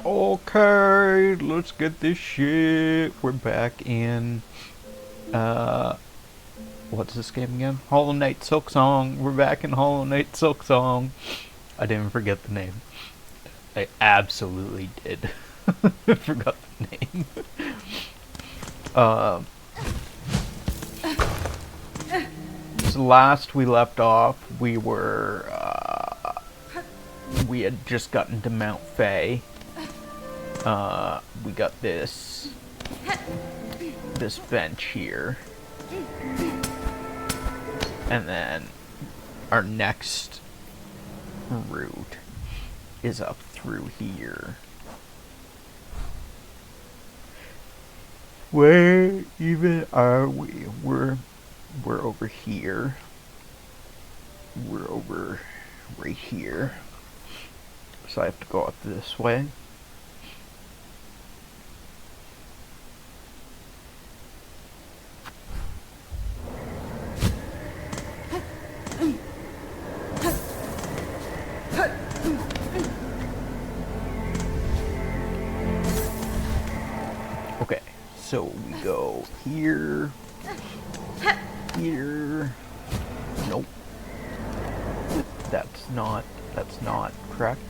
Okay, let's get this shit. We're back in, what's this game again? Hollow Knight Silksong. We're back in Hollow Knight Silksong. I didn't forget the name. I absolutely did. I forgot the name. Uh, so last we left off, we had just gotten to Mount Fae. We got this bench here. And then our next route is up through here. Where even are we? We're over here. We're over right here. So I have to go up this way. Okay, so we go here, here, nope, that's not correct.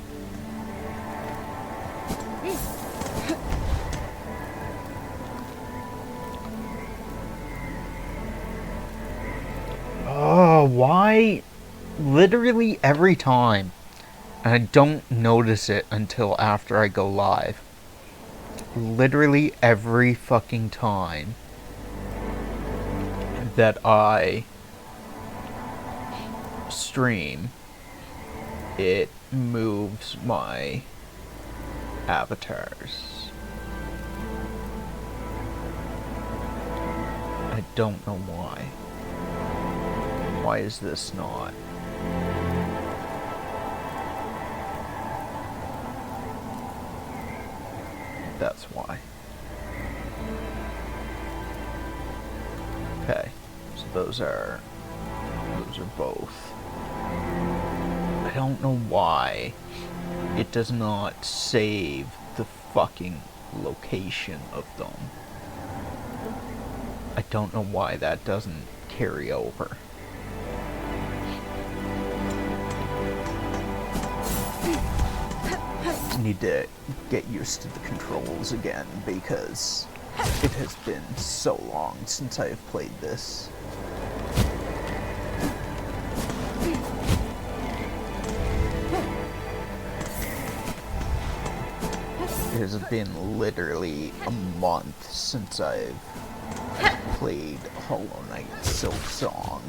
Oh, why? Literally every time. And I don't notice it until after I go live. Literally every fucking time that I stream, it moves my avatars. I don't know why. Why is this not? That's why. Okay, so those are both. I don't know why it does not save the fucking location of them. I don't know why that doesn't carry over. I need to get used to the controls again because it has been so long since I've played this. It has been literally a month since I've played Hollow Knight Silksong.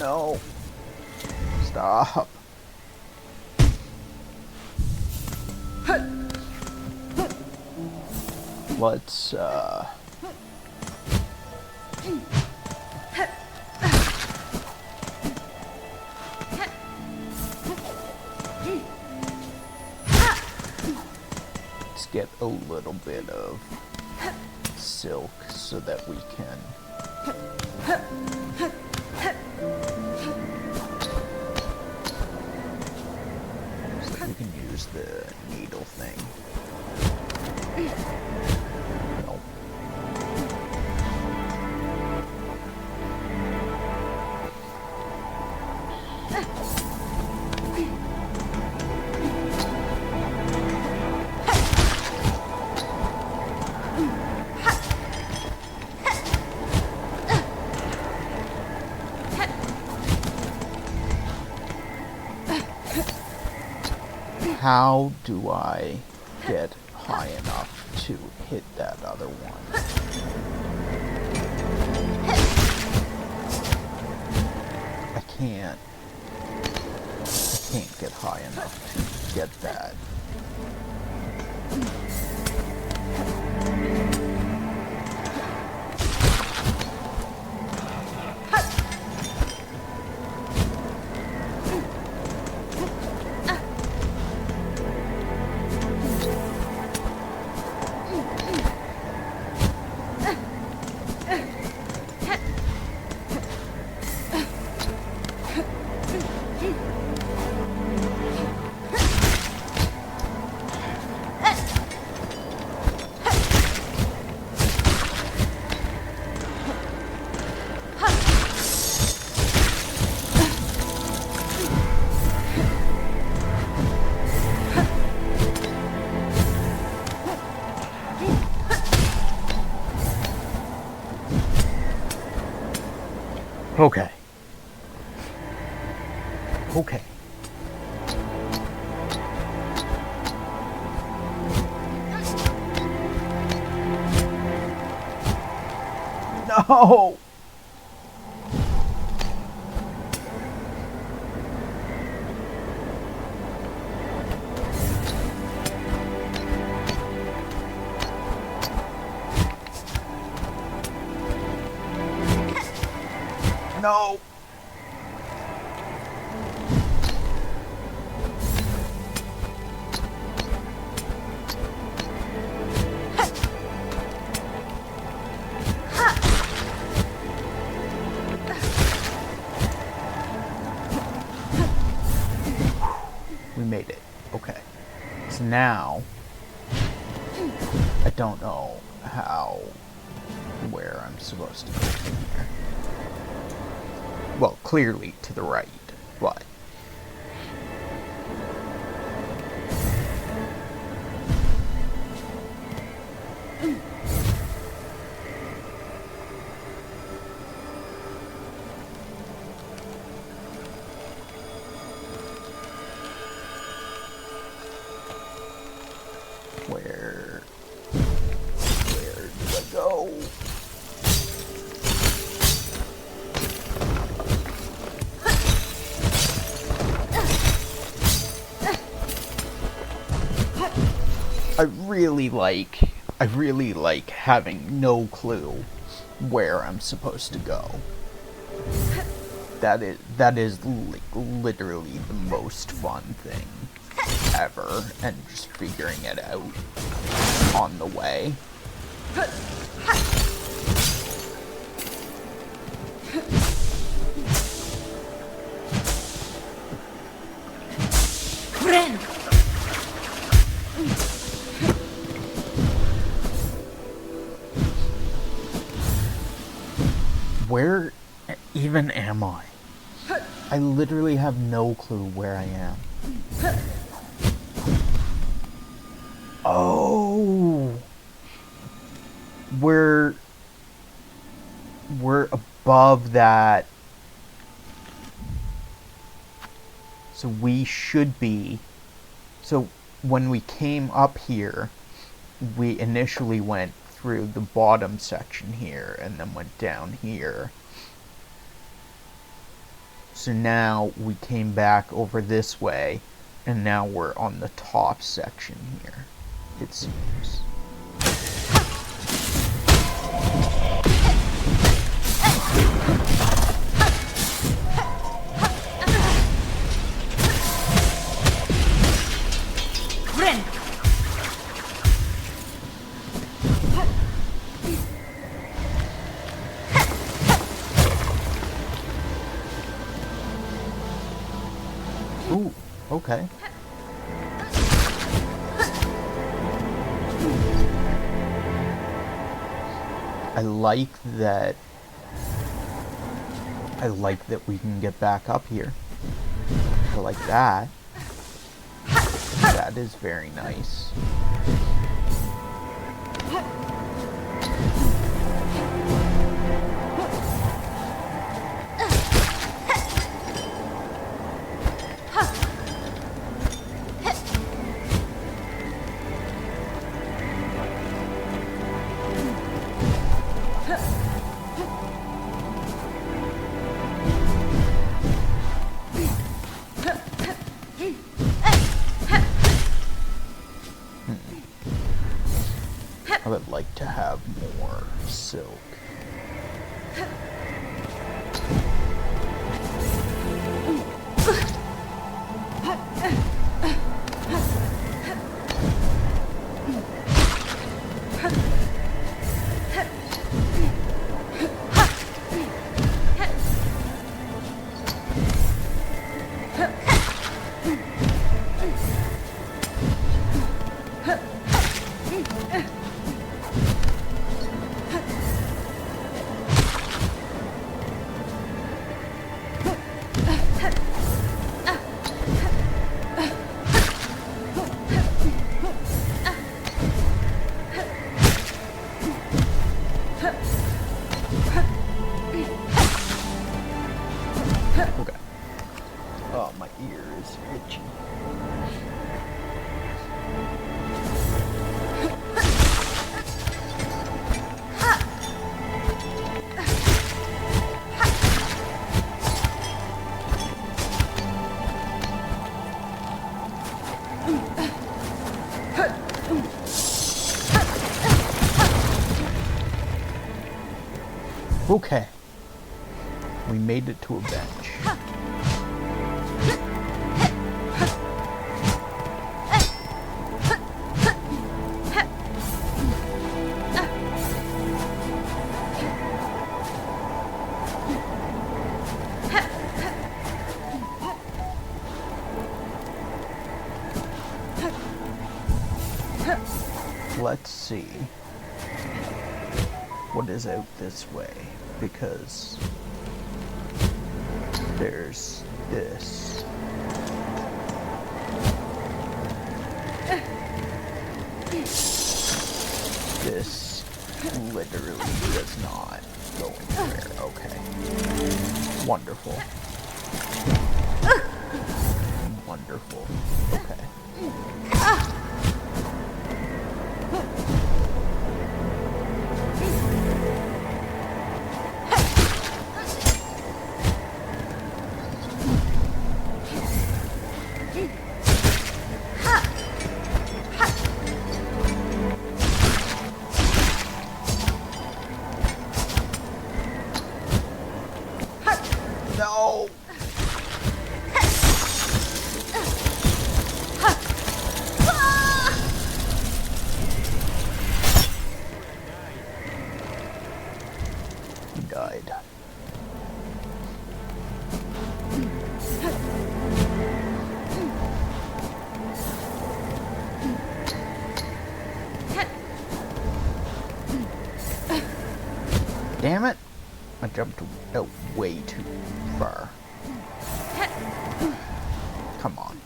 No. Stop. Let's get a little bit of silk so that we can use the needle thing. Nope. How do I get high enough to hit that other one? I can't get high enough to get that. Okay. Okay. No! No! We made it. Okay. So now, I don't know where I'm supposed to go from here. Well, clearly to the right, but... Where do I go? I really like having no clue where I'm supposed to go. That is like literally the most fun thing ever, and just figuring it out on the way. Where even am I? I literally have no clue where I am. Oh, we're above that, so we should be. So when we came up here, we initially went through the bottom section here and then went down here. So now we came back over this way, and now we're on the top section here, it seems. Ooh, okay. I like that we can get back up here. I like that. That is very nice. I would like to have more silk. Okay. We made it to a bench. Let's see what is out this way, because there's this. This literally does not go anywhere. Okay. Wonderful. Wonderful. Okay. No! He died. Damn it! I jumped out way too far. Come on.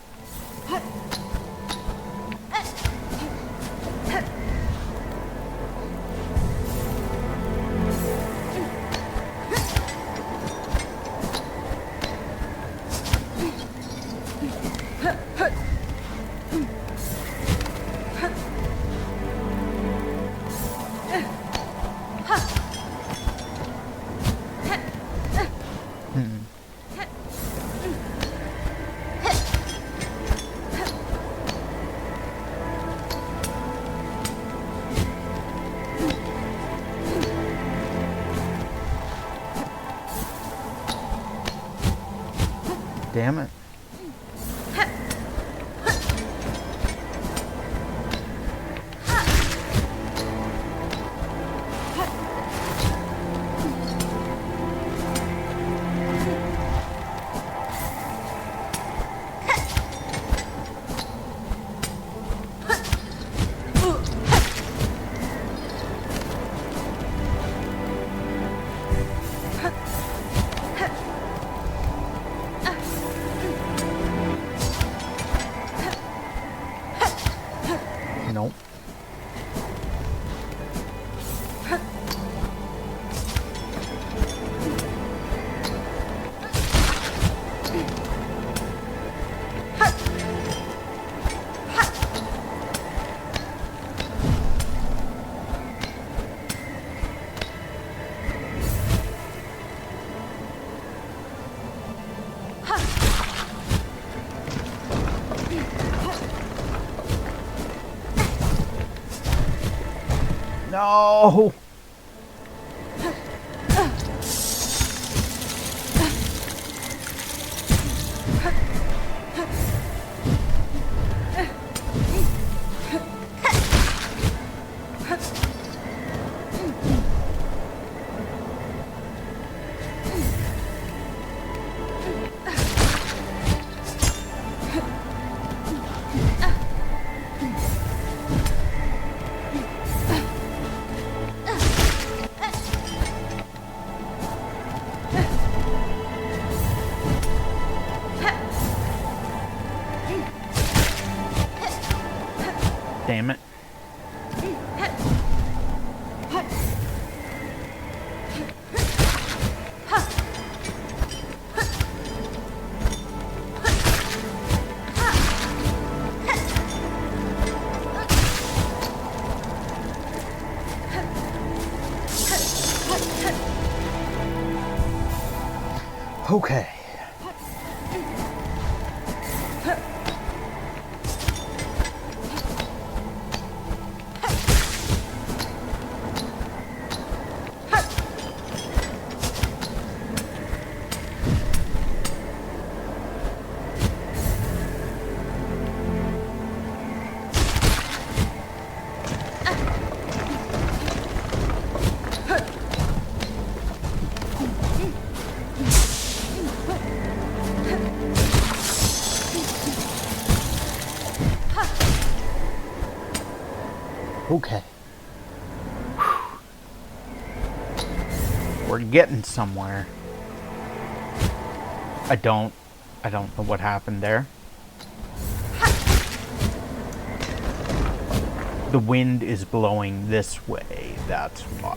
Damn it. Nope. No! Damn it. Okay. Okay. We're getting somewhere. I don't know what happened there. The wind is blowing this way, that's why.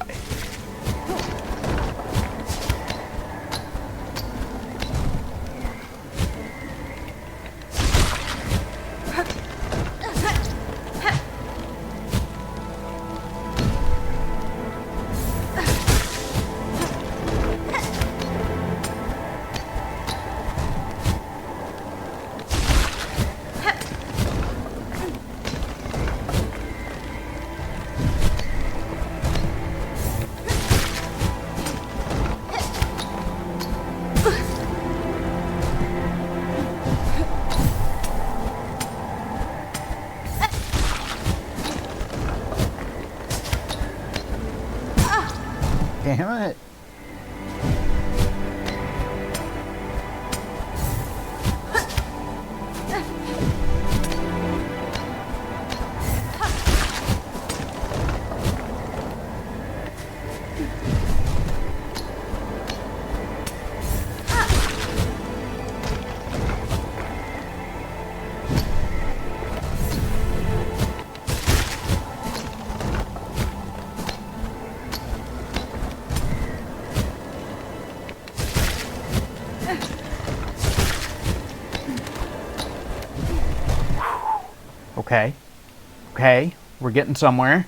Damn it. Okay. Okay. We're getting somewhere.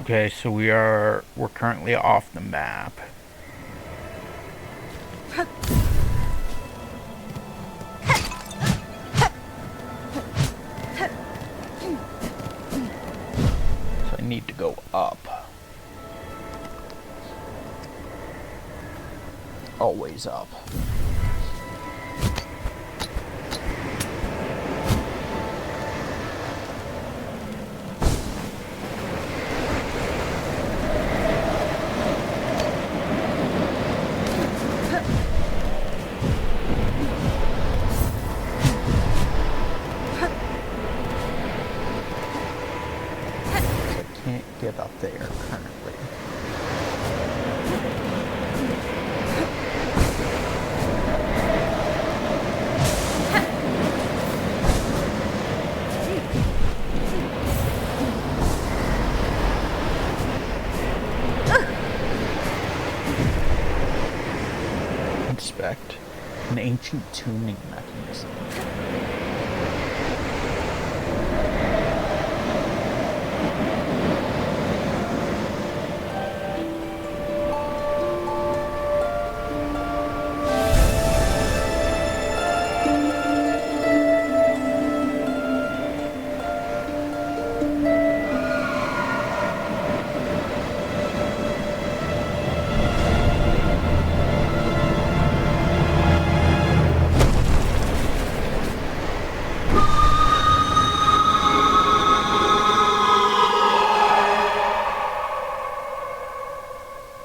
Okay, so we're currently off the map. So I need to go up. Always up. Get up there currently. Inspect an ancient tuning mechanism.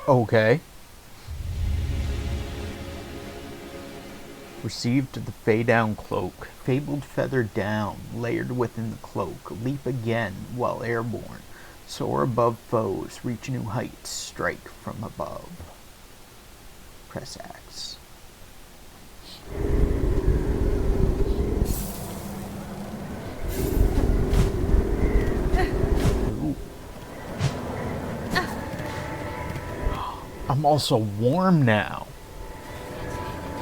Okay. Received the Fey Down cloak. Fabled feather down, layered within the cloak. Leap again while airborne. Soar above foes, reach new heights, strike from above. Press X. I'm also warm now.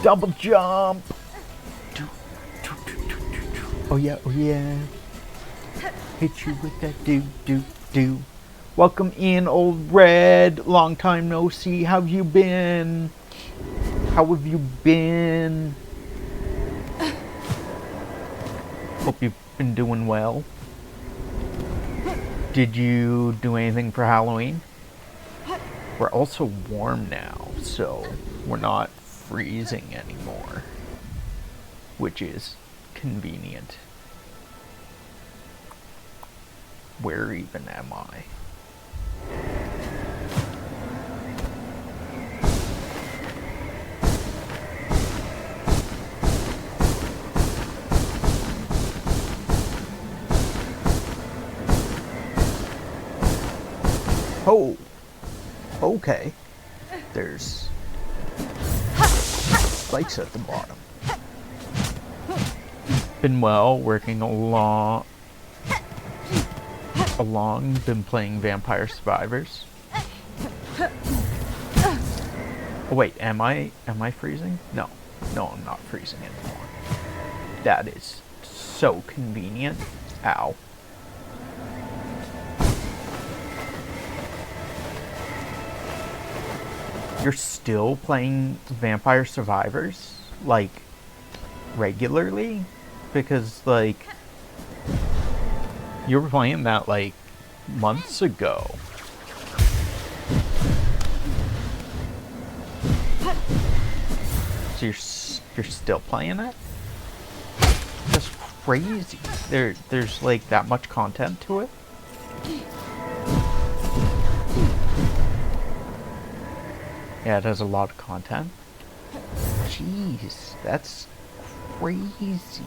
Double jump. Oh yeah, oh yeah. Hit you with that do. Welcome in, old Red. Long time no see. How have you been? How have you been? Hope you've been doing well. Did you do anything for Halloween? We're also warm now, so we're not freezing anymore, which is convenient. Where even am I? Oh, okay. There's spikes at the bottom. Been well, working along, been playing Vampire Survivors. Oh wait, am I freezing? No, I'm not freezing anymore. That is so convenient. Ow. You're still playing Vampire Survivors? Like, regularly? Because, like, you were playing that, like, months ago. So you're still playing it? That's crazy. There's, like, that much content to it? Yeah, it has a lot of content. Jeez, that's crazy.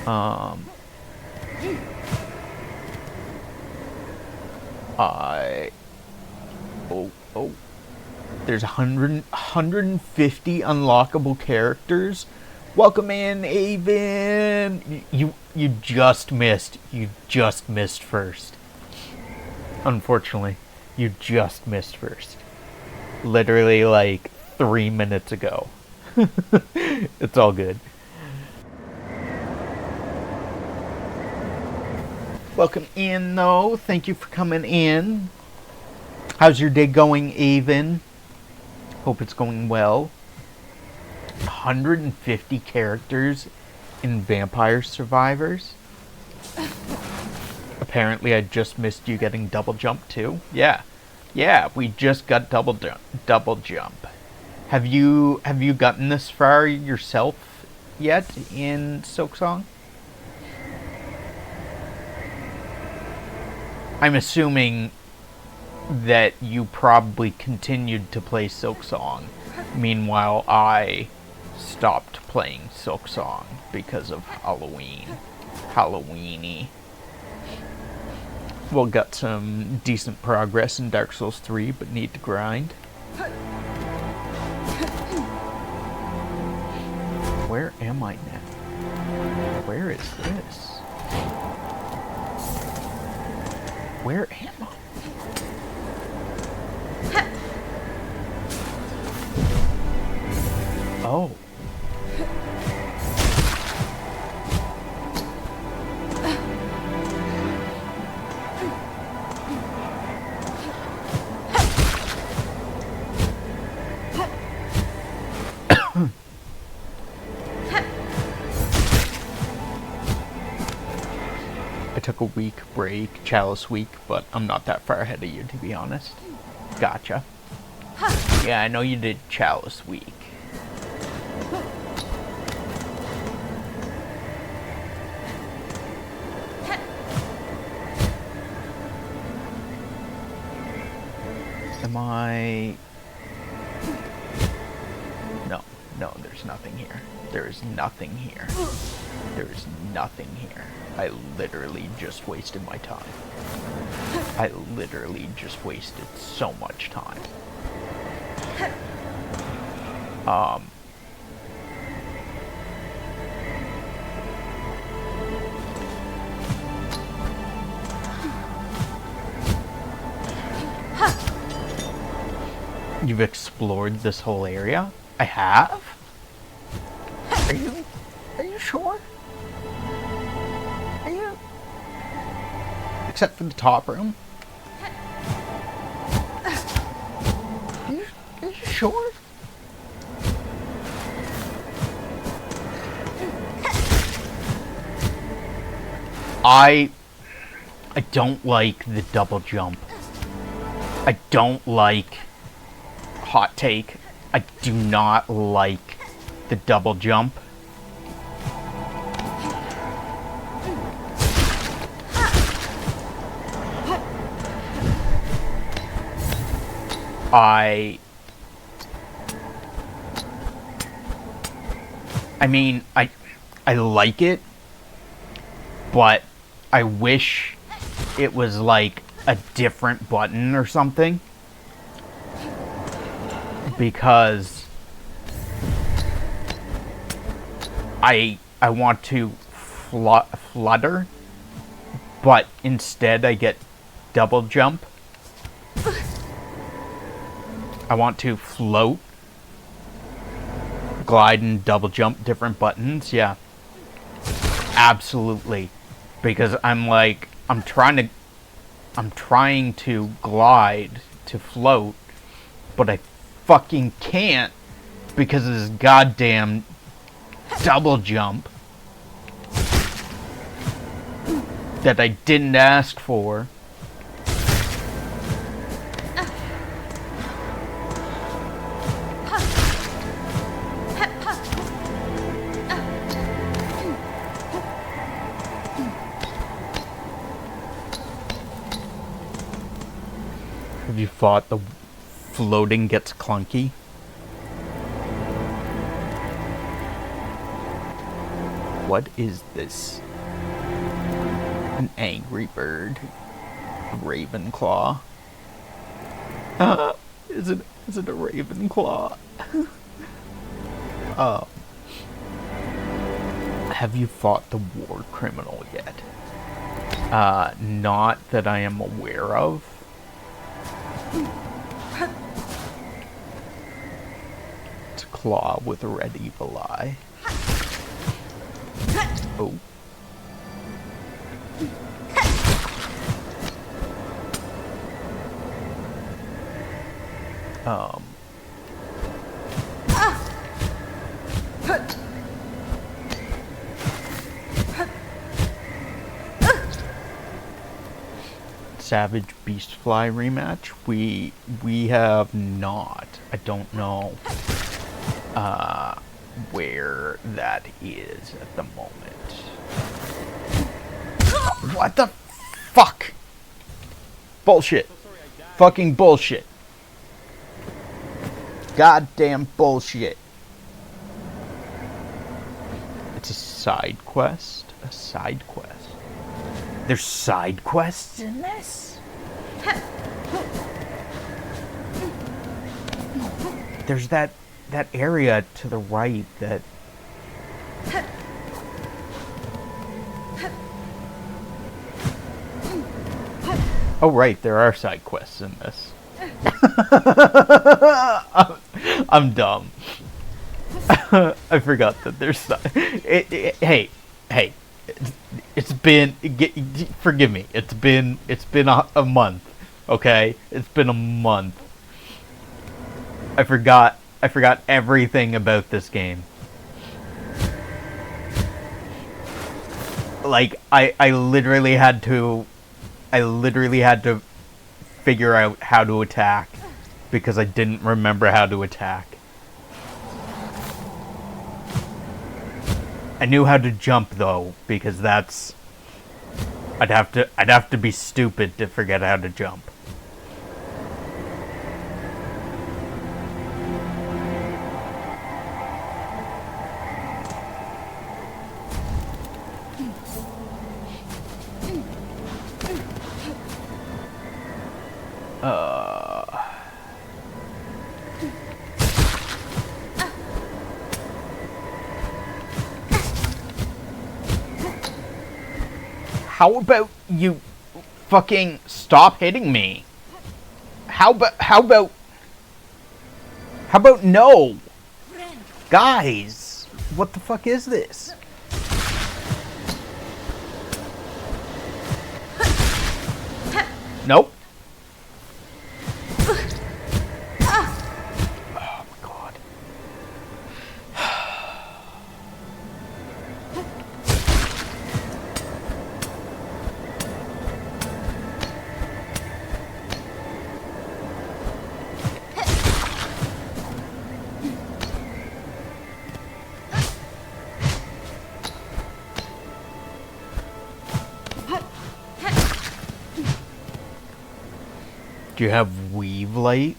Oh, there's 150 unlockable characters. Welcome in, Avon. You just missed. You just missed first. Unfortunately, you just missed first. Literally like 3 minutes ago. It's all good. Welcome in, though. Thank you for coming in. How's your day going, Avon? Hope it's going well. 150 characters in Vampire Survivors. Apparently, I just missed you getting double jump too. Yeah, we just got double jump. Have you gotten this far yourself yet in Silksong? I'm assuming that you probably continued to play Silksong. Meanwhile, I stopped playing Silksong because of Halloweeny. Well, got some decent progress in Dark Souls 3, but need to grind. Where am I now? Where is this? Where am I? Oh. I took a week break, Chalice week, but I'm not that far ahead of you, to be honest. Gotcha. Yeah, I know you did Chalice week. Am I... No, there's nothing here. There is nothing here. There is nothing here. I literally just wasted my time. I literally just wasted so much time. You've explored this whole area? I have? Are you sure? Are you? Except for the top room? Are you sure? I don't like the double jump. I don't like... Hot take. I do not like the double jump. I mean, I like it, but I wish it was like a different button or something, because I want to flutter, but instead I get double jump. I want to float, glide, and double jump, different buttons. Yeah, absolutely, because I'm trying to glide, to float, but I fucking can't because of this goddamn double jump that I didn't ask for. Have you thought the floating gets clunky? What is this? An angry bird. A Ravenclaw. Is it a Ravenclaw? Have you fought the war criminal yet? Not that I am aware of. It's a claw with a red evil eye. Oh. Savage Beastfly rematch? We have not. I don't know where that is at the moment. What the fuck? Bullshit. Fucking bullshit. Goddamn bullshit. It's a side quest? A side quest. There's side quests in this? There's that area to the right that... Oh right, there are side quests in this. I'm dumb. I forgot that there's... Hey. It's been... Forgive me. It's been a month. Okay? It's been a month. I forgot everything about this game. Like, I literally had to figure out how to attack because I didn't remember how to attack. I knew how to jump though, because that's... I'd have to be stupid to forget how to jump. How about you fucking stop hitting me? How about no? Guys, what the fuck is this? Nope. Oh my god. Do you have weave light?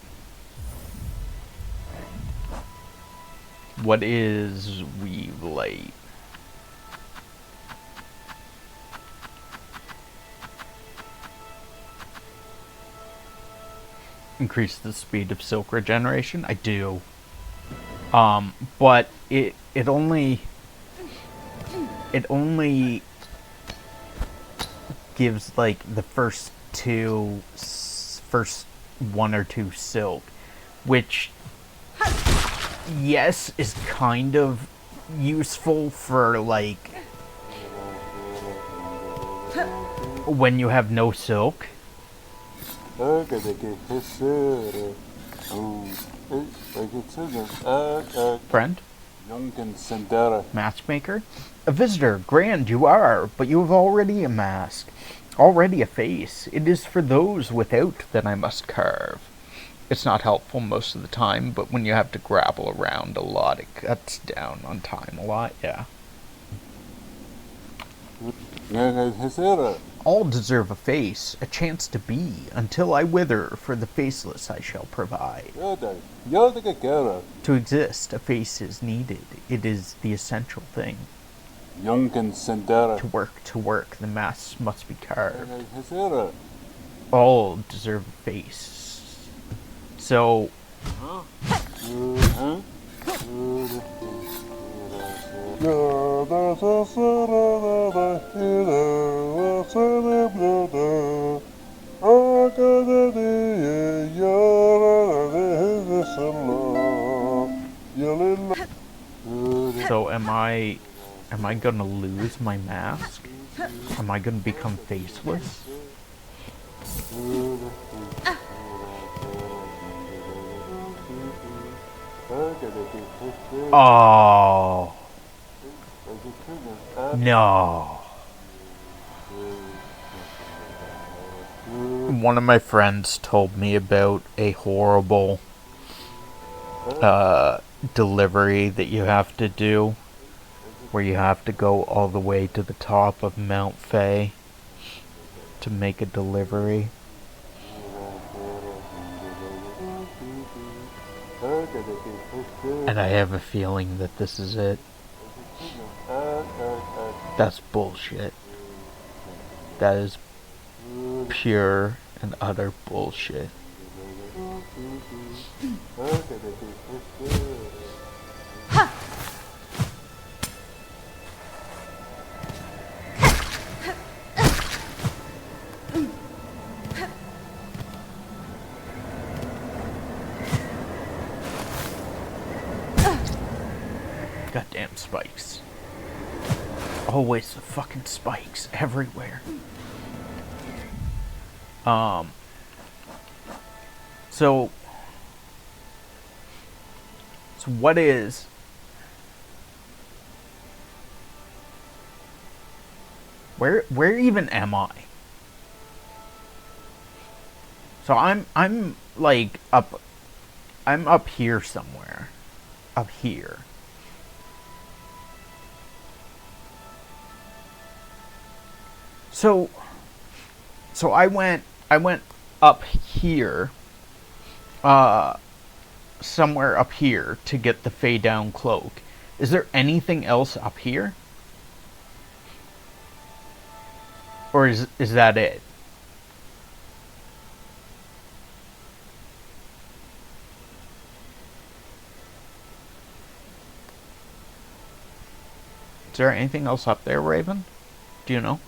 What is weave light? Increase the speed of silk regeneration? I do. But it only gives like the first one or two silk, which yes is kind of useful for like when you have no silk. Friend? Matchmaker? A visitor, grand you are, but you have already a mask, already a face. It is for those without that I must carve. It's not helpful most of the time, but when you have to grapple around a lot, it cuts down on time a lot, yeah. All deserve a face, a chance to be. Until I wither, for the faceless I shall provide. To exist, a face is needed. It is the essential thing. To work, the masks must be carved. All deserve a face. So... So am I gonna lose my mask? Am I gonna become faceless? Oh. No. One of my friends told me about a horrible delivery that you have to do, where you have to go all the way to the top of Mount Fay to make a delivery. And I have a feeling that this is it. That's bullshit. That is pure and utter bullshit. Goddamn spikes. Always the fucking spikes everywhere. So what is... Where even am I? So I'm like I'm up here somewhere. Up here. So I went up here, somewhere up here to get the Fey Down cloak. Is there anything else up here? Or is that it? Is there anything else up there, Raven? Do you know?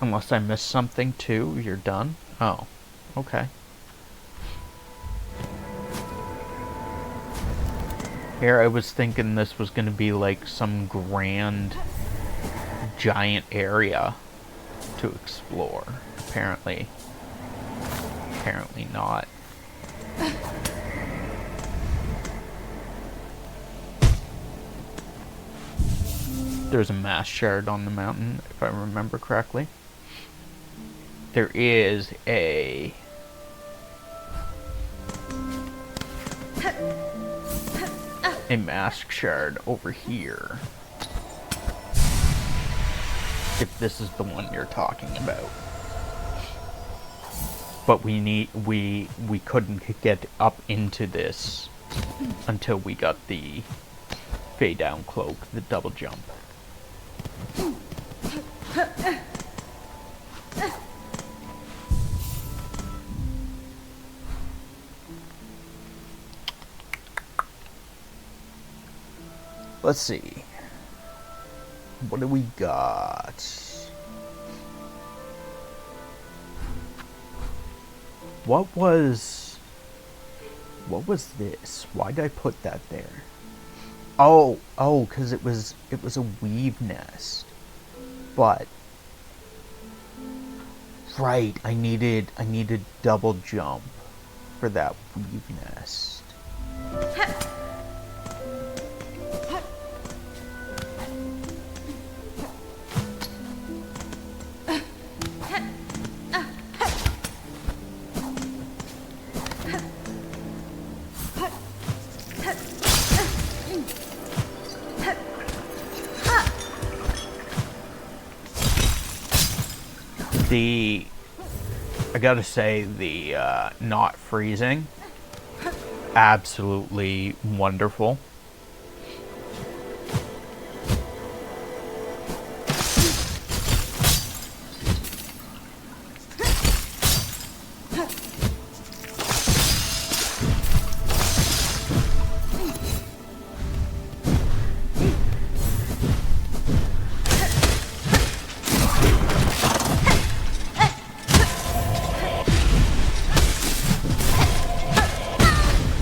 Unless I missed something too, you're done? Oh, okay. Here I was thinking this was gonna be like some grand, giant area to explore. Apparently not. There's a mass shard on the mountain, if I remember correctly. There is a mask shard over here. If this is the one you're talking about. but we couldn't get up into this until we got the fade down cloak, the double jump. Let's see. What do we got? What was this? Why did I put that there? Oh, because it was a weave nest. But right, I needed double jump for that weave nest. I gotta say, the not freezing, absolutely wonderful.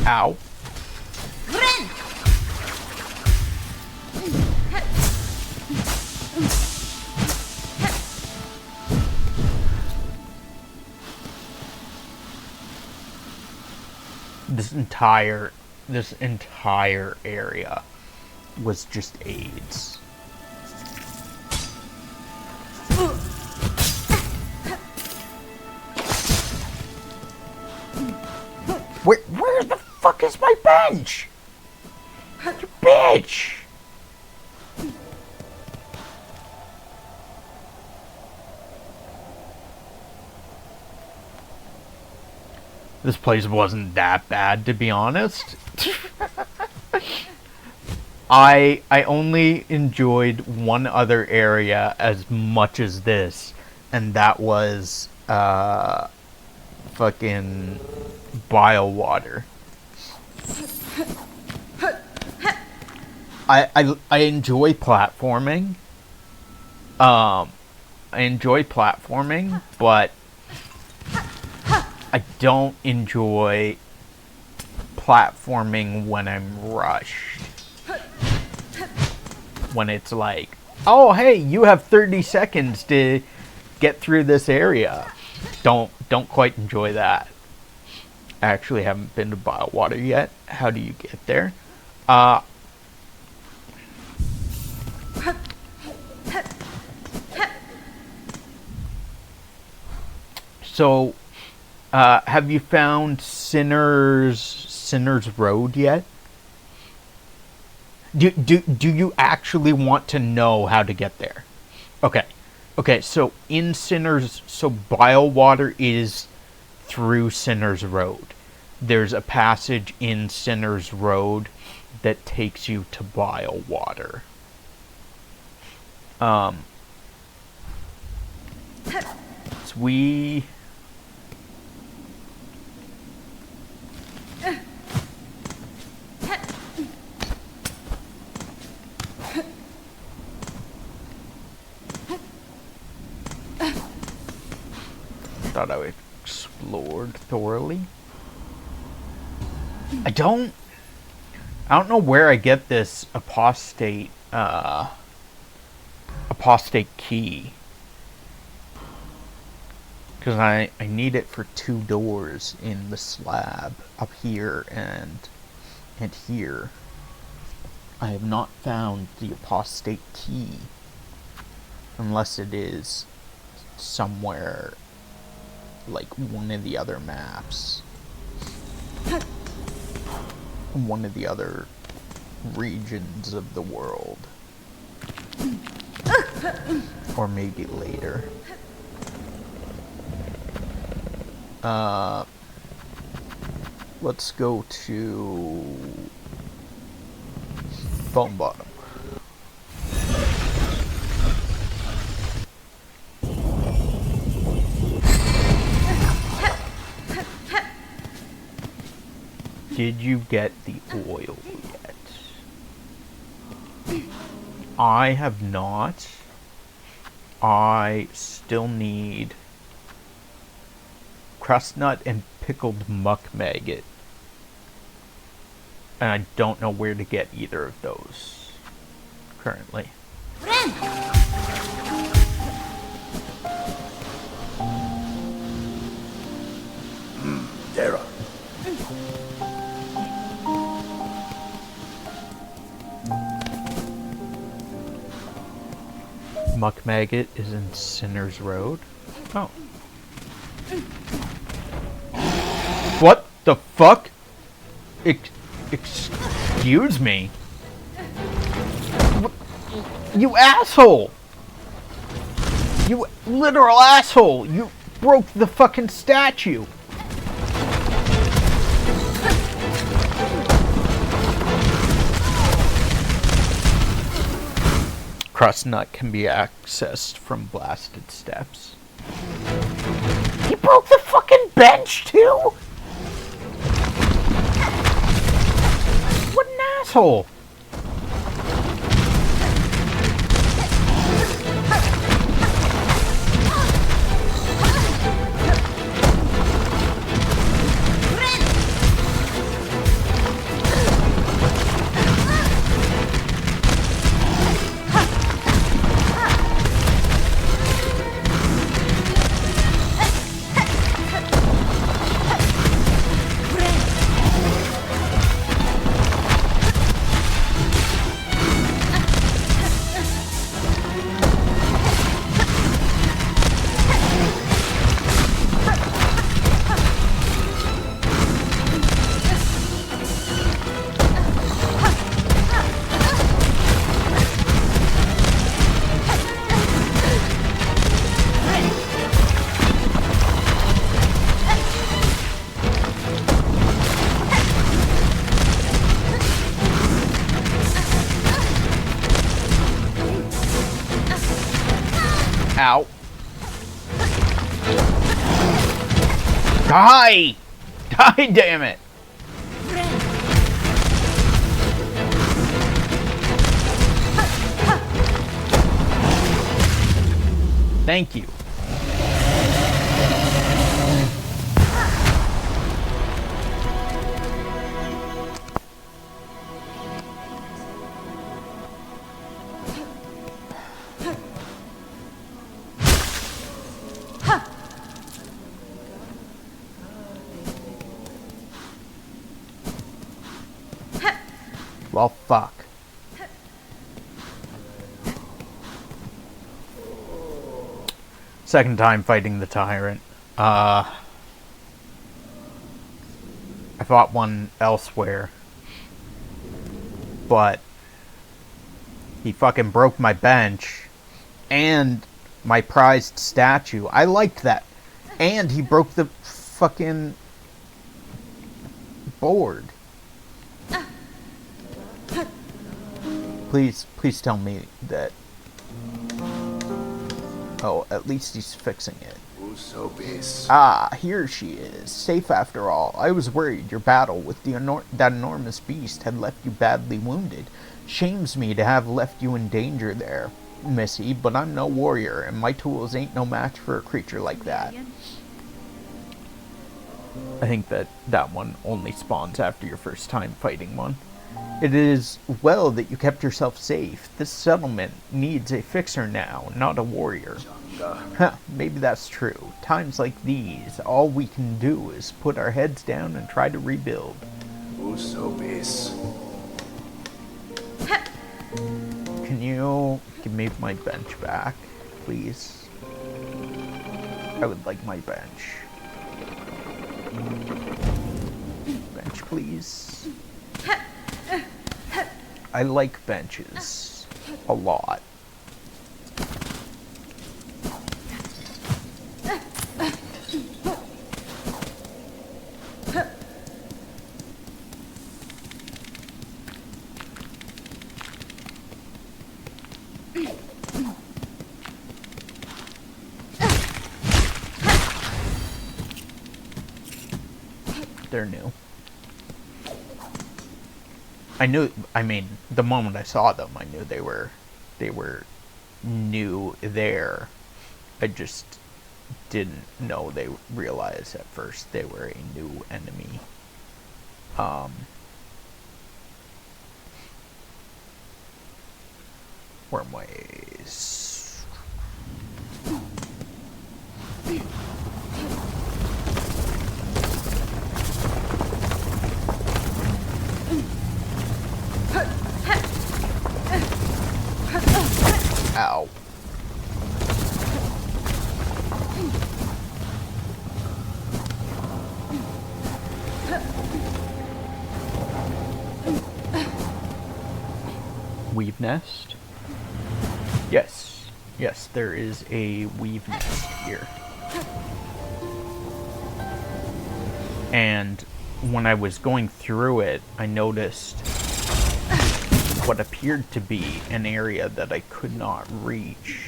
Ow. This entire area was just AIDS. Where the fuck is my bench? You bitch! This place wasn't that bad, to be honest. I only enjoyed one other area as much as this, and that was fucking bile water. I enjoy platforming. But I don't enjoy platforming when I'm rushed. When it's like, oh hey, you have 30 seconds to get through this area. Don't quite enjoy that. I actually haven't been to bile water yet. How do you get there? So, have you found Sinner's Road yet? Do you actually want to know how to get there? Okay, so in bile water is through Sinner's Road. There's a passage in Sinner's Road that takes you to bile water. So we... thought I explored thoroughly. I don't know where I get this apostate key, because I need it for 2 doors in the slab up here and here. I have not found the apostate key, unless it is somewhere like one of the other maps, one of the other regions of the world, or maybe later. Let's go to Bone Bottom. Did you get the oil yet? I have not. I still need crust nut and pickled muck maggot. And I don't know where to get either of those currently. Dara. Muck maggot is in Sinner's Road. Oh. What the fuck? Excuse me? You asshole! You literal asshole! You broke the fucking statue! Crust nut can be accessed from blasted steps. He broke the fucking bench too? What an asshole! Ow. Die! Die, damn it! Thank you. Well, fuck. Second time fighting the tyrant. I fought one elsewhere. But he fucking broke my bench and my prized statue. I liked that. And he broke the fucking board. Please tell me that... Oh, at least he's fixing it. Ah, here she is. Safe after all. I was worried your battle with that enormous beast had left you badly wounded. Shames me to have left you in danger there, Missy, but I'm no warrior, and my tools ain't no match for a creature like that. I think that one only spawns after your first time fighting one. It is well that you kept yourself safe. This settlement needs a fixer now, not a warrior. Maybe that's true. Times like these, all we can do is put our heads down and try to rebuild. Can you give me my bench back, please? I would like my bench. Bench, please. I like benches a lot. they're new. I mean, the moment I saw them, I knew they were new there. I just didn't know they realized at first they were a new enemy. Wormways. Ow. Weave nest? Yes. Yes, there is a weave nest here. And when I was going through it, I noticed what appeared to be an area that I could not reach.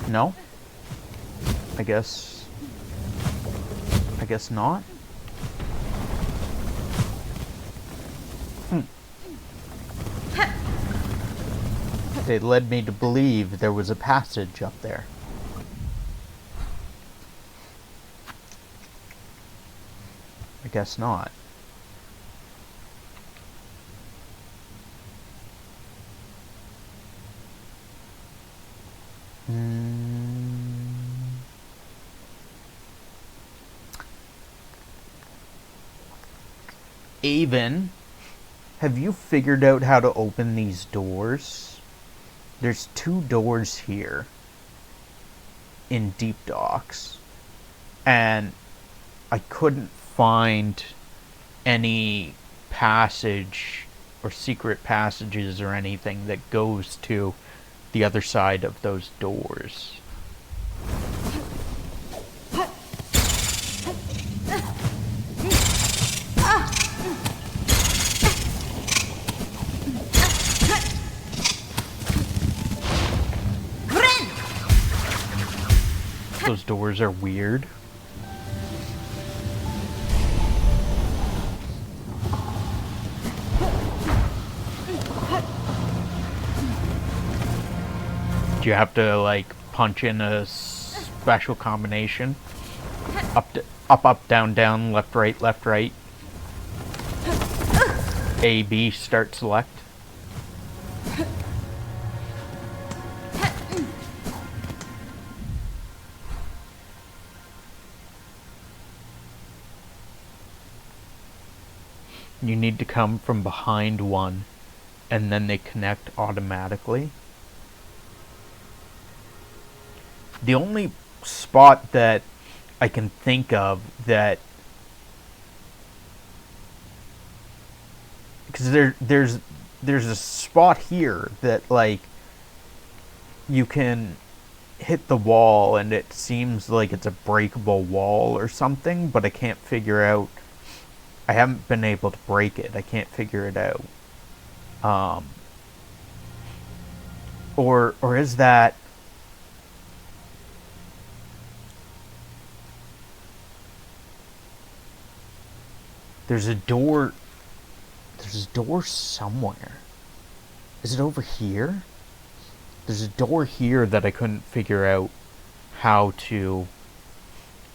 No? I guess not. They led me to believe there was a passage up there. I guess not. Avon, have you figured out how to open these doors? There's 2 doors here in Deep Docks, and I couldn't find any passage or secret passages or anything that goes to the other side of those doors. Those doors are weird. Do you have to like punch in a special combination? Up, down, down, left, right, left, right. A, B, start, select. You need to come from behind one, and then they connect automatically. The only spot that I can think of that, because there's a spot here that like you can hit the wall and it seems like it's a breakable wall or something, but I can't figure out. I haven't been able to break it. I can't figure it out. Or is that? There's a door. There's a door somewhere. Is it over here? There's a door here that I couldn't figure out how to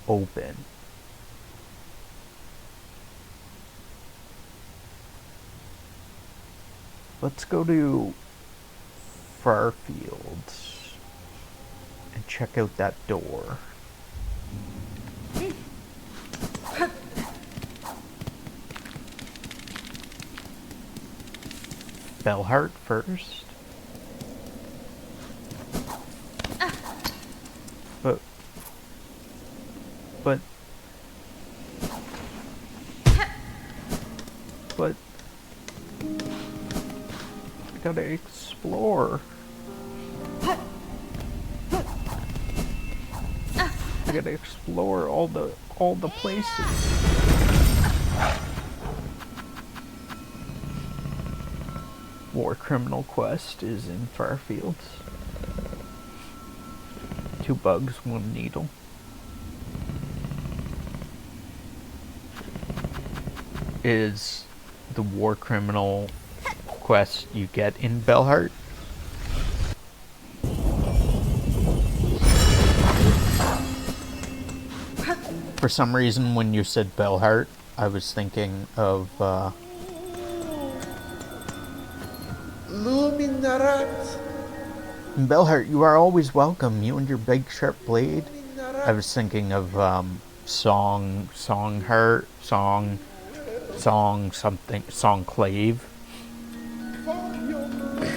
open. Let's go to Farfields. and check out that door. Bellheart first. But I gotta explore. I gotta explore all the places. War Criminal Quest is in Farfields. 2 bugs, 1 needle. Is the War Criminal Quest you get in Bellheart? For some reason, when you said Bellheart, I was thinking of Luminarat. in Bellheart, you are always welcome, you and your big sharp blade. I was thinking of Songheart, Songclave.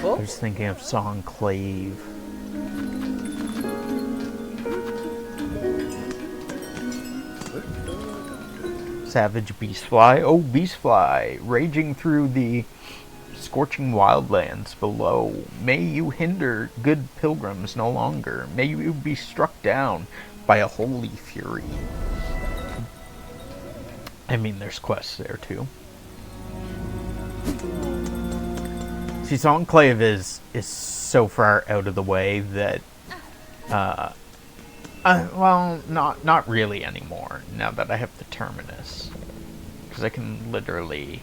I was thinking of Songclave. Savage Beastfly. Oh, Beastfly, raging through the scorching wildlands below. May you hinder good pilgrims no longer. May you be struck down by a holy fury. I mean, there's quests there too. See, Songclave is so far out of the way that, well, not really anymore. Now that I have the Terminus, because I can literally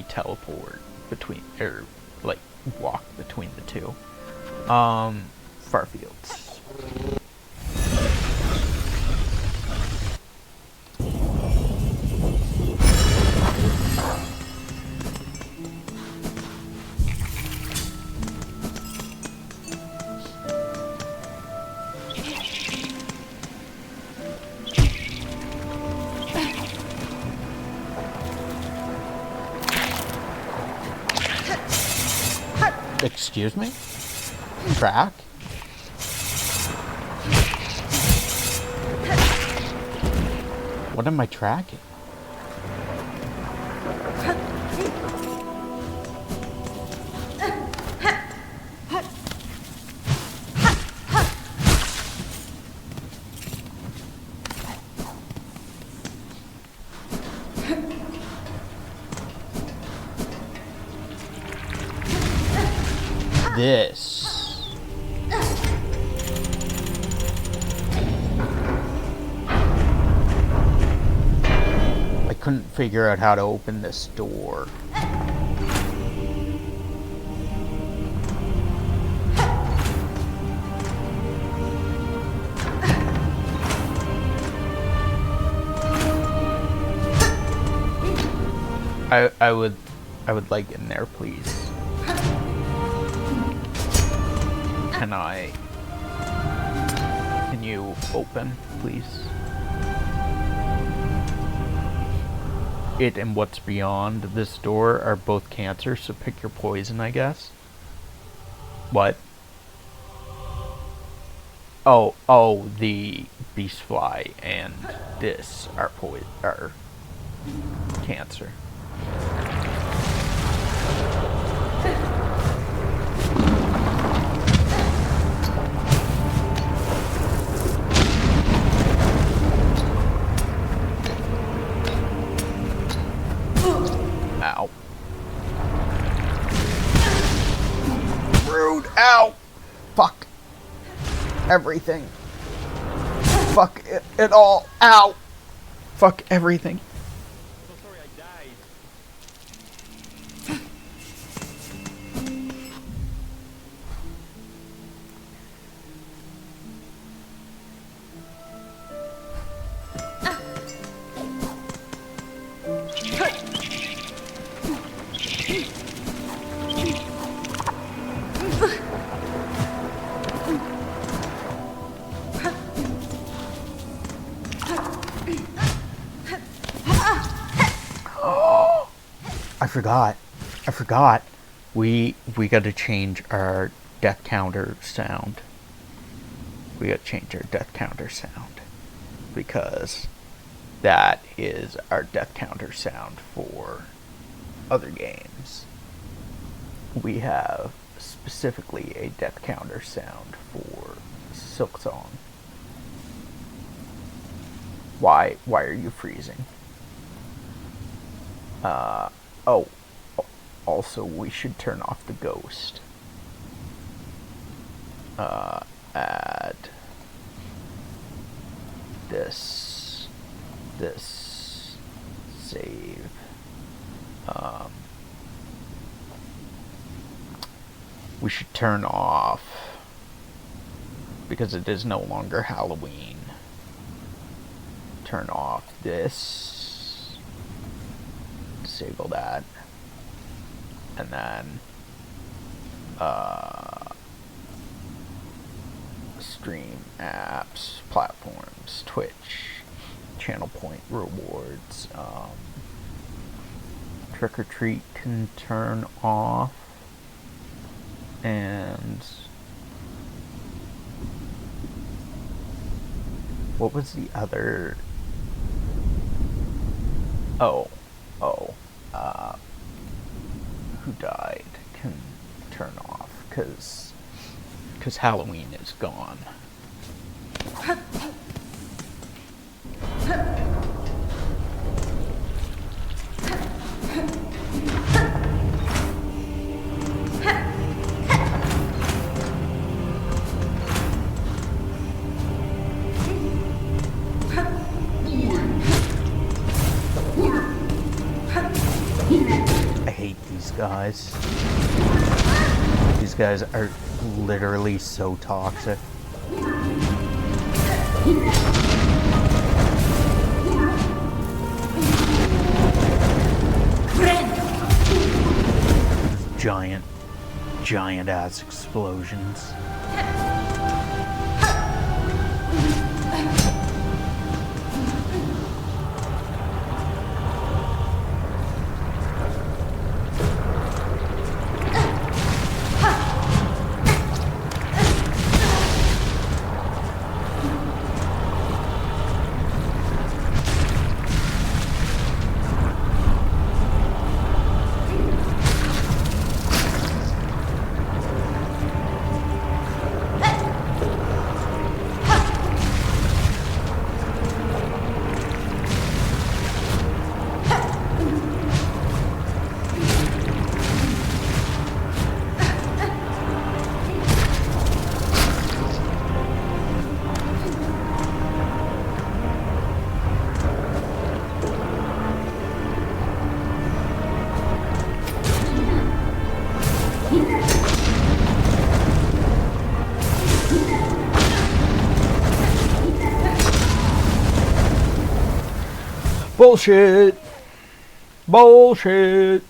teleport between, or like walk between the two. Farfields. Excuse me? Track? What am I tracking? This. I couldn't figure out how to open this door. I would like in there, please. Can you open, please? It and what's beyond this door are both cancer, so pick your poison, I guess. What? Oh, the Beastfly and this are cancer. Ow. Rude. Ow. Fuck. Everything. Fuck it all. Ow. Fuck everything. So sorry I died. forgot. I forgot. We gotta change our death counter sound. We gotta change our death counter sound. Because that is our death counter sound for other games. We have specifically a death counter sound for Silksong. Why are you freezing? Oh, also we should turn off the ghost. Add this, save, we should turn off, because it is no longer Halloween, turn off this, disable that, and then stream apps, platforms, Twitch, channel point rewards, trick or treat can turn off, and what was the other? Who died can turn off, because Halloween is gone. I hate these guys. These guys are literally so toxic. Giant ass explosions. Bullshit! Bullshit!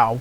Ow.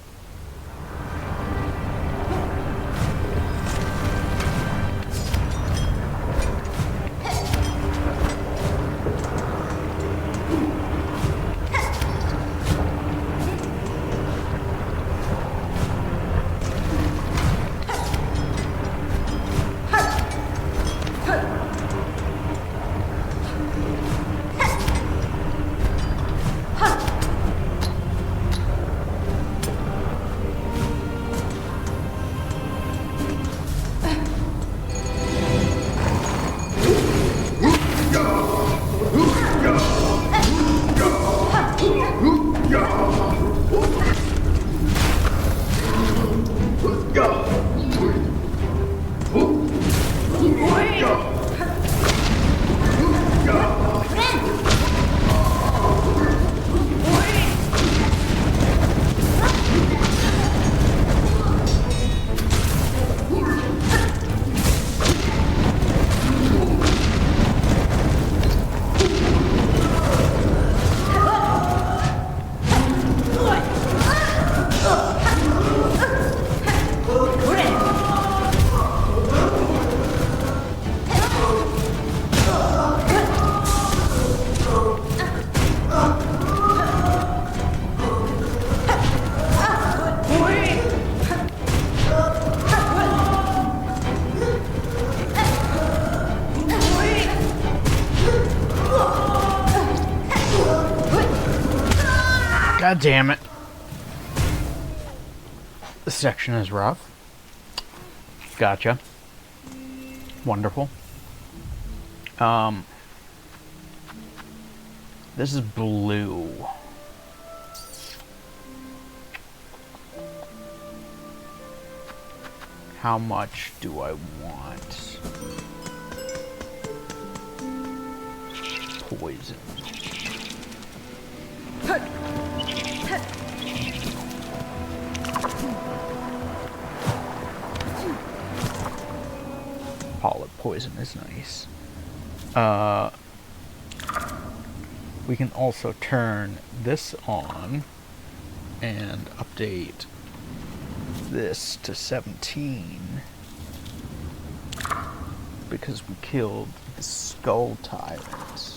God damn it. This section is rough. Gotcha. Wonderful. This is blue. How much do I want? Poison. Polyp poison is nice. We can also turn this on and update this to 17 because we killed the skull tyrants.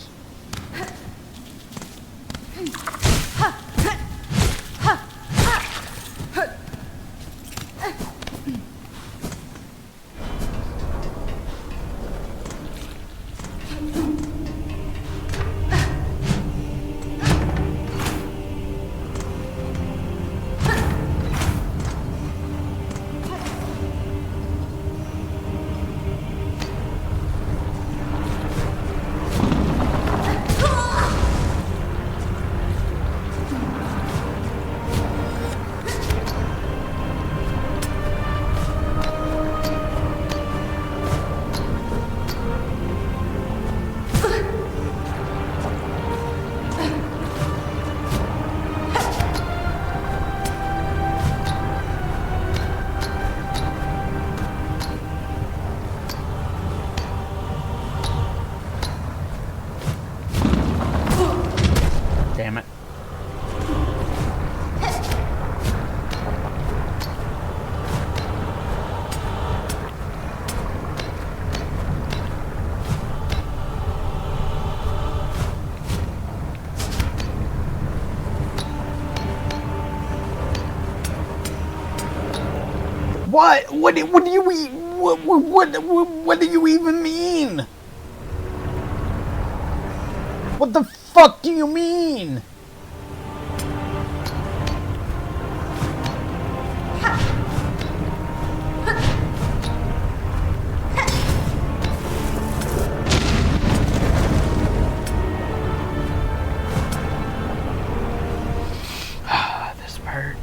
Damn it. What? What do you mean? What do you even mean? What the fuck do you mean? This part.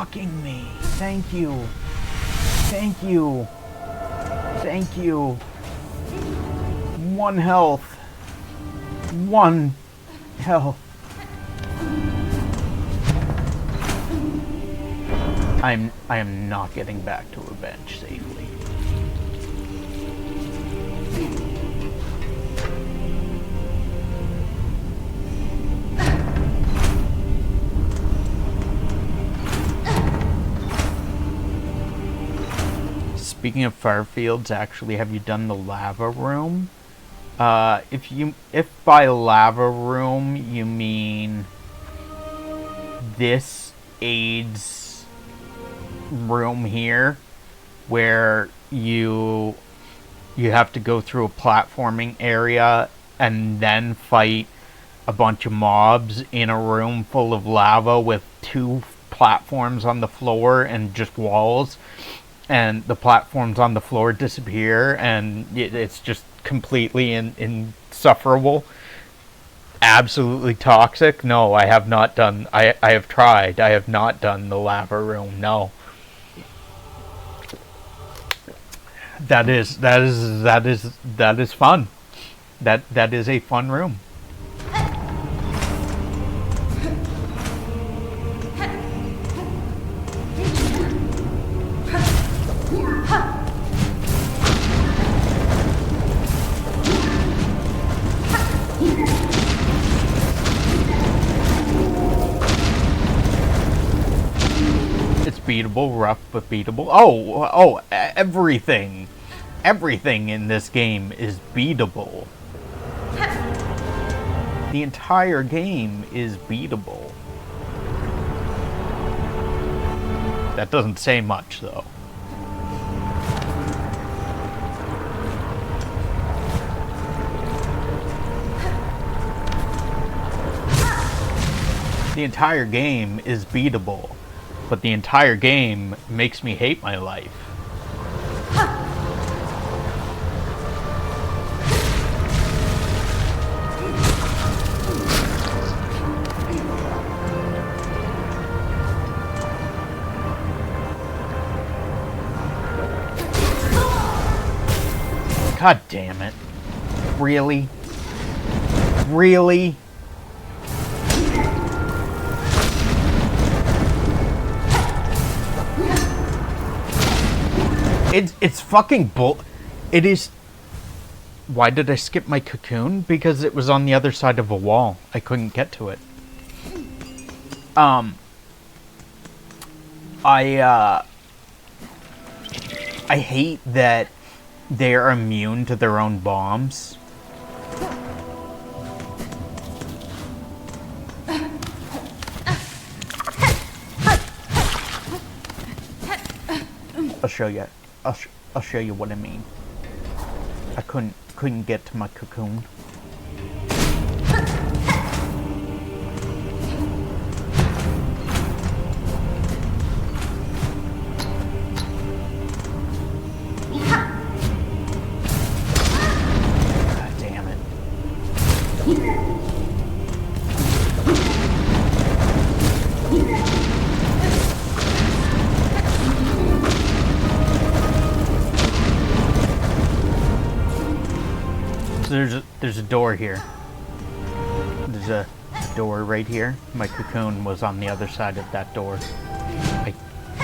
fucking me. Thank you. Thank you. Thank you. 1 health. 1 health. I am not getting back to a bench safely. Speaking of fire fields, actually, have you done the lava room? If by lava room you mean this AIDS room here, where you have to go through a platforming area and then fight a bunch of mobs in a room full of lava with 2 platforms on the floor and just walls, and the platforms on the floor disappear and it's just completely insufferable, absolutely toxic. No, I have not done. I have tried. I have not done the lava room. No. That is fun. That is a fun room. Beatable, rough but beatable. Oh, everything in this game is beatable. The entire game is beatable. That doesn't say much, though. The entire game is beatable. But the entire game makes me hate my life. God damn it. Really? Really? It's fucking bull. It is. Why did I skip my cocoon? Because it was on the other side of a wall. I couldn't get to it. I hate that they're immune to their own bombs. I'll show you. I'll show you what I mean. I couldn't get to my cocoon. God damn it. There's a door here. There's a door right here. My cocoon was on the other side of that door. I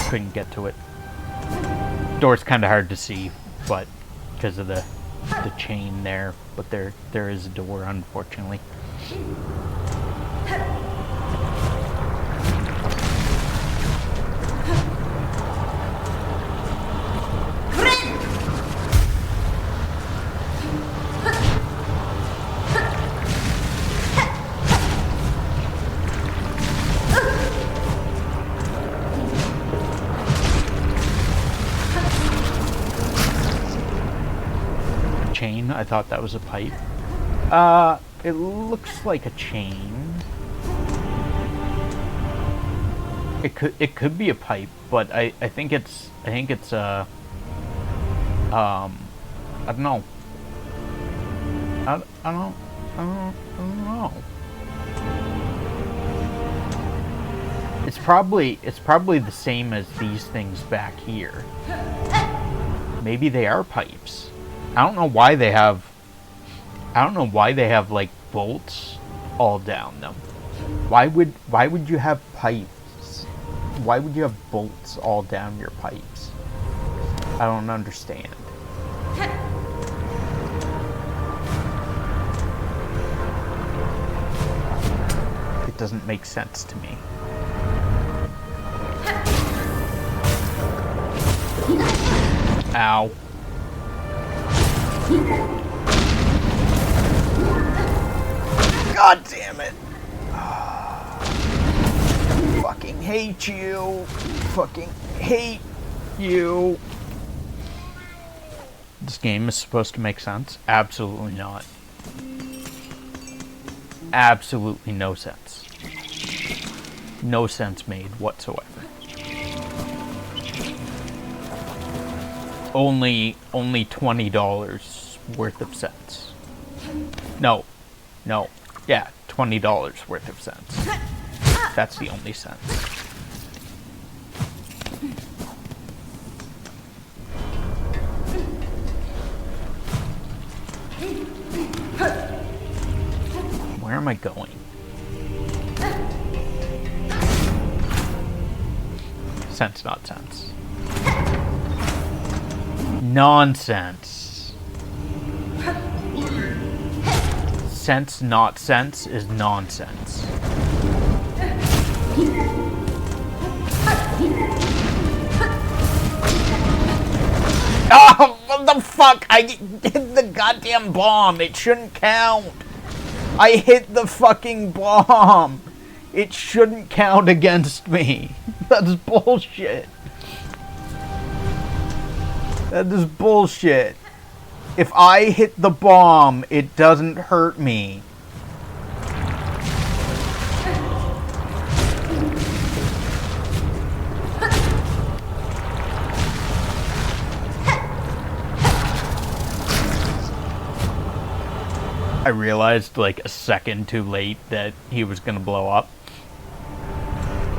couldn't get to it. Door's kind of hard to see, but because of the chain there. But there is a door, unfortunately. Chain. I thought that was a pipe. It looks like a chain. It could be a pipe, but I think it's I don't know. I don't know. It's probably the same as these things back here. Maybe they are pipes. I don't know why they have like bolts all down them. Why would you have pipes? Why would you have bolts all down your pipes? I don't understand. It doesn't make sense to me. Ow. God damn it. Fucking hate you. Fucking hate you. This game is supposed to make sense? Absolutely not. Absolutely no sense. No sense made whatsoever. Only $20 worth of sense. No. Yeah, $20 worth of sense. That's the only sense. Where am I going? Sense, not sense. Nonsense. Sense, not sense is nonsense. Oh, what the fuck? I hit the goddamn bomb. It shouldn't count. I hit the fucking bomb. It shouldn't count against me. That's bullshit. That is bullshit. If I hit the bomb, it doesn't hurt me. I realized like a second too late that he was gonna blow up.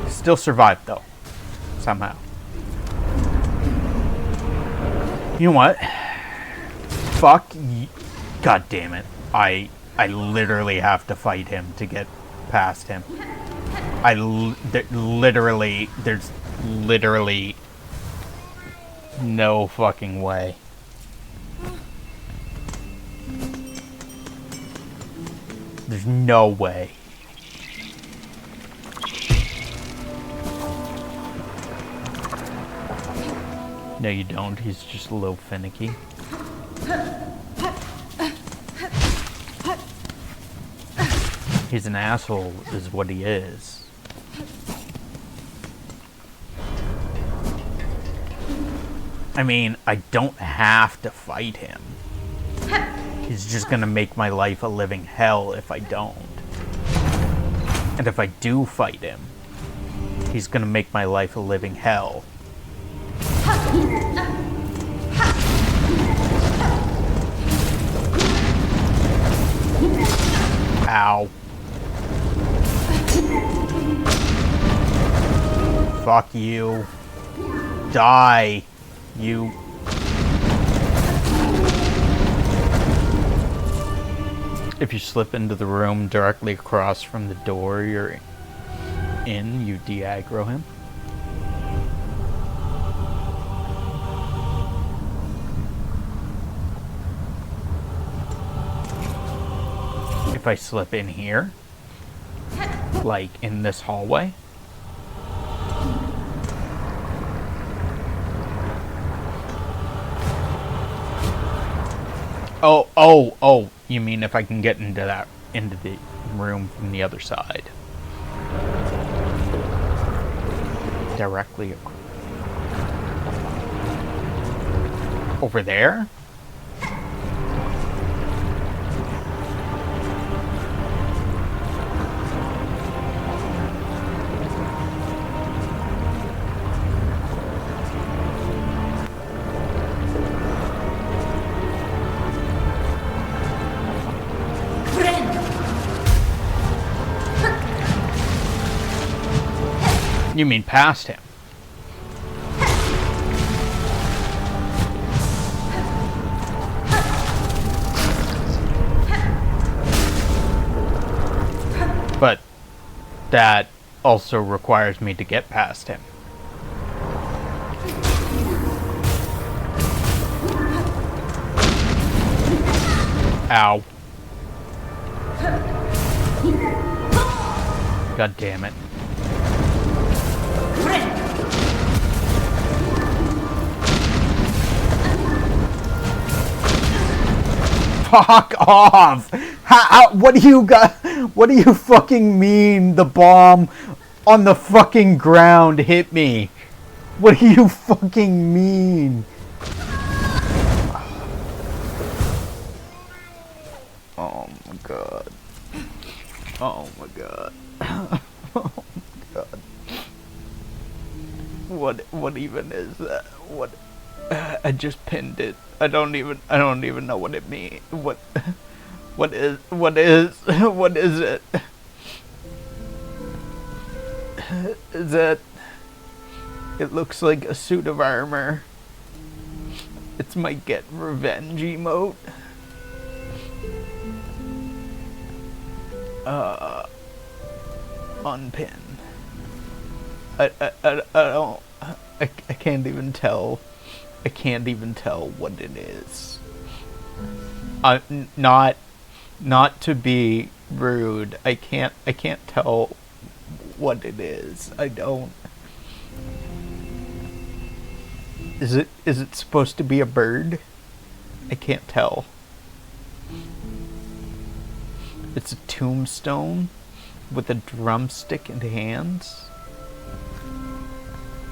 Still survived though. Somehow. You know what? Fuck y- God damn it. I literally have to fight him to get past him. There's literally no fucking way. There's no way. No, you don't. He's just a little finicky. He's an asshole, is what he is. I mean, I don't have to fight him. He's just gonna make my life a living hell if I don't. And if I do fight him, he's gonna make my life a living hell. Ow. Fuck you. Die, you. If you slip into the room directly across from the door you're in, you de-aggro him. If I slip in here, like in this hallway, oh, you mean if I can get into the room from the other side. Directly over there? You mean past him? But that also requires me to get past him. Ow. God damn it. Fuck off! What do you got? What do you fucking mean the bomb on the fucking ground hit me? What do you fucking mean? Oh my god. Oh my god. Oh my god. What even is that? What? I just pinned it. I don't even know what it means. What is it? Is that? It looks like a suit of armor. It's my get revenge emote. Unpin. I can't even tell. I can't even tell what it is. Not to be rude. I can't tell what it is. I don't. Is it supposed to be a bird? I can't tell. It's a tombstone with a drumstick in hands.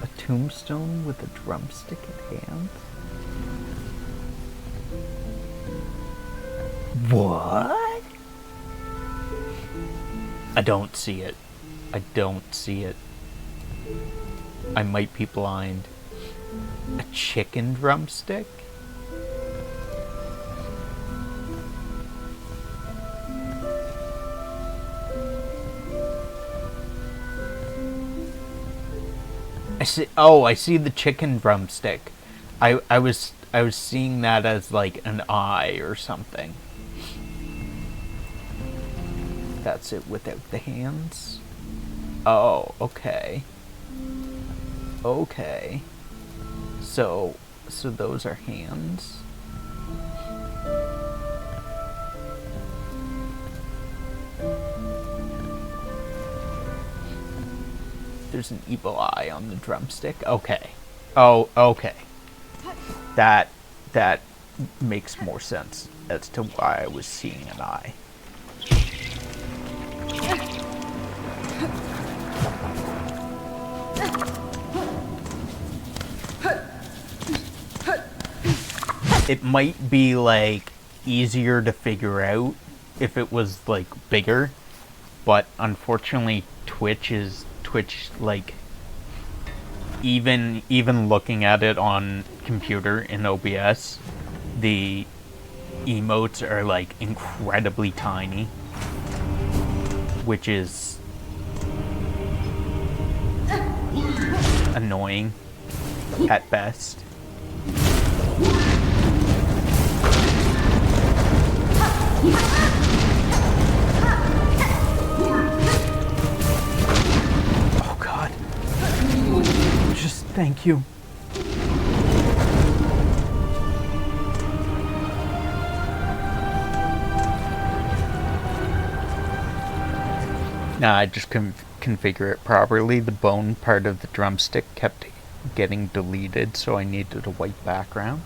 A tombstone with a drumstick in hands? What? I don't see it. I don't see it. I might be blind. A chicken drumstick? I see the chicken drumstick. I was seeing that as like an eye or something. That's it without the hands. Oh, okay. Okay. So those are hands. There's an evil eye on the drumstick. Okay. Oh, okay. That makes more sense as to why I was seeing an eye. It might be like easier to figure out if it was like bigger, but unfortunately Twitch like even looking at it on computer in OBS, the emotes are like incredibly tiny, which is annoying at best. Oh god. Just thank you. Nah, I just configure it properly. The bone part of the drumstick kept getting deleted, so I needed a white background.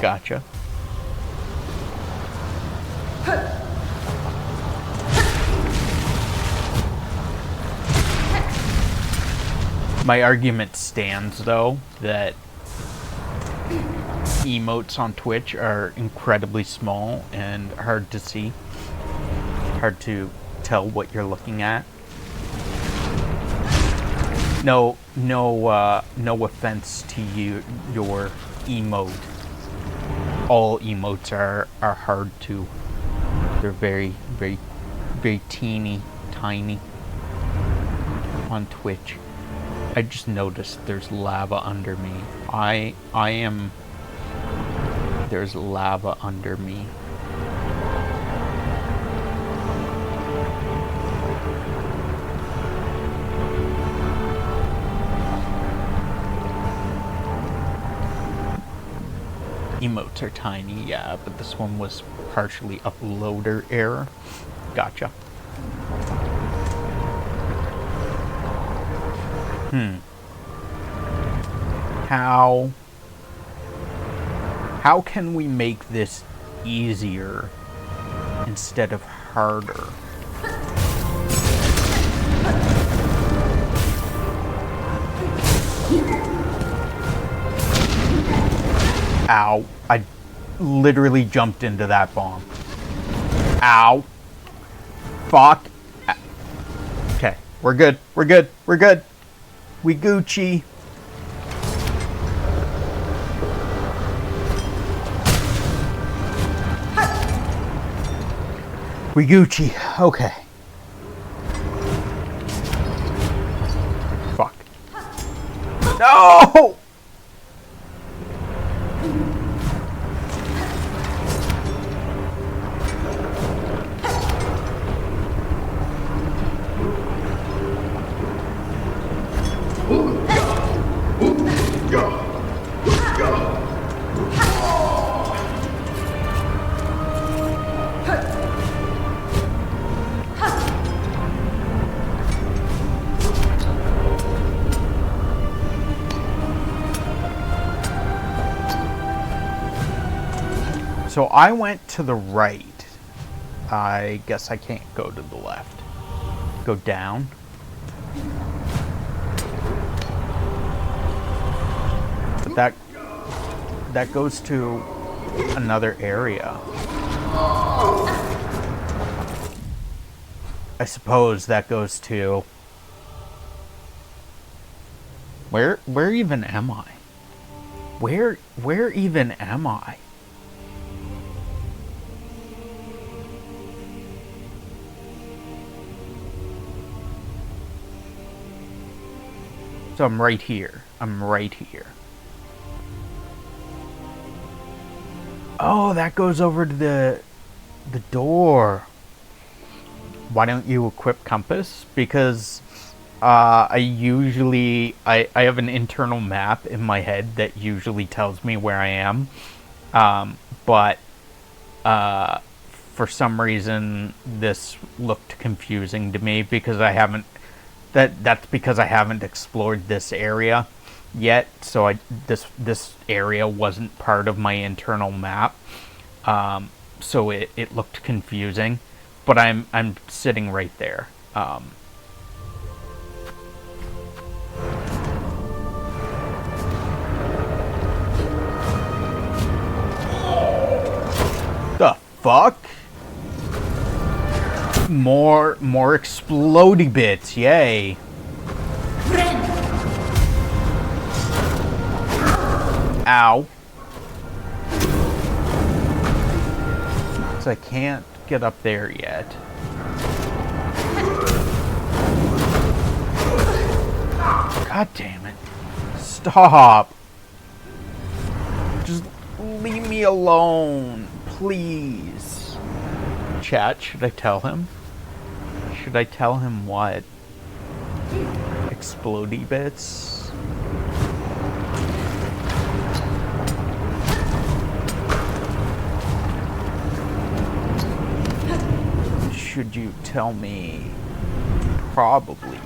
Gotcha. My argument stands, though, that emotes on Twitch are incredibly small and hard to see. Hard to tell what you're looking at. No offense to you, your emote. All emotes are hard to. They're very, very, very teeny, tiny on Twitch. I just noticed there's lava under me. There's lava under me. Emotes are tiny, yeah, but this one was partially uploader error. Gotcha. How can we make this easier instead of harder? Ow. I literally jumped into that bomb. Ow. Fuck. Okay, we're good. We're good. We're good. We Gucci. We Gucci. Okay. Fuck. No! So I went to the right. I guess I can't go to the left. Go down. But that goes to another area. I suppose that goes to... Where even am I? Where even am I? So I'm right here. I'm right here. Oh, that goes over to the door. Why don't you equip compass? Because I have an internal map in my head that usually tells me where I am. But for some reason this looked confusing to me because I haven't that's because I haven't explored this area yet, so this area wasn't part of my internal map, so it looked confusing, but I'm sitting right there. The fuck? More explodey bits, yay. Ow. So I can't get up there yet. God damn it. Stop. Just leave me alone, please. Chat, should I tell him? Should I tell him what? Explodey bits? Should you tell me? Probably.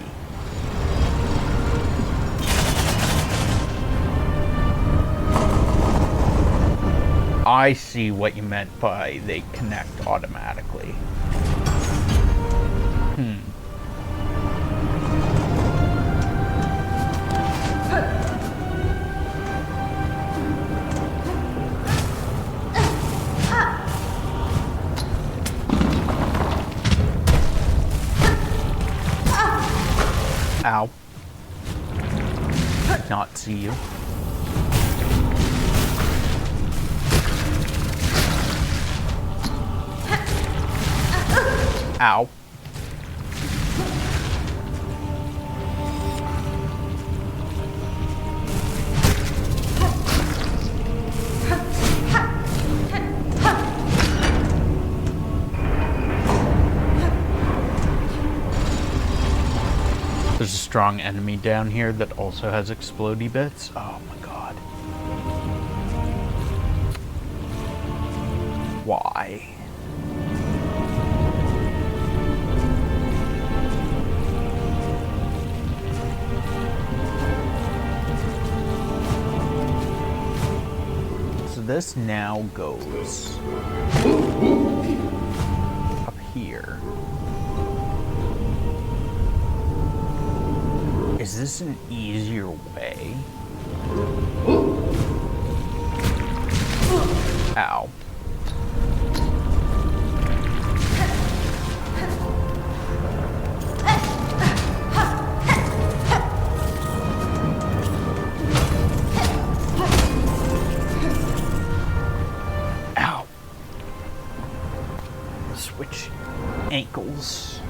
I see what you meant by they connect automatically. Ow. Did not see you. Ow. strong enemy down here that also has explodey bits. Oh my god. Why? So this now goes up here. Is this an easier way? Ow. Ow. Switch ankles.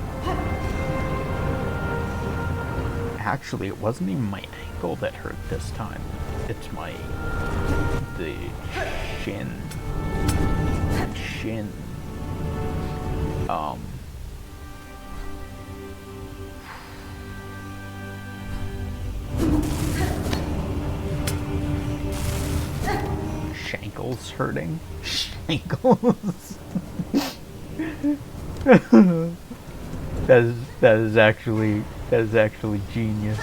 Actually, it wasn't even my ankle that hurt this time. It's the shin. Shankles hurting. Shankles. That is actually genius.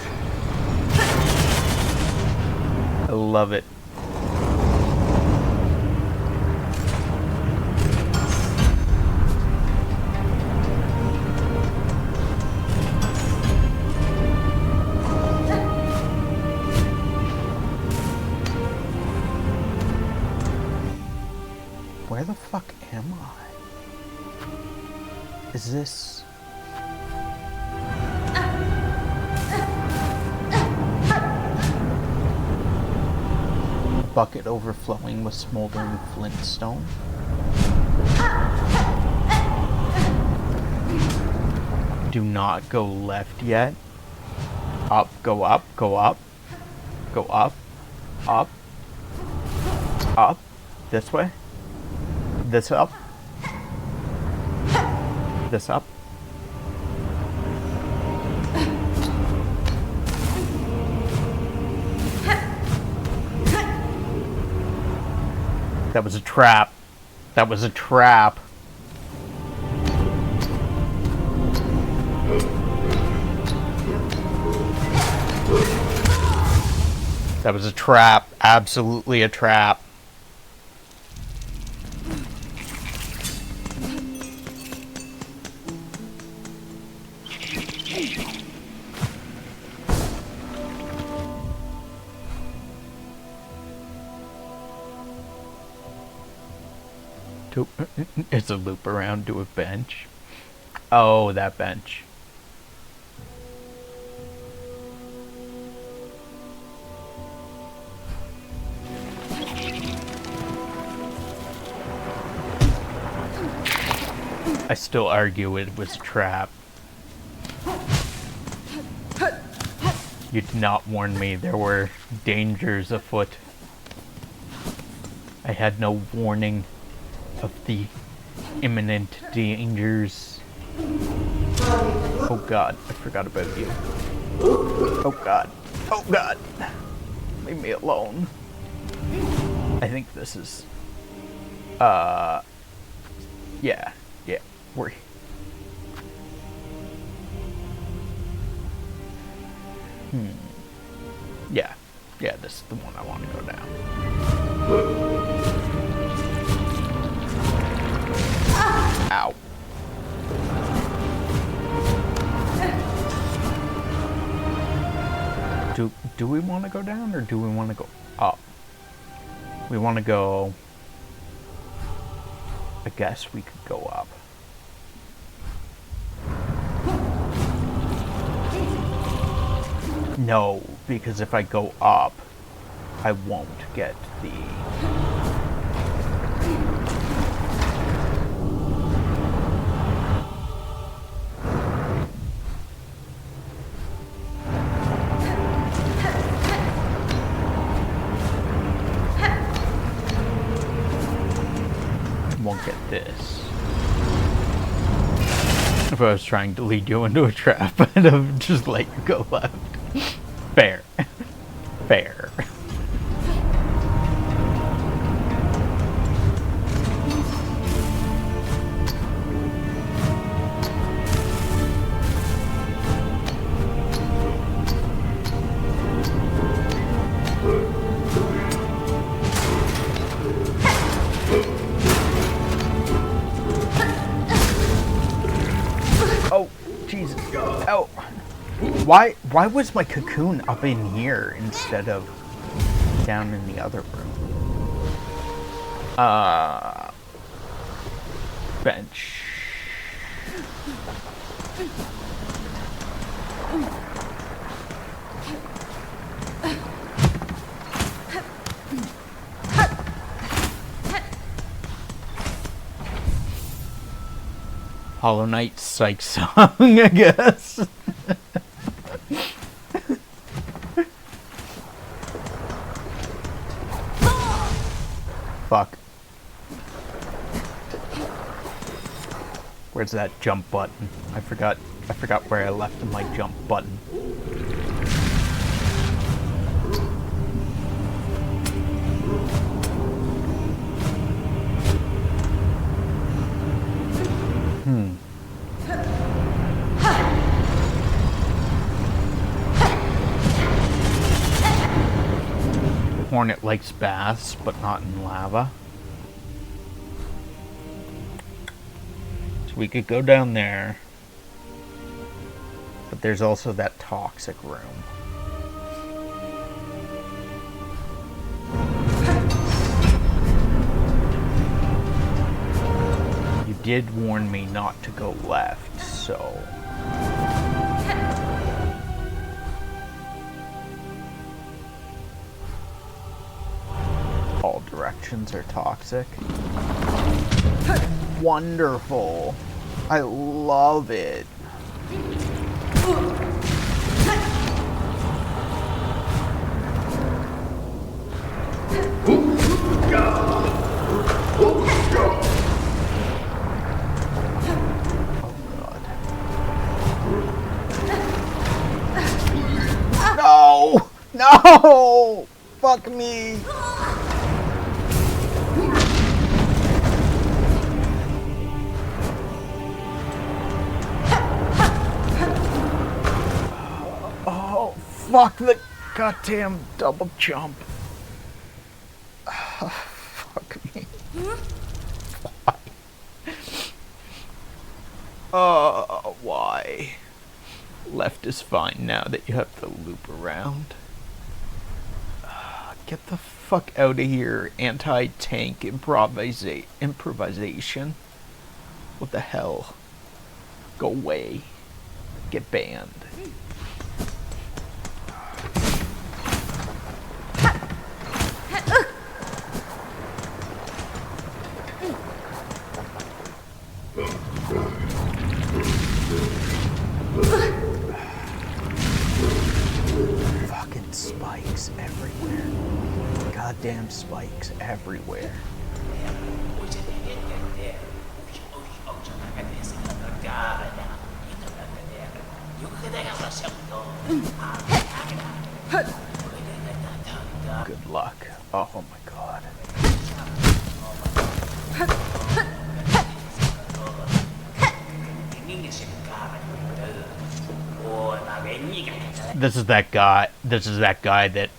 I love it. Where the fuck am I? Is this... bucket overflowing with smoldering flintstone? Do not go left yet. Up, go up, go up. Go up, up, up. This way. This up. This up. That was a trap. That was a trap. That was a trap. Absolutely a trap. It's a loop around to a bench. Oh, that bench. I still argue it was a trap. You did not warn me there were dangers afoot. I had no warning of the imminent dangers. Oh god, I forgot about you. Oh god. Oh god. Leave me alone. I think this is... Yeah. Yeah. We're... Yeah. Yeah, this is the one I want to go down. Ow. Do we want to go down or do we want to go up? We want to go... I guess we could go up. No, because if I go up, I won't get the... won't get this. If I was trying to lead you into a trap, I'd have just let you go left. Why was my cocoon up in here instead of down in the other room? Bench. Hollow Knight Silksong, I guess. Fuck. Where's that jump button? I forgot where I left my jump button. Hornet likes baths, but not in lava. So we could go down there. But there's also that toxic room. You did warn me not to go left, so... all directions are toxic. Wonderful. I love it. Oh God. No! No! Fuck me! Fuck the goddamn double jump. Fuck me. Why? Why? Left is fine now that you have to loop around. Get the fuck out of here, anti-tank improvisation. What the hell? Go away. Get banned. Fucking spikes everywhere. Goddamn spikes everywhere. Good luck. Oh my god. This is that guy that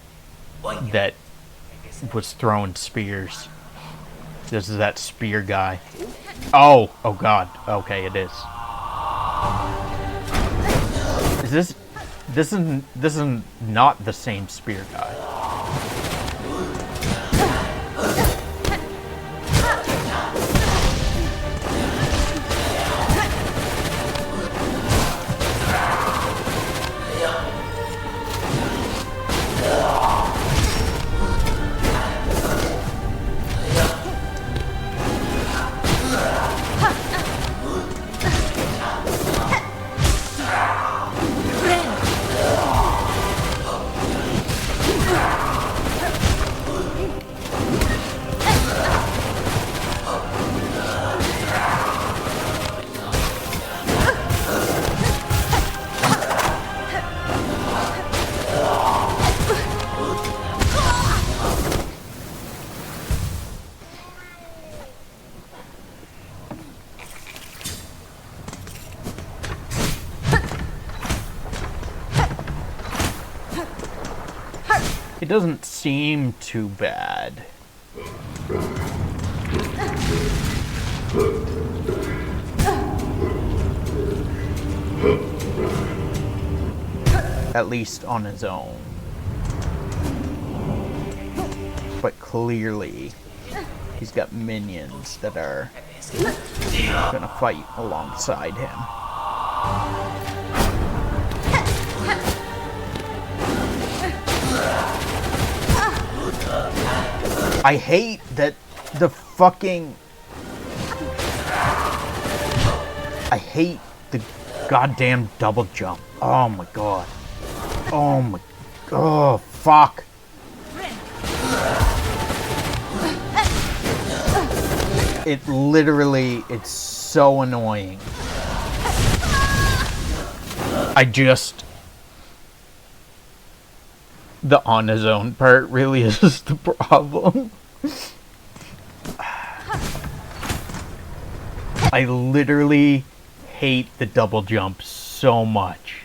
was throwing spears. This is that spear guy. Oh god. Okay, it is. This is not the same spear guy. It doesn't seem too bad. At least on his own. But clearly, he's got minions that are gonna fight alongside him. I hate that the fucking... I hate the goddamn double jump. Oh my god. Oh my... Oh, fuck. It literally, it's so annoying. I just... The on his own part really is the problem. I literally hate the double jump so much.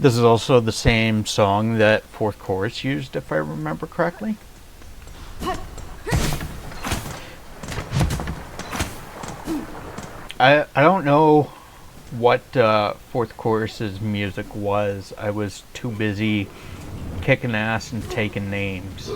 This is also the same song that Fourth Chorus used, if I remember correctly. I don't know what Fourth Chorus's music was. I was too busy kicking ass and taking names.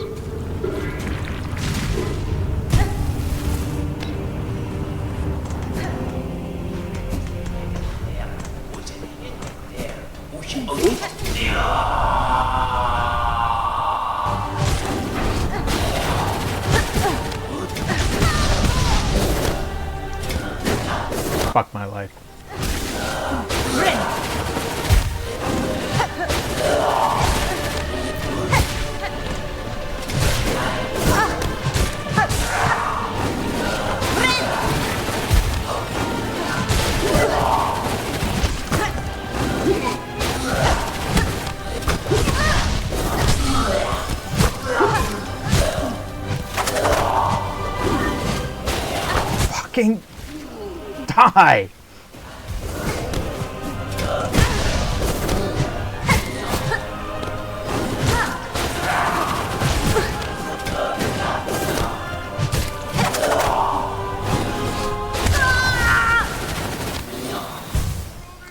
Fuck my life. Fucking die!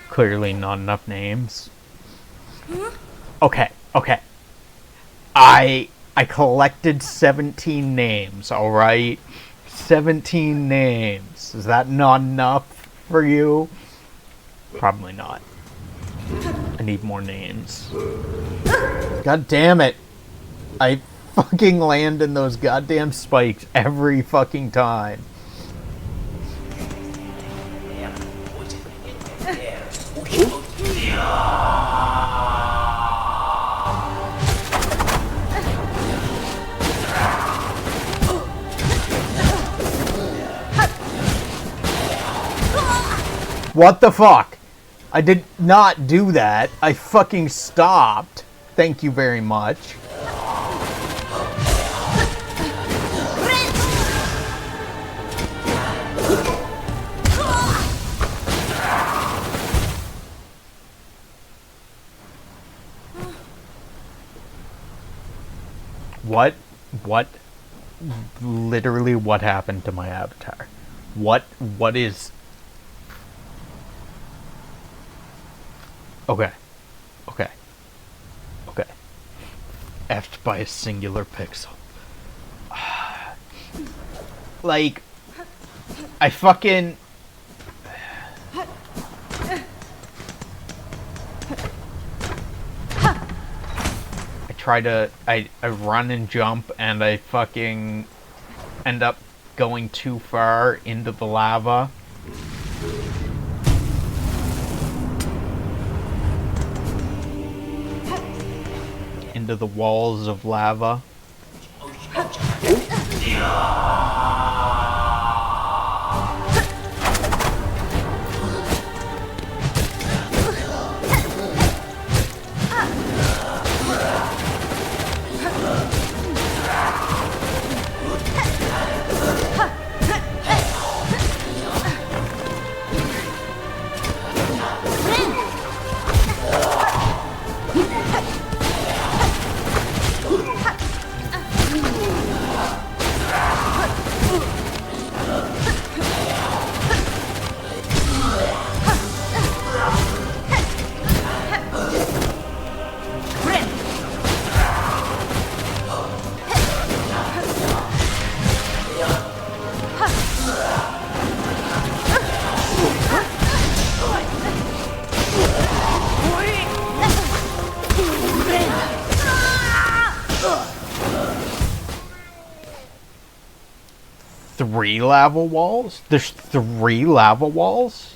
Clearly not enough names. Okay. I collected 17 names, alright? 17 names. Is that not enough for you? Probably not. I need more names. God damn it. I fucking land in those goddamn spikes every fucking time. What the fuck? I did not do that. I fucking stopped. Thank you very much. What? Literally, what happened to my avatar? What is... Okay. Okay. Okay. Effed by a singular pixel. Like... I fucking... I run and jump and I fucking end up going too far into the lava. Into the walls of lava. Three lava walls? There's 3 lava walls?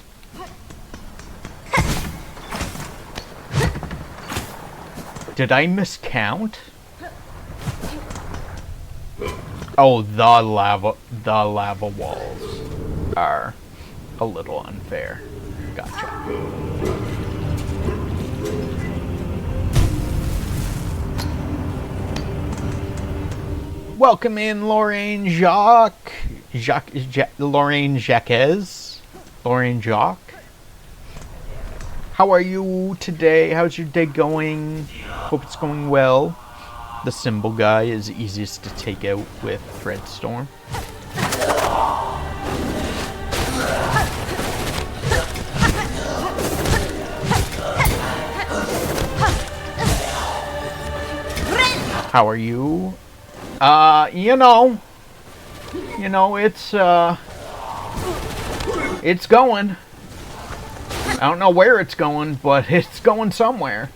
Did I miscount? Oh, the lava walls are a little unfair. Gotcha. Welcome in, Lorraine Lorraine Jacques. How are you today? How's your day going? Hope it's going well. The symbol guy is easiest to take out with Threadstorm. How are you? It's going. I don't know where it's going, but it's going somewhere.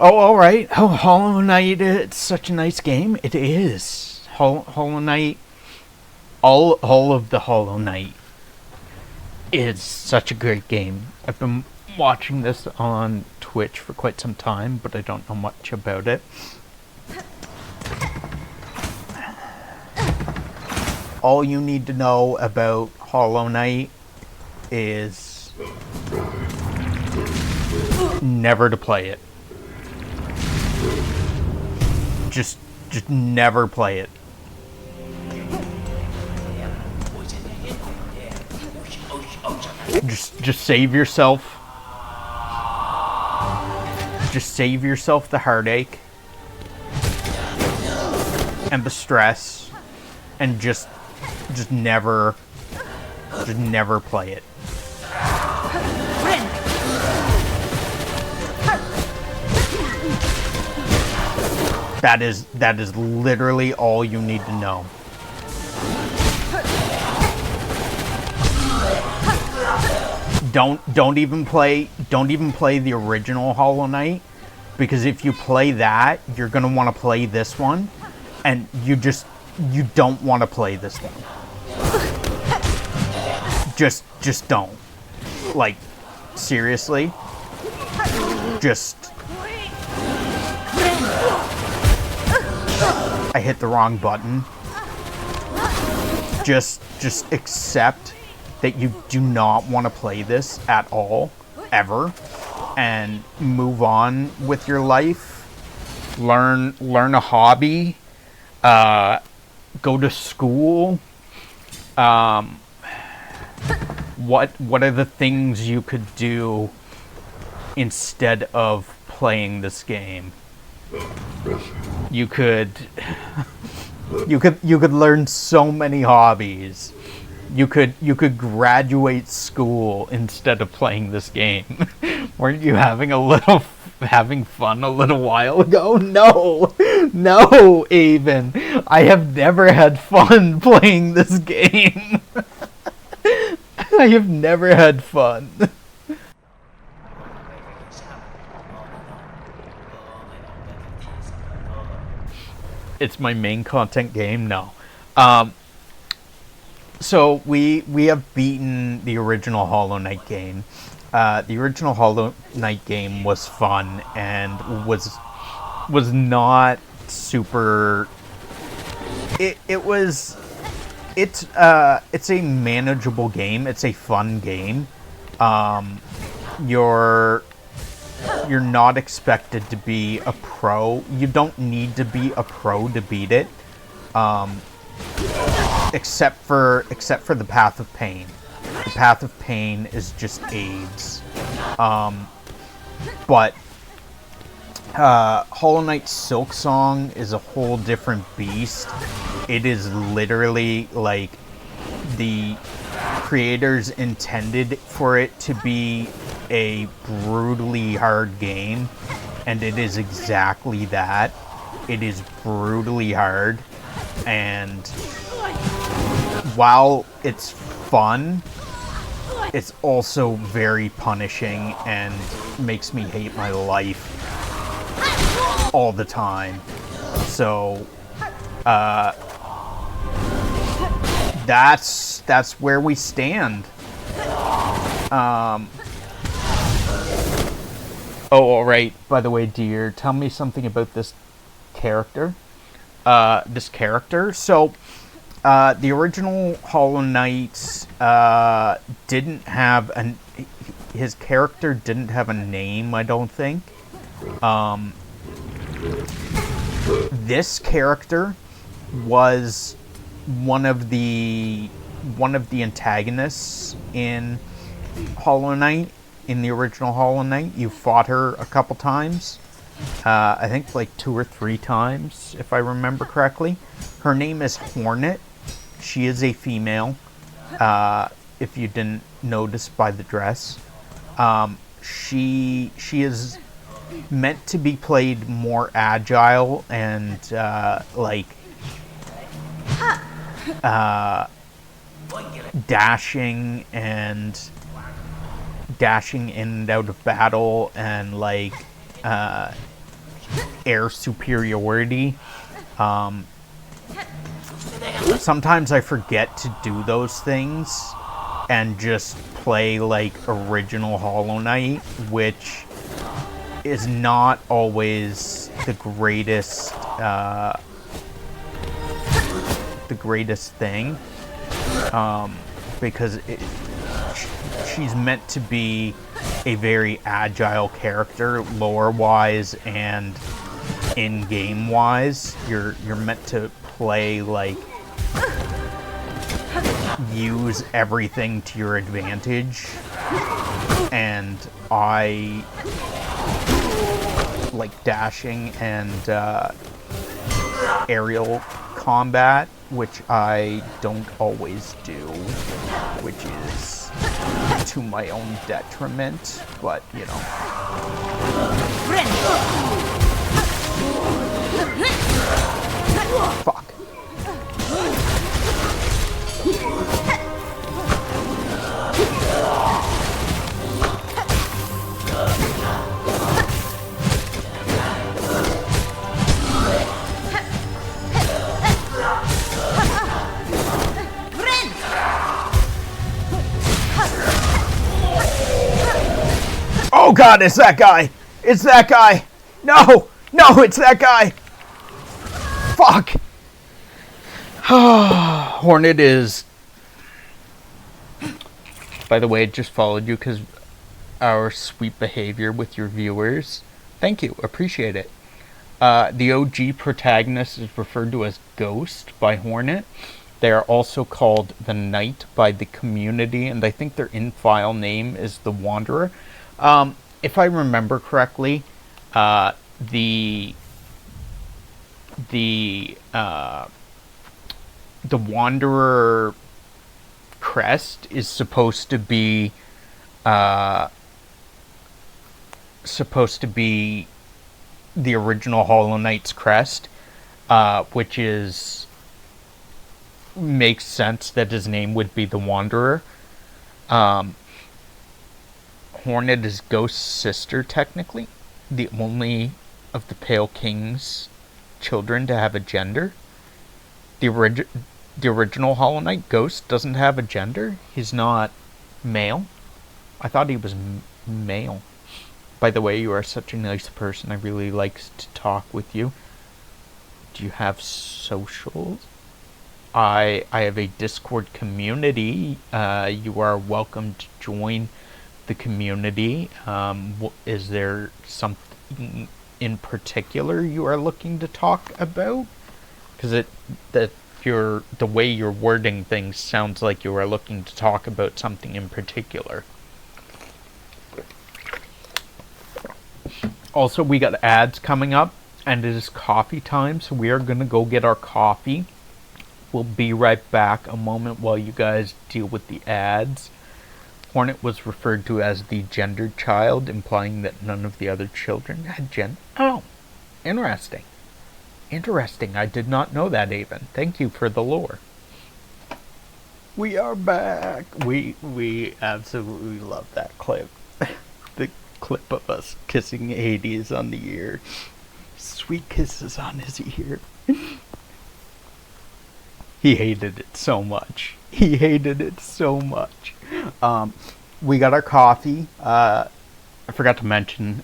Oh, alright. Oh, Hollow Knight, it's such a nice game. It is. Hollow Knight, all of the Hollow Knight is such a great game. I've been watching this on Twitch for quite some time, but I don't know much about it. All you need to know about Hollow Knight is never to play it. Just never play it. Just save yourself. Just save yourself the heartache and the stress, and just never play it. That is literally all you need to know. Don't even play the original Hollow Knight, because if you play that, you're gonna want to play this one, and you don't want to play this one. Just don't. Like, seriously. Just... I hit the wrong button. Just accept that you do not want to play this at all, ever, and move on with your life. Learn a hobby. Go to school. What are the things you could do instead of playing this game? You could learn so many hobbies. You could graduate school instead of playing this game. Weren't you having fun a little while ago? No, Avon. I have never had fun playing this game. I have never had fun. It's my main content game? No. So we have beaten the original Hollow Knight game. The original Hollow Knight game was fun and was not super. It's a manageable game. It's a fun game. You're not expected to be a pro. You don't need to be a pro to beat it. Except for the Path of Pain. The Path of Pain is just AIDS. But Hollow Knight Silksong is a whole different beast. It is literally like the creators intended for it to be a brutally hard game, and it is exactly that. It is brutally hard, and while it's fun, it's also very punishing and makes me hate my life all the time. So that's where we stand. Oh, alright, by the way, dear, tell me something about this character. So, the original Hollow Knight, didn't have his character didn't have a name, I don't think. This character was one of the antagonists in Hollow Knight. In the original Hollow Knight, you fought her a couple times. I think like 2 or 3 times, if I remember correctly. Her name is Hornet. She is a female, if you didn't notice by the dress. She is meant to be played more agile and, dashing in and out of battle, and like air superiority. Sometimes I forget to do those things and just play like original Hollow Knight, which is not always the greatest thing, because she's meant to be a very agile character, lore-wise and in-game wise. You're meant to play like use everything to your advantage, and I like dashing and aerial combat, which I don't always do, which is to my own detriment, but you know. Fuck. God, it's that guy! It's that guy! No! No, it's that guy! Fuck! Hornet is... By the way, it just followed you because our sweet behavior with your viewers. Thank you. Appreciate it. The OG protagonist is referred to as Ghost by Hornet. They are also called the Knight by the community, and I think their in-file name is the Wanderer. If I remember correctly, the Wanderer crest is supposed to be the original Hollow Knight's crest, which is makes sense that his name would be the Wanderer. Hornet is Ghost's sister, technically, the only of the Pale King's children to have a gender. The original Hollow Knight, Ghost, doesn't have a gender. He's not male. I thought he was male. By the way, you are such a nice person. I really like to talk with you. Do you have socials? I have a Discord community. You are welcome to join the community. Is there something in particular you are looking to talk about? Because the way you're wording things sounds like you are looking to talk about something in particular. Also, we got ads coming up, and it is coffee time, so we are going to go get our coffee. We'll be right back a moment while you guys deal with the ads. Hornet was referred to as the gendered child, implying that none of the other children had Oh, interesting. Interesting. I did not know that, even. Thank you for the lore. We are back. We absolutely love that clip. The clip of us kissing Hades on the ear. Sweet kisses on his ear. He hated it so much. He hated it so much. We got our coffee. I forgot to mention,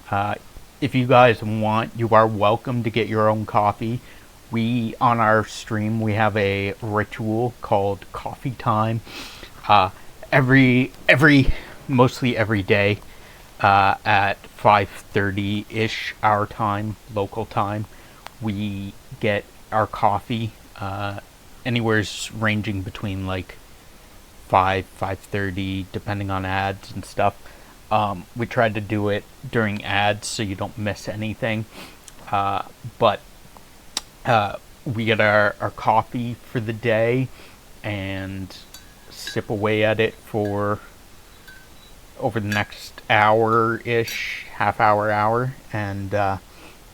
if you guys want, you are welcome to get your own coffee. On our stream, we have a ritual called coffee time. Mostly every day, at 5:30-ish our time, local time, we get our coffee, anywhere's ranging between like 5:30, depending on ads and stuff. We tried to do it during ads so you don't miss anything. But we get our coffee for the day and sip away at it for over the next hour-ish, half hour, and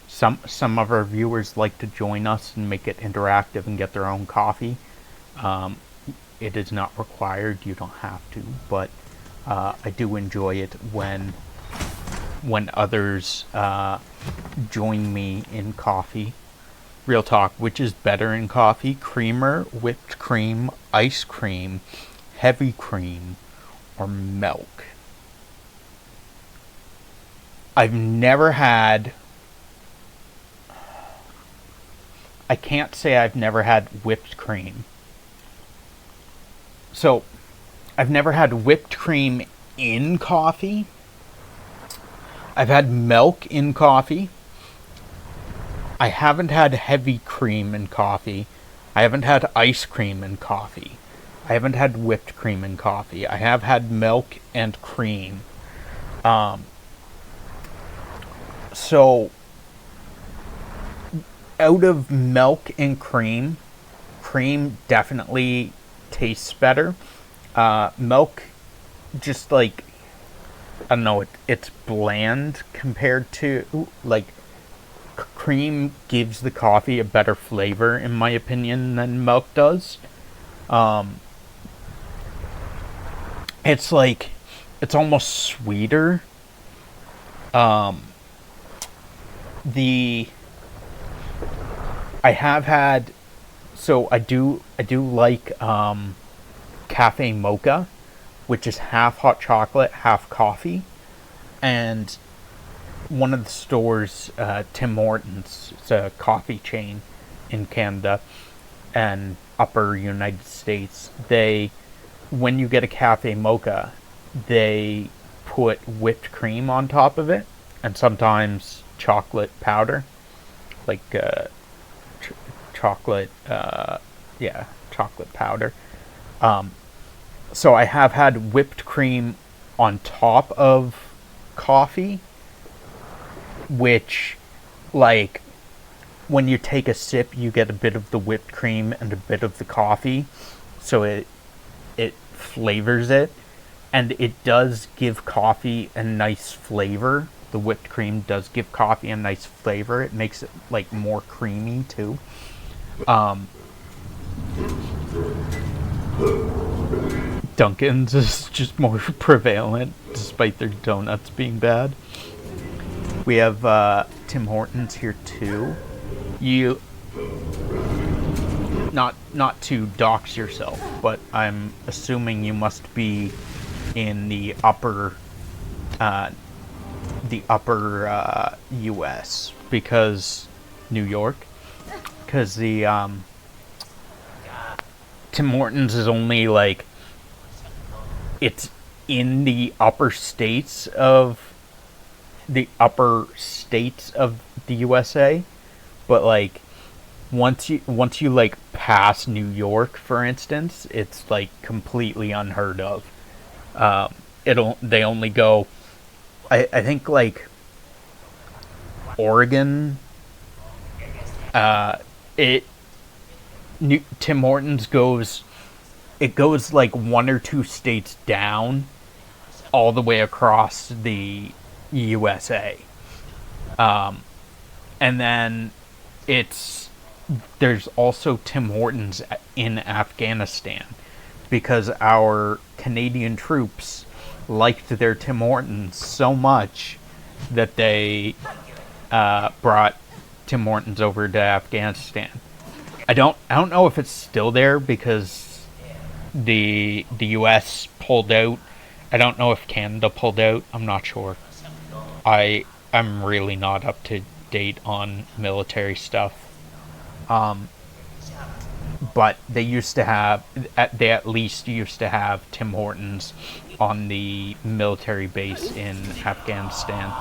some of our viewers like to join us and make it interactive and get their own coffee. It is not required, you don't have to, but I do enjoy it when others join me in coffee. Real talk, which is better in coffee? Creamer, whipped cream, ice cream, heavy cream, or milk? I've never had... I can't say I've never had whipped cream. So, I've never had whipped cream in coffee. I've had milk in coffee. I haven't had heavy cream in coffee. I haven't had ice cream in coffee. I haven't had whipped cream in coffee. I have had milk and cream. So, out of milk and cream definitely tastes better. Milk, just like, I don't know, it's bland compared to, like, cream gives the coffee a better flavor, in my opinion, than milk does. It's like, it's almost sweeter. I have had, so I do like cafe mocha, which is half hot chocolate, half coffee, and one of the stores, Tim Hortons, it's a coffee chain in Canada and upper United States. When you get a cafe mocha, they put whipped cream on top of it, and sometimes chocolate powder, like chocolate, chocolate powder. So I have had whipped cream on top of coffee, which, like, when you take a sip, you get a bit of the whipped cream and a bit of the coffee, so it flavors it, and it does give coffee a nice flavor. The whipped cream does give coffee a nice flavor. It makes it, like, more creamy too. Dunkin's is just more prevalent, despite their donuts being bad. We have Tim Hortons here too. You, not to dox yourself, but I'm assuming you must be in the upper U.S. because New York, because the Tim Hortons is only, like, it's in the upper states of the USA, but, like, once you like pass New York, for instance, it's, like, completely unheard of. They only go, I think, like, Oregon. Tim Hortons goes like one or two states down, all the way across the USA. And then there's also Tim Hortons in Afghanistan, because our Canadian troops liked their Tim Hortons so much that they brought Tim Hortons over to Afghanistan. I don't know if it's still there, because the US pulled out. I don't know if Canada pulled out. I'm not sure. I'm really not up to date on military stuff. But they at least used to have Tim Hortons on the military base in Afghanistan.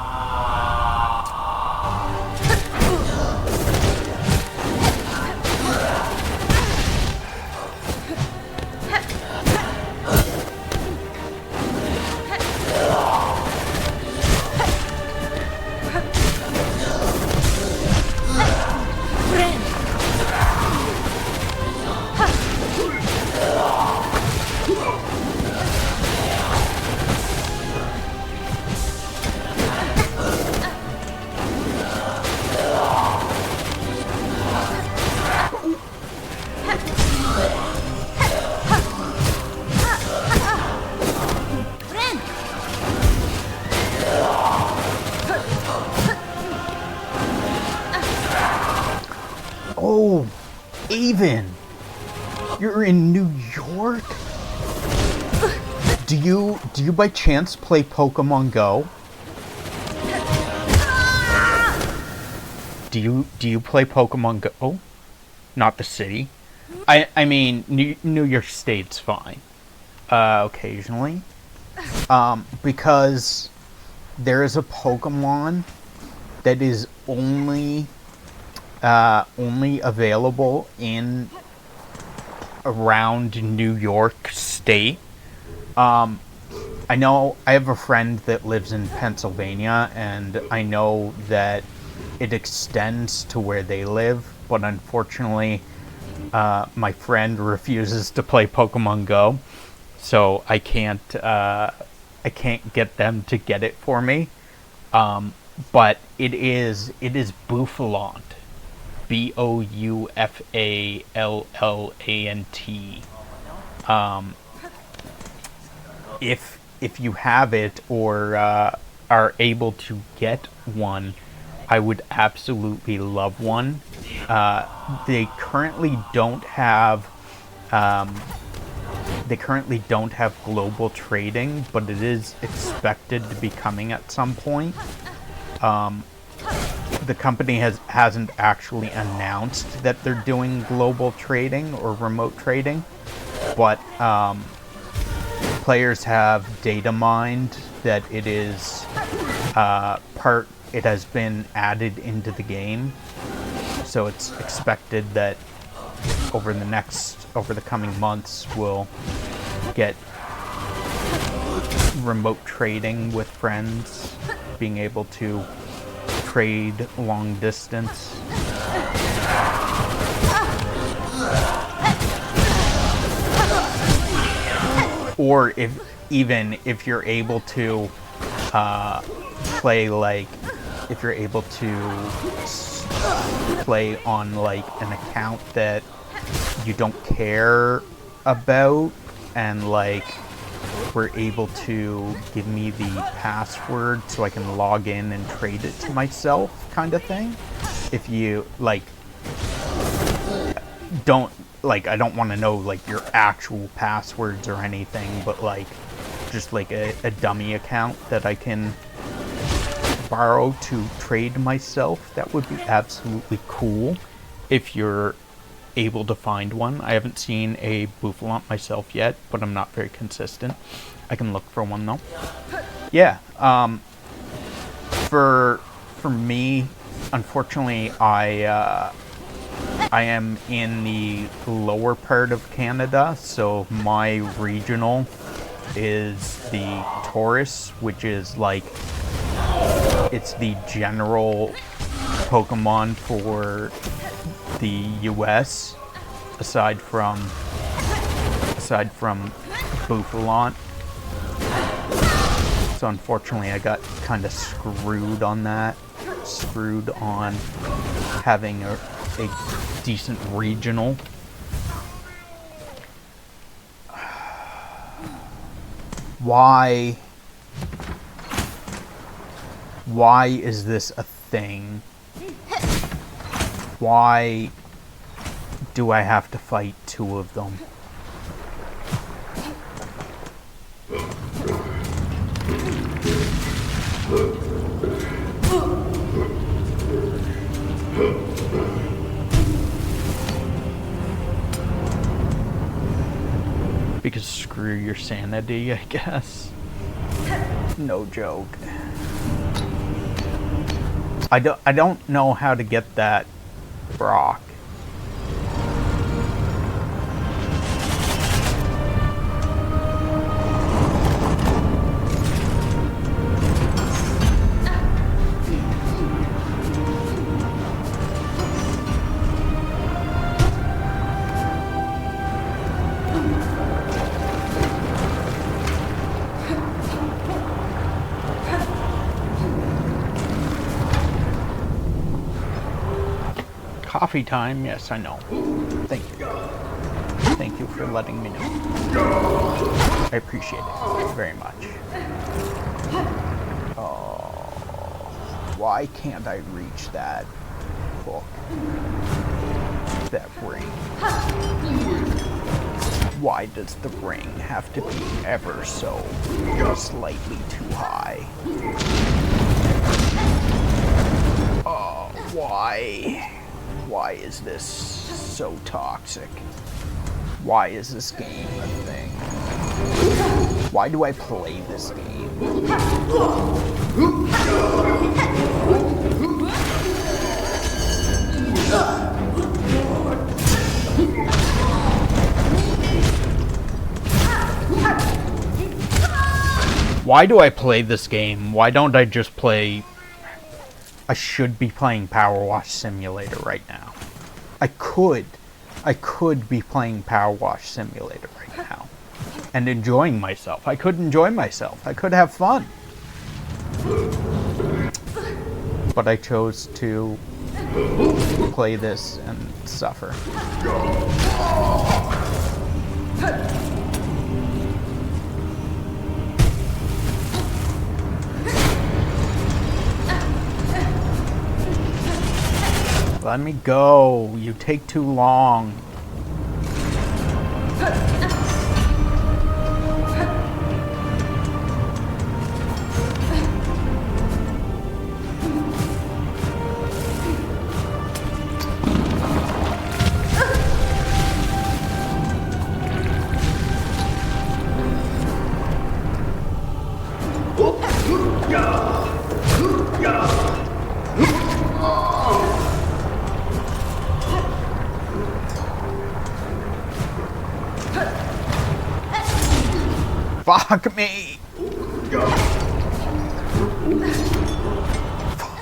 Oh, Avon, you're in New York? Do you by chance play Pokemon Go? Do you play Pokemon Go? Oh, not the city. I mean, New York State's fine. Occasionally. Because there is a Pokemon that is only available in around New York State. I know I have a friend that lives in Pennsylvania, and I know that it extends to where they live, but unfortunately, my friend refuses to play Pokemon Go, so I can't get them to get it for me. But it is Bouffalant. Boufallant. If you have it or are able to get one, I would absolutely love one. They currently don't have global trading, but it is expected to be coming at some point. the company hasn't actually announced that they're doing global trading or remote trading, but players have data mined that it is it has been added into the game, so it's expected that over the coming months we'll get remote trading with friends, being able to trade long distance. Or if you're able to play on like an account that you don't care about, and like were able to give me the password so I can log in and trade it to myself, kind of thing. If you like don't like, I don't want to know like your actual passwords or anything, but like just like a dummy account that I can borrow to trade myself, that would be absolutely cool if you're able to find one. I haven't seen a Bouffalante myself yet, but I'm not very consistent. I can look for one though. Yeah, for me, unfortunately, I am in the lower part of Canada, so my regional is the Taurus, which is like, it's the general Pokemon for the US, aside from Bouffalante. So unfortunately I got kind of screwed on that. Screwed on having a decent regional. Why is this a thing? Why do I have to fight two of them? Because screw your sanity, I guess. No joke. I don't know how to get that Brock. Coffee time, yes, I know. Thank you. Thank you for letting me know. I appreciate it very much. Oh, why can't I reach that hook? That ring. Why does the ring have to be ever so slightly too high? Oh, why? Why is this so toxic? Why is this game a thing? Why do I play this game? Why do I play this game? Why don't I just play... I should be playing Power Wash Simulator right now. I could be playing Power Wash Simulator right now and enjoying myself. I could enjoy myself. I could have fun. But I chose to play this and suffer. Let me go. You take too long. Fuck me!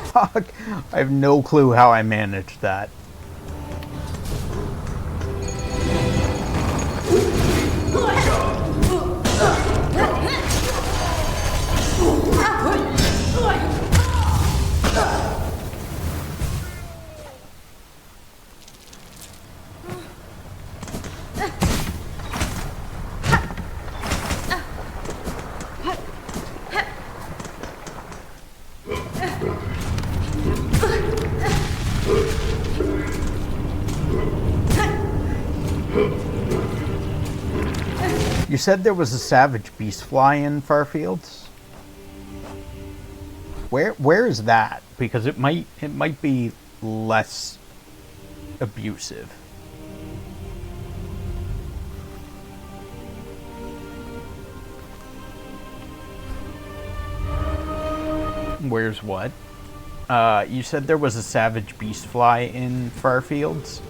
Fuck! I have no clue how I managed that. You said there was a savage beast fly in Farfields? Where is that? Because it might be less abusive. Where's what? You said there was a savage beast fly in Farfields?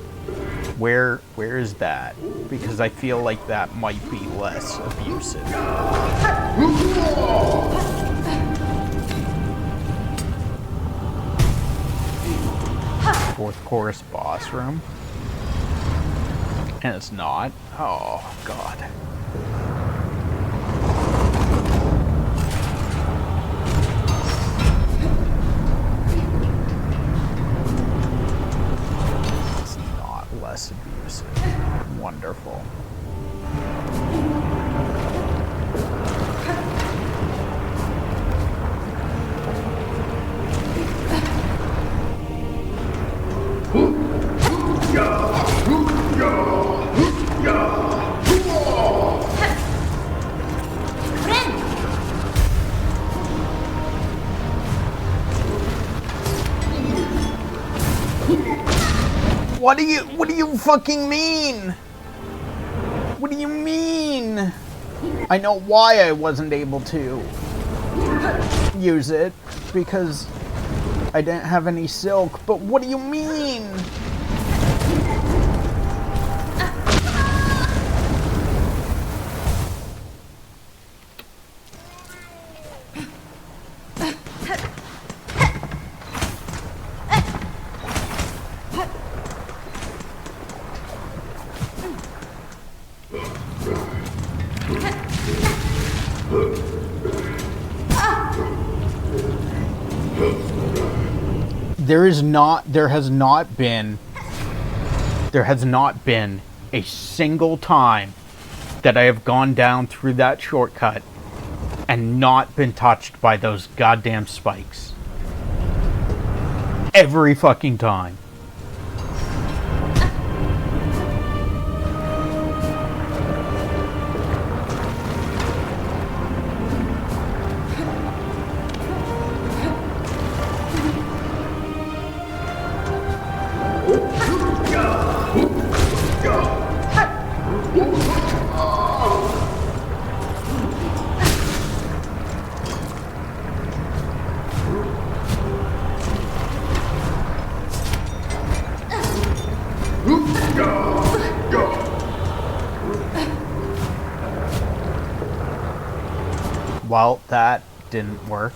Where is that? Because I feel like that might be less abusive. Fourth chorus boss room. And it's not. Oh, God. Less abusive. Wonderful. What do you fucking mean? What do you mean? I know why I wasn't able to use it, because I didn't have any silk, but what do you mean? There has not been a single time that I have gone down through that shortcut and not been touched by those goddamn spikes. Every fucking time. Well, that didn't work.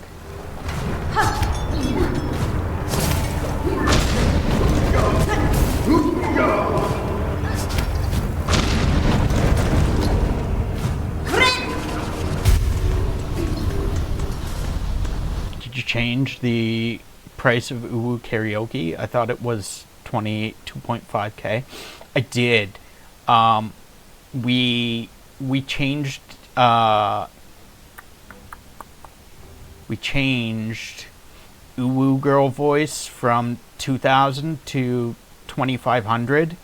Did you change the price of Uwu Karaoke? I thought it was 2.5K. I did. We changed Uwu Girl Voice from 2,000 to 2,500,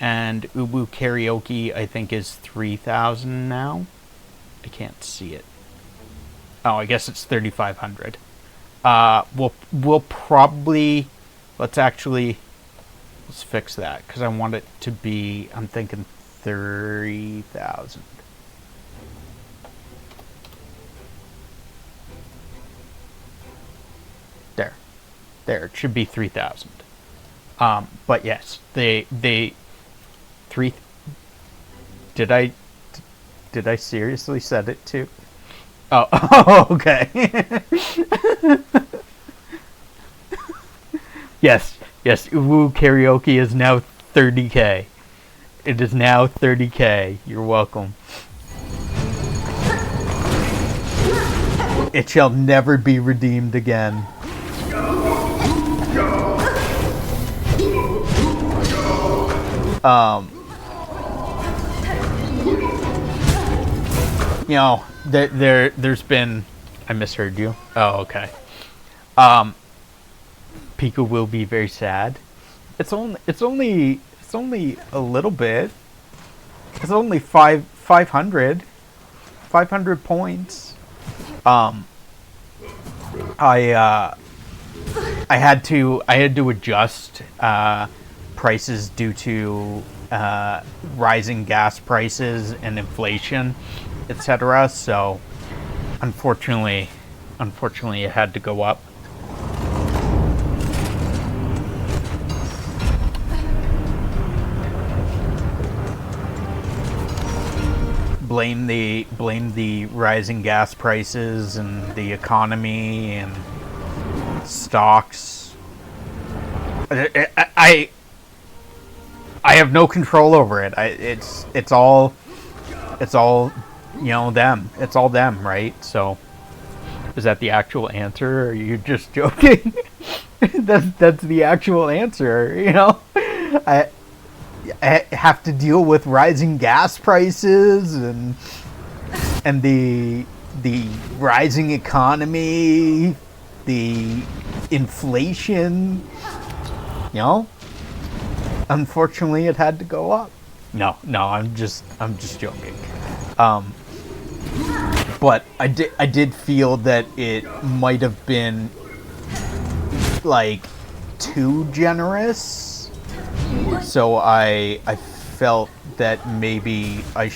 and Uwu Karaoke I think is 3,000 now. I can't see it. Oh, I guess it's 3,500. We'll probably let's fix that, because I want it to be, I'm thinking 30,000. There, it should be 3,000. But yes, they 3. Did I Did I seriously set it to? Oh, okay. Yes, Uwu Karaoke is now 30K. It is now 30K. You're welcome. It shall never be redeemed again. You know, there's been... I misheard you. Oh, okay. Pico will be very sad. It's only a little bit. It's only 500 points. I had to adjust prices due to rising gas prices and inflation, etc. So unfortunately it had to go up. Blame the rising gas prices and the economy and stocks. I have no control over it. It's all them. It's all them, right? So is that the actual answer, or are you just joking? that's the actual answer. I have to deal with rising gas prices and the rising economy, the inflation. Unfortunately, it had to go up. No, I'm just joking. But I did feel that it might have been like too generous. So I felt that maybe I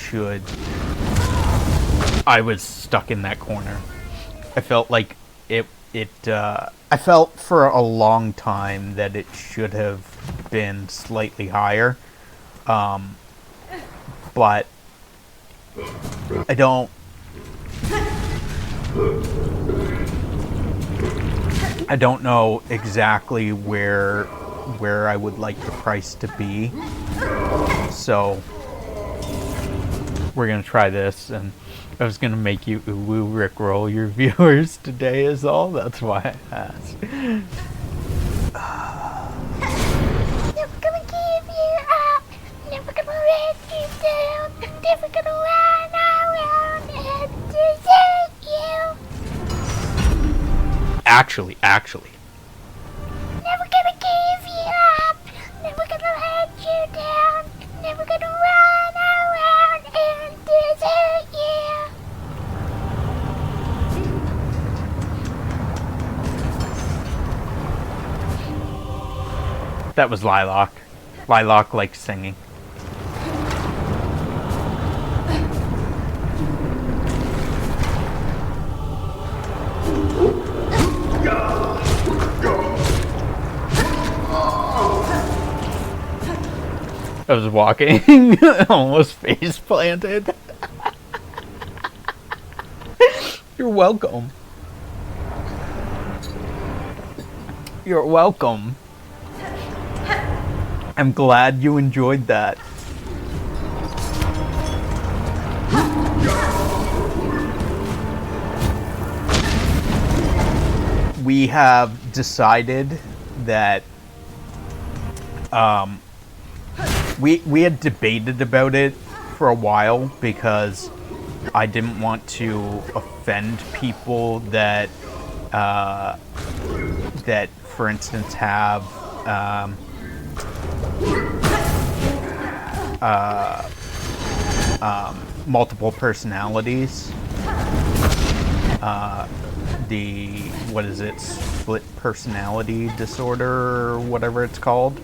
was stuck in that corner. I felt like I felt for a long time that it should have been slightly higher. But I don't know exactly where I would like the price to be. So we're gonna try this, and I was gonna make you Uwu Rickroll your viewers today is all. That's why I asked. Never gonna give you up, never gonna let you down, never gonna run around and desert you. Actually. Never gonna give you up, never gonna let you down, never gonna run around and desert you. That was Lilac. Lilac likes singing. I was walking, almost face planted. You're welcome. You're welcome. I'm glad you enjoyed that. We have decided that we had debated about it for a while because I didn't want to offend people that for instance have multiple personalities. What is it? Split personality disorder or whatever it's called.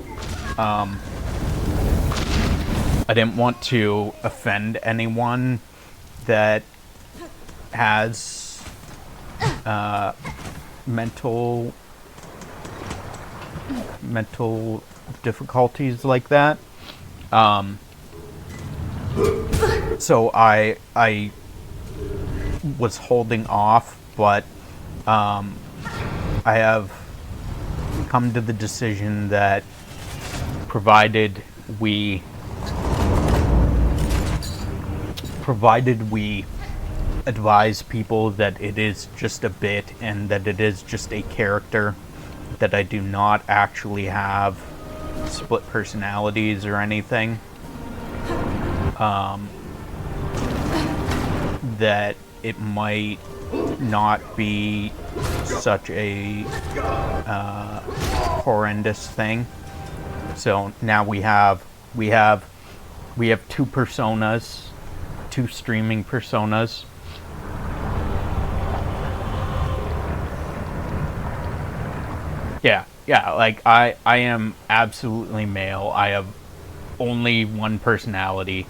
I didn't want to offend anyone that has mental difficulties like that. So I was holding off, but I have come to the decision that provided we advise people that it is just a bit and that it is just a character, that I do not actually have split personalities or anything, that it might not be such a horrendous thing. So now we have two personas, two streaming personas. Yeah, like I am absolutely male. I have only one personality,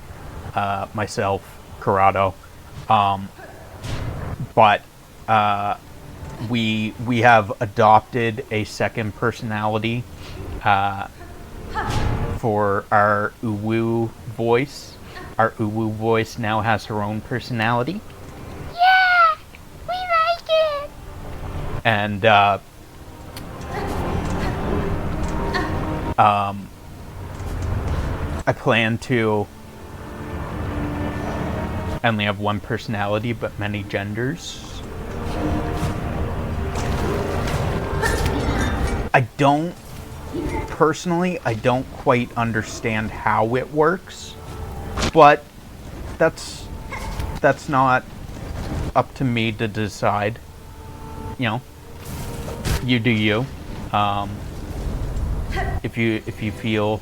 myself, Corrado. But we have adopted a second personality for our Uwu voice. Our Uwu voice now has her own personality. Yeah, we like it. And I plan to only have one personality but many genders. I don't quite understand how it works, but that's not up to me to decide. You know, you do you. If you feel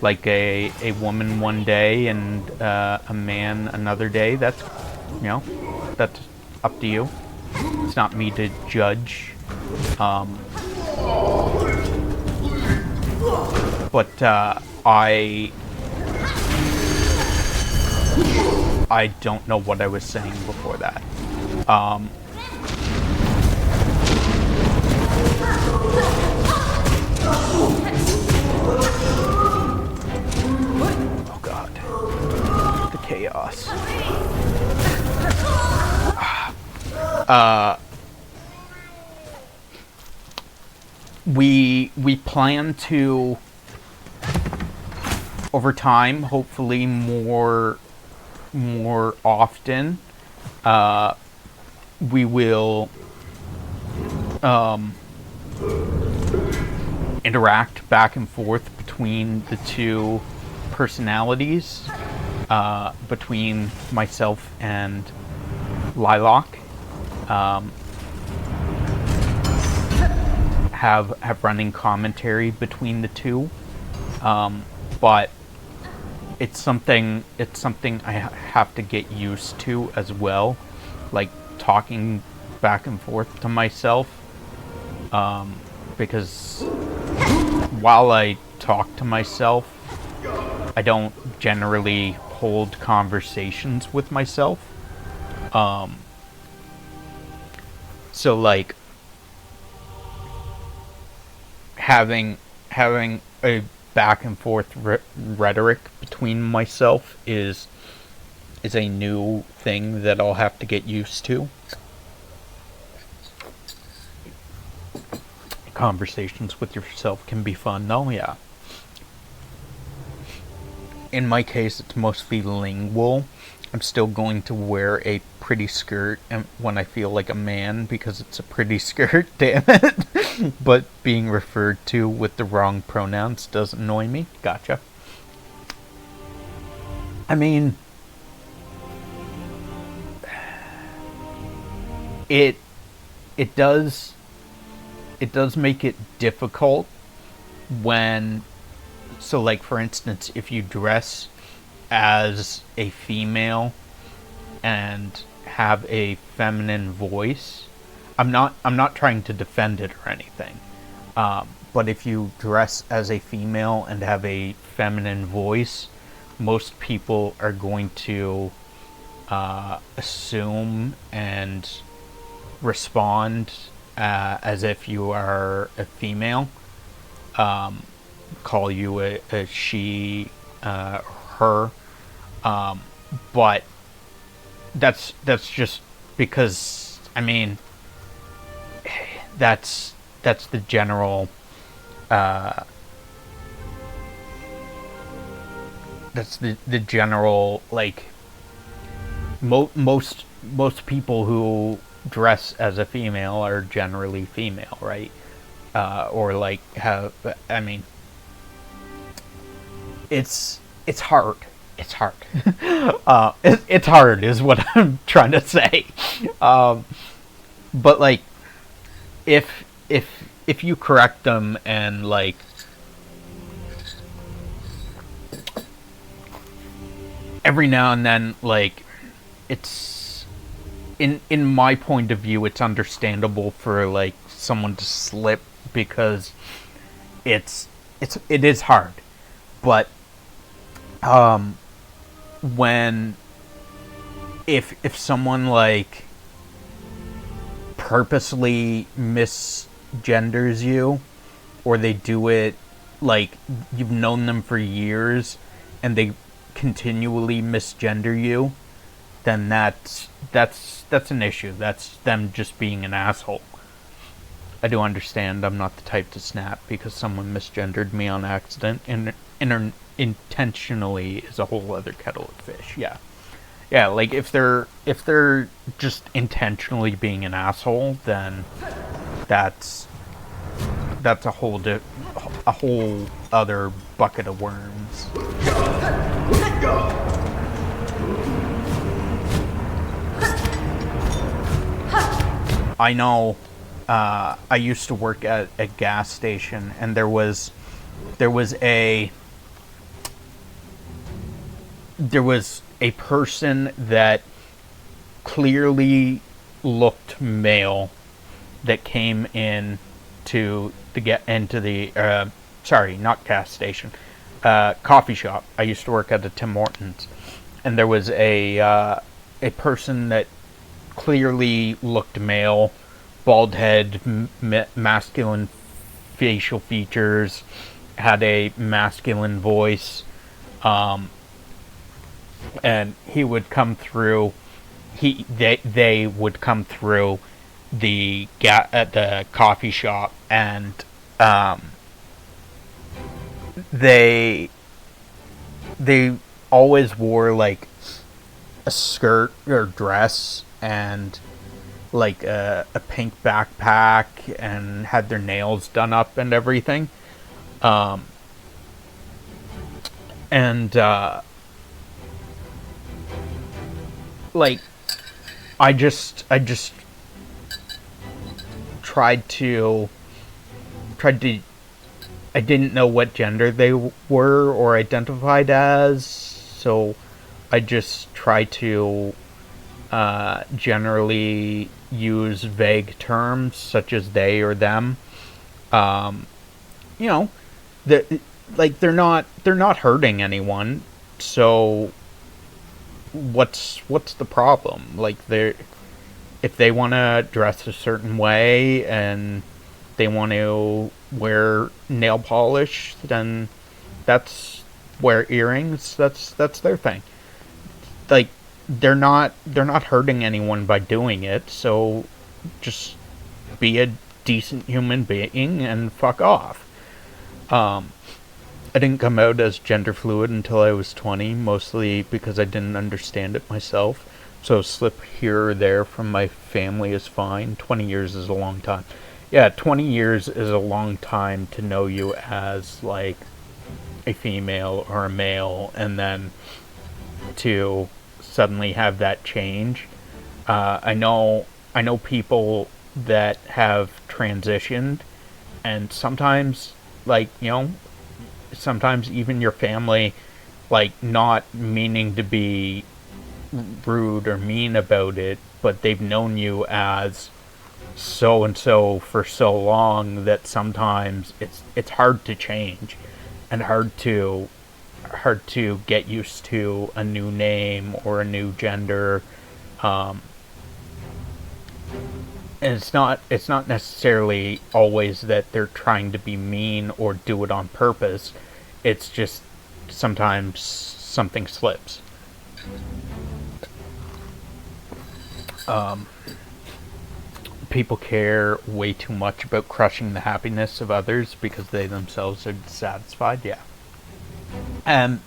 like a woman one day and a man another day, that's up to you. It's not me to judge. But I don't know what I was saying before that. Oh God, the chaos. We plan to, over time, hopefully more often, we will interact back and forth between the two personalities, between myself and Lilac. Have running commentary between the two, but it's something I have to get used to as well, like talking back and forth to myself, because while I talk to myself, I don't generally hold conversations with myself. So like having a back and forth rhetoric between myself is a new thing that I'll have to get used to. Conversations with yourself can be fun though, yeah. In my case, it's mostly lingual. I'm still going to wear a pretty skirt when I feel like a man because it's a pretty skirt, damn it. But being referred to with the wrong pronouns does annoy me. Gotcha. I mean, it does make it difficult when, so like for instance, if you dress as a female and have a feminine voice, I'm not trying to defend it or anything, but if you dress as a female and have a feminine voice, most people are going to assume and respond as if you are a female, call you a she, her, but that's just because, I mean, that's the general that's the general, like, most people who dress as a female are generally female, right? Or like have, I mean, it's hard. It's hard. It's hard is what I'm trying to say. But like, if you correct them and like every now and then, like, it's in my point of view, it's understandable for like someone to slip because it is hard. But when if someone like purposely misgenders you, or they do it like you've known them for years and they continually misgender you, then that's an issue. That's them just being an asshole. I do understand I'm not the type to snap because someone misgendered me on accident, and intentionally is a whole other kettle of fish. Yeah, like if they're just intentionally being an asshole, then that's a whole other bucket of worms. I know. I used to work at a gas station, and there was a person that clearly looked male that came in to get into the sorry, not gas station, coffee shop. I used to work at a Tim Hortons, and there was a person that clearly looked male, bald head, masculine facial features, had a masculine voice, and he would come through. They would come through at the coffee shop, and they always wore like a skirt or dress and like a pink backpack, and had their nails done up and everything. And like I just tried to I didn't know what gender they were or identified as, so I just try to generally use vague terms such as they or them. You know, like they're not hurting anyone, so what's the problem? Like, if they want to dress a certain way and they want to wear nail polish, then that's wear earrings. That's their thing. Like, they're not hurting anyone by doing it. So just be a decent human being and fuck off. I didn't come out as gender fluid until I was 20, mostly because I didn't understand it myself. So slip here or there from my family is fine. 20 years is a long time. Yeah, 20 years is a long time to know you as like a female or a male, and then to suddenly have that change. I know people that have transitioned, and sometimes, like, you know, sometimes even your family, like, not meaning to be rude or mean about it, but they've known you as so and so for so long that sometimes it's hard to change, and hard to get used to a new name or a new gender. And it's not necessarily always that they're trying to be mean or do it on purpose. It's just sometimes something slips. people care way too much about crushing the happiness of others because they themselves are dissatisfied. Yeah. And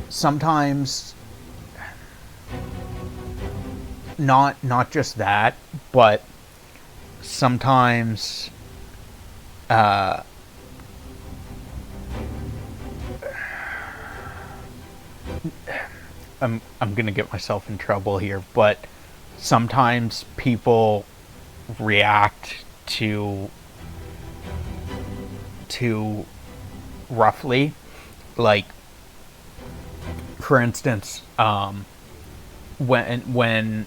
sometimes not just that, but sometimes I'm gonna get myself in trouble here, but sometimes people react to roughly, like, for instance, when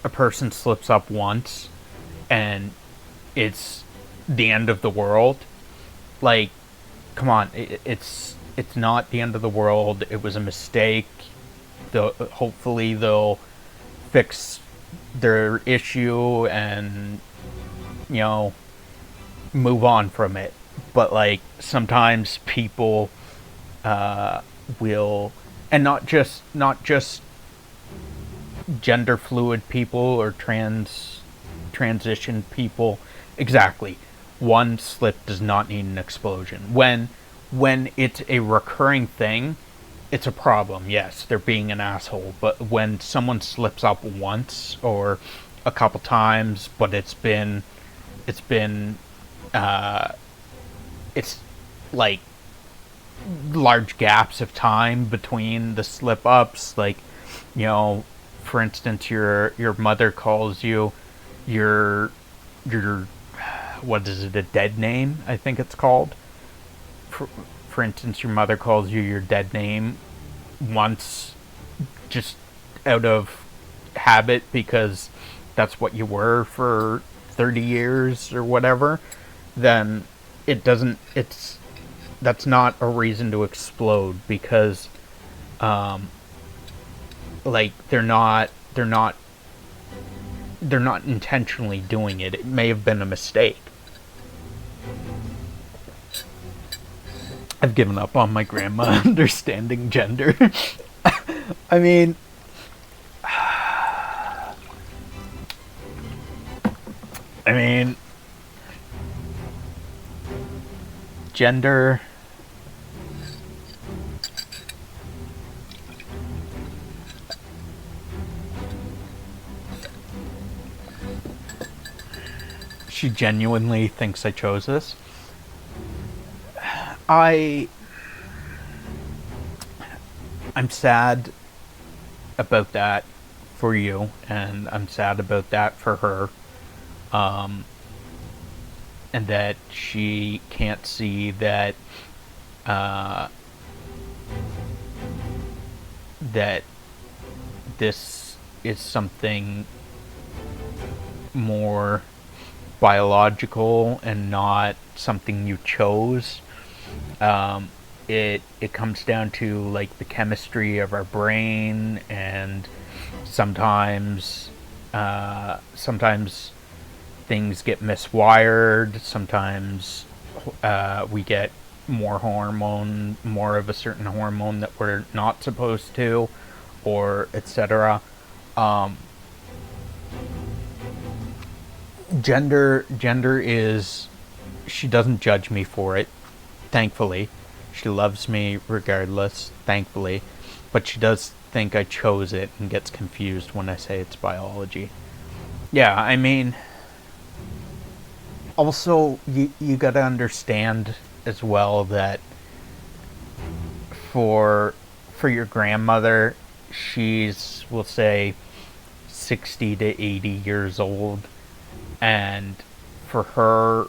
a person slips up once and it's the end of the world, like, come on, it's not the end of the world. It was a mistake. Hopefully they'll fix their issue and, you know, move on from it. But, like, sometimes people will, and not just gender fluid people or transition people. Exactly. One slip does not need an explosion. When it's a recurring thing, it's a problem. Yes, they're being an asshole. But when someone slips up once or a couple times, but it's like large gaps of time between the slip ups, like, you know, for instance, your mother calls you your what is it, a dead name, I think it's called. For instance, your mother calls you your dead name once, just out of habit, because that's what you were for 30 years or whatever. Then that's not a reason to explode, because like, they're not intentionally doing it. It may have been a mistake. I've given up on my grandma understanding gender. I mean, gender. She genuinely thinks I chose this. I'm sad about that for you, and I'm sad about that for her. And that she can't see that that this is something more biological and not something you chose. It comes down to, like, the chemistry of our brain, and sometimes things get miswired. Sometimes we get more of a certain hormone that we're not supposed to, or etc. Gender is, she doesn't judge me for it, thankfully. She loves me regardless, thankfully. But she does think I chose it and gets confused when I say it's biology. Yeah, I mean, also, you gotta understand as well that for your grandmother, she's, we'll say, 60 to 80 years old, and for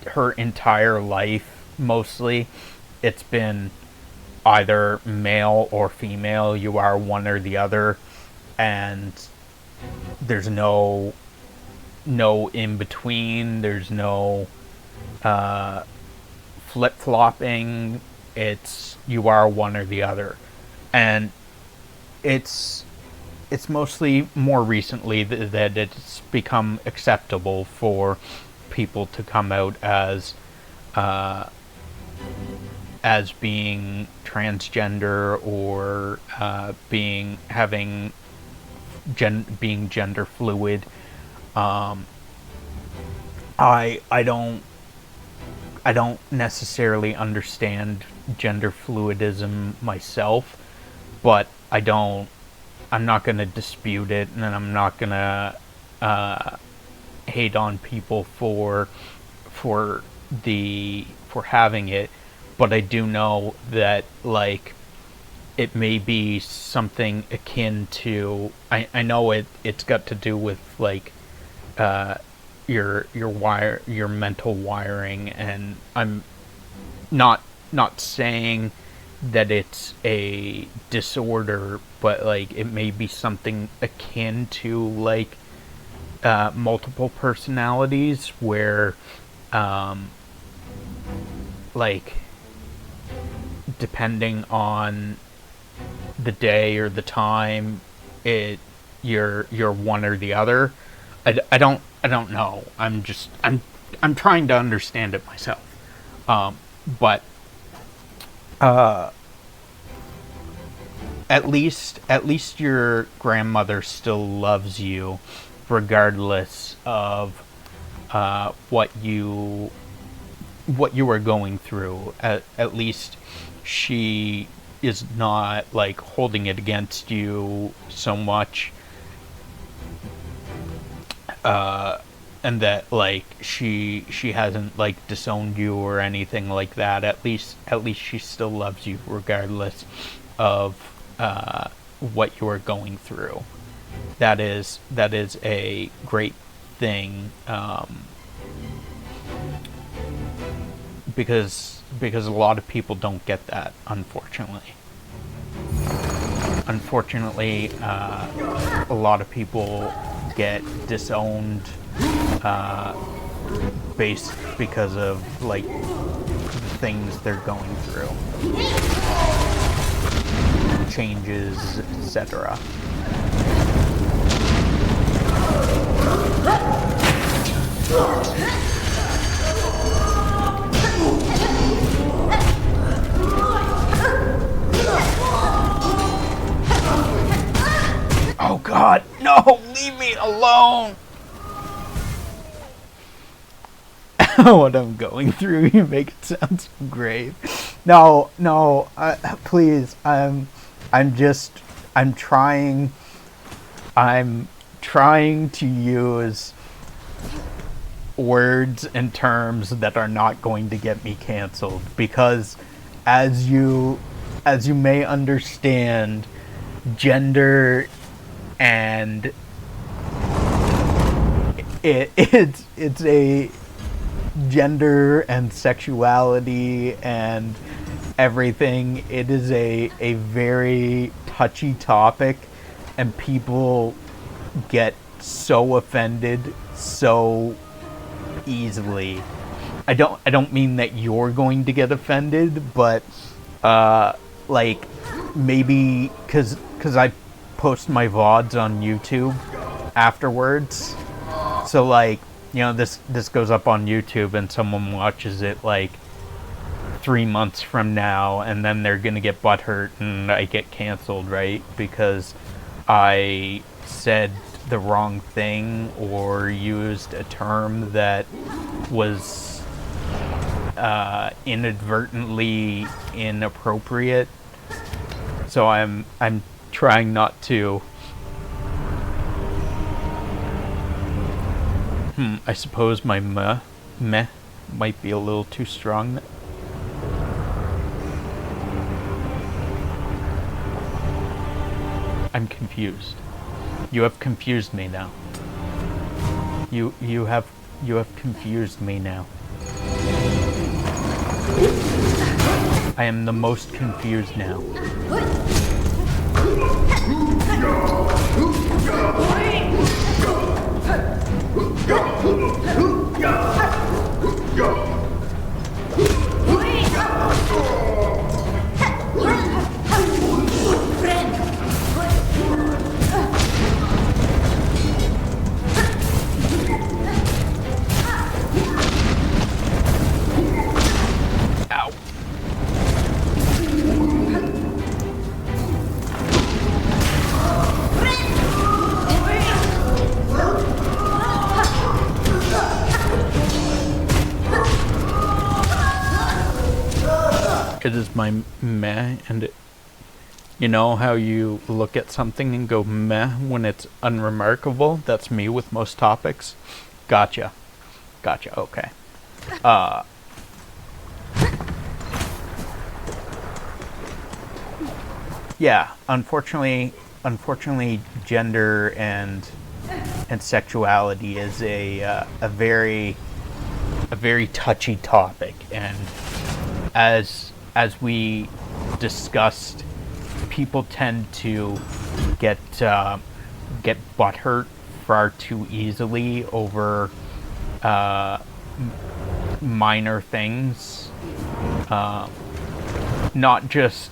her entire life, mostly, it's been either male or female. You are one or the other, and there's no in between. There's no flip flopping. It's, you are one or the other, and it's mostly more recently that it's become acceptable for people to come out as as being transgender or being gender fluid. I don't necessarily understand gender fluidism myself, but I'm not going to dispute it, and I'm not going to hate on people for having it. But I do know that, like, it may be something akin to, I know it's got to do with, like, your mental wiring, and I'm not saying that it's a disorder, but, like, it may be something akin to, like, multiple personalities, where like, depending on the day or the time, you're one or the other. I don't know. I'm trying to understand it myself. But at least your grandmother still loves you, regardless of what you are going through. At least she is not, like, holding it against you so much, and that, like, she hasn't, like, disowned you or anything like that. At least she still loves you, regardless of what you are going through. That is a great thing, because a lot of people don't get that, unfortunately. A lot of people get disowned because of, like, the things they're going through, changes, etc. Oh God, no! Leave me alone! What I'm going through, you make it sound so grave. No, please, I'm trying to use words and terms that are not going to get me canceled, because as you may understand, gender and it's a gender and sexuality and everything. It is a very touchy topic, and people get so offended so easily. I don't mean that you're going to get offended, but like, maybe because I post my VODs on YouTube afterwards, so, like, you know, this goes up on YouTube and someone watches it, like, 3 months from now, and then they're gonna get butthurt and I get canceled, right? Because I said the wrong thing or used a term that was inadvertently inappropriate. So I'm trying not to. I suppose my meh might be a little too strong. I'm confused. You have confused me now. You have confused me now. I am the most confused now. Ow. It is my meh, and you know how you look at something and go meh when it's unremarkable? That's me with most topics. Gotcha. Okay. Yeah, unfortunately, gender and sexuality is a very touchy topic, and as we discussed, people tend to get butthurt far too easily over minor things. Not just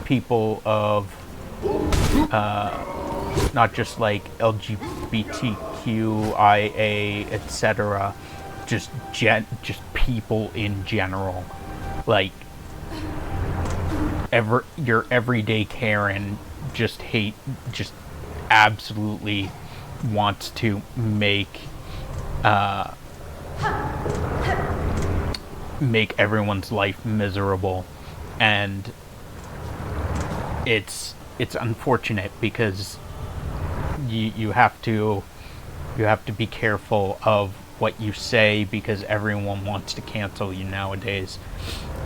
people of not just like LGBTQIA, etc. Just people in general, like your everyday Karen just absolutely wants to make everyone's life miserable, and it's unfortunate because you have to be careful of what you say because everyone wants to cancel you nowadays.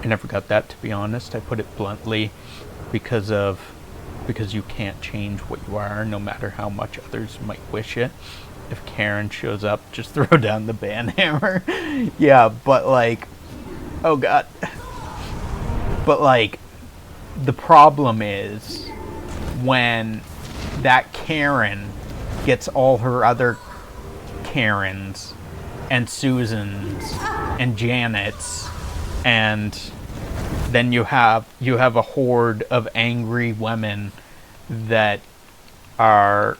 I never got that, to be honest. I put it bluntly because you can't change what you are, no matter how much others might wish it. If Karen shows up, just throw down the banhammer. Yeah, but like, oh god. But like, the problem is when that Karen gets all her other Karens and Susans and Janets, and then you have a horde of angry women that are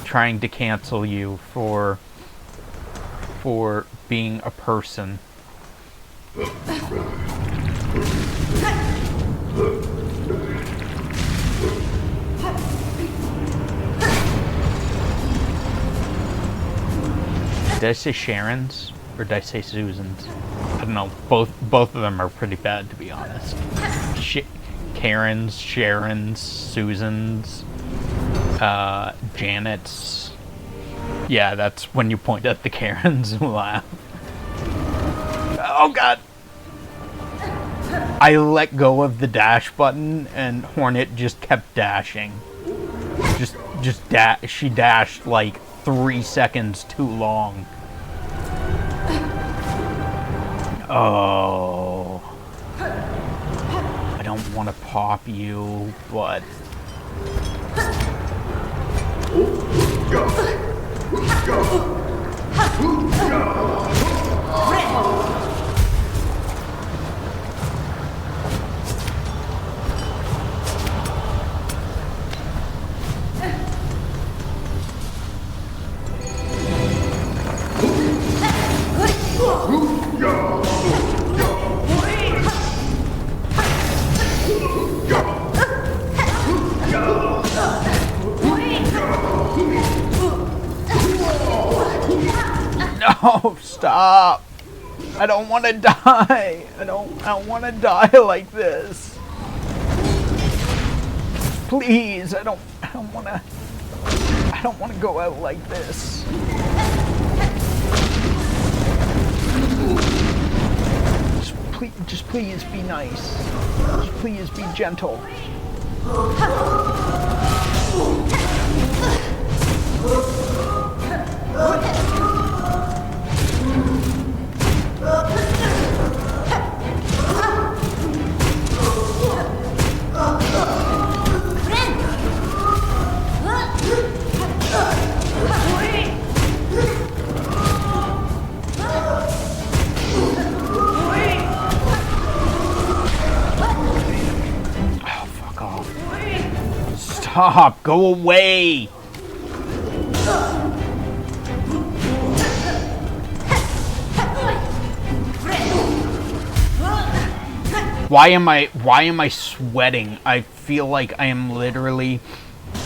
trying to cancel you for being a person. Did I say Sharon's or did I say Susan's? I don't know. Both of them are pretty bad, to be honest. Karen's, Sharon's, Susan's, Janet's. Yeah, that's when you point at the Karens and laugh. Oh god! I let go of the dash button and Hornet just kept dashing. She dashed like 3 seconds too long. Oh. I don't want to pop you, but... No, stop! I don't want to die. I don't want to die like this. Please, I don't want to go out like this. Just please be nice. Just please be gentle. Oh, fuck off. Stop, go away. Why am I sweating? I feel like I am literally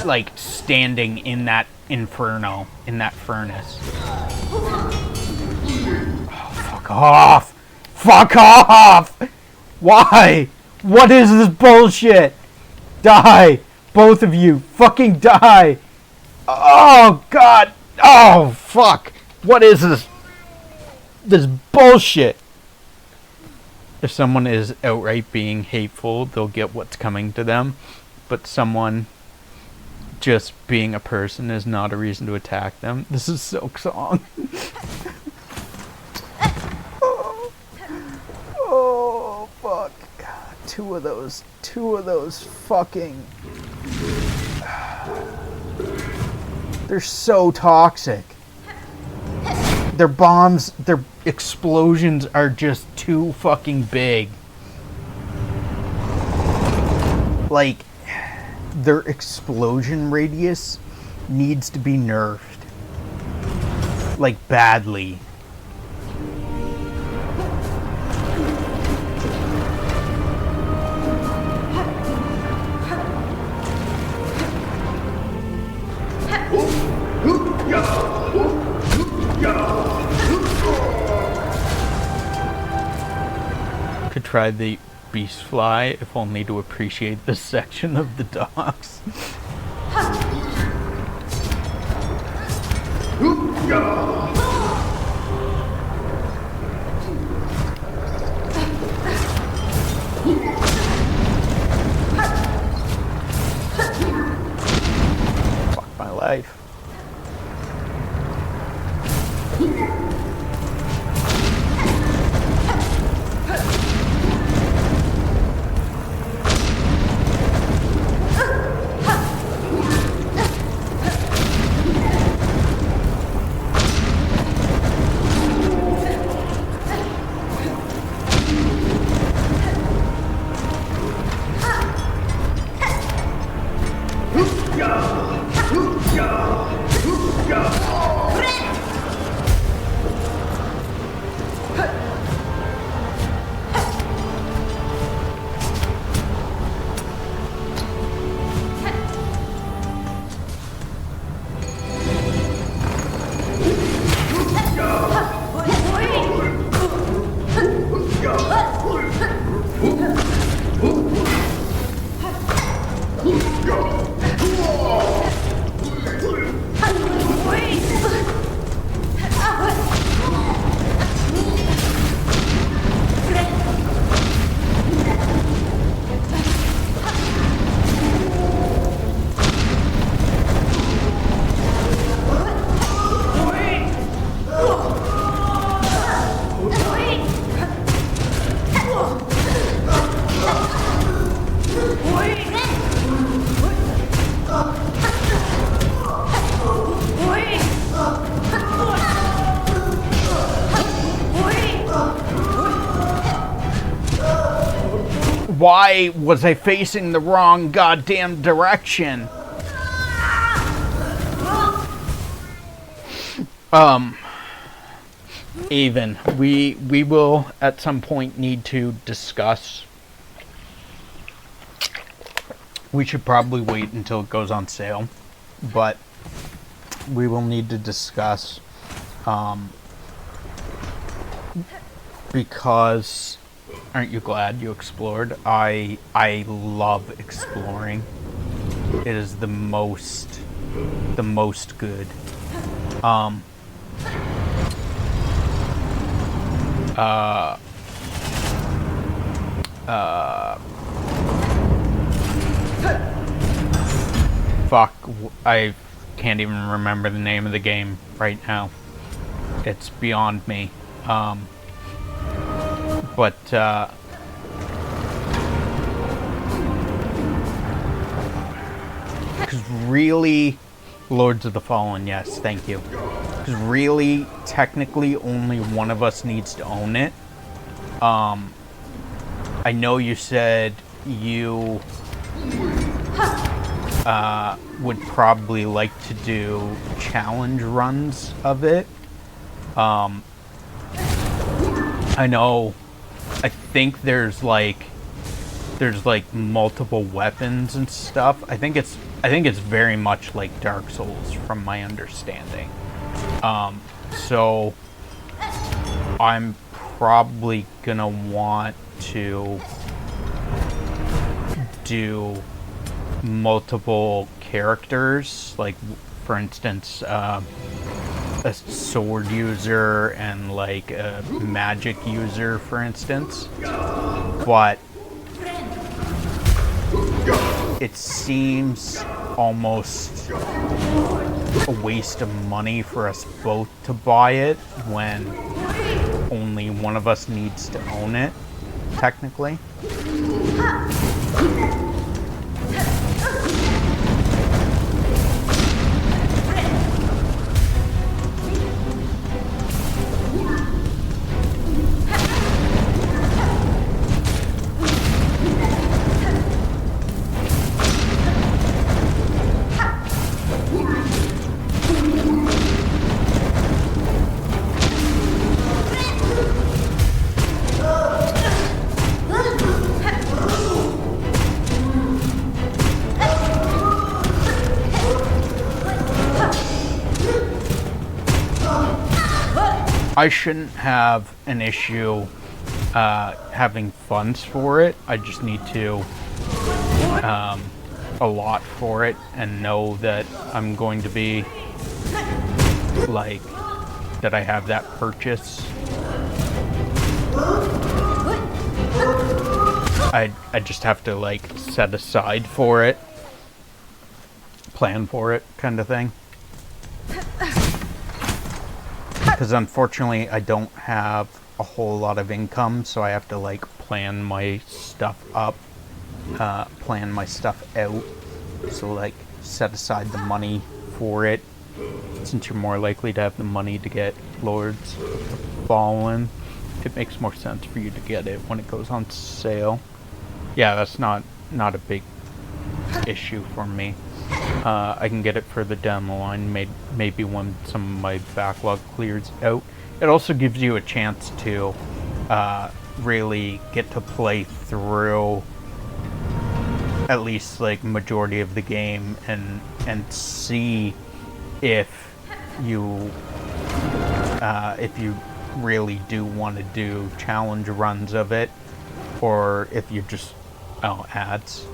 like standing in that inferno, in that furnace. Fuck off! Fuck off! Why? What is this bullshit? Die! Both of you! Fucking die! Oh, God! Oh, fuck! What is this? This bullshit! If someone is outright being hateful, they'll get what's coming to them. But someone just being a person is not a reason to attack them. This is Silksong. Oh, fuck. Two of those fucking... They're so toxic. Their bombs, their explosions are just too fucking big. Like, their explosion radius needs to be nerfed. Like, badly. Could try the beast fly, if only to appreciate this section of the docks. Fuck my life. Why was I facing the wrong goddamn direction? Even. We will at some point need to discuss. We should probably wait until it goes on sale, but we will need to discuss because aren't you glad you explored? I love exploring. It is the most good. Fuck, I can't even remember the name of the game right now. It's beyond me. Because really, Lords of the Fallen, yes, thank you. Because really, technically, only one of us needs to own it. I know you said you would probably like to do challenge runs of it. I know, I think there's like multiple weapons and stuff. I think it's very much like Dark Souls from my understanding. So I'm probably gonna want to do multiple characters, like for instance a sword user and like a magic user, for instance. But it seems almost a waste of money for us both to buy it when only one of us needs to own it, technically. I shouldn't have an issue having funds for it. I just need to allot for it and know that I'm going to be like that I have that purchase. I just have to like set aside for it, plan for it, kind of thing. Because unfortunately I don't have a whole lot of income, so I have to like plan my stuff up, plan my stuff out. So like set aside the money for it, since you're more likely to have the money to get Lords of the Fallen. It makes more sense for you to get it when it goes on sale. Yeah, that's not a big issue for me. I can get it further down the line, maybe when some of my backlog clears out. It also gives you a chance to really get to play through at least like majority of the game and see if you really do want to do challenge runs of it, or if you just ads.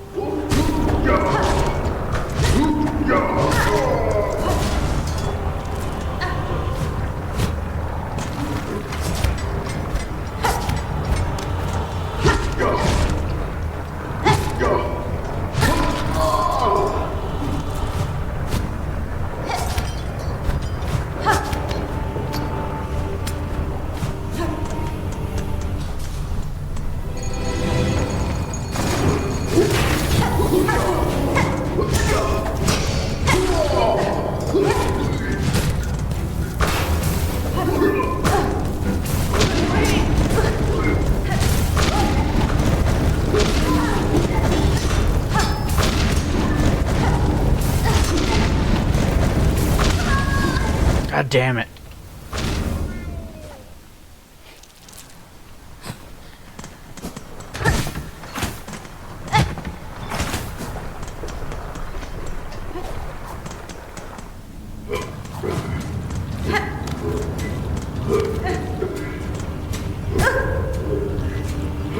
God damn it.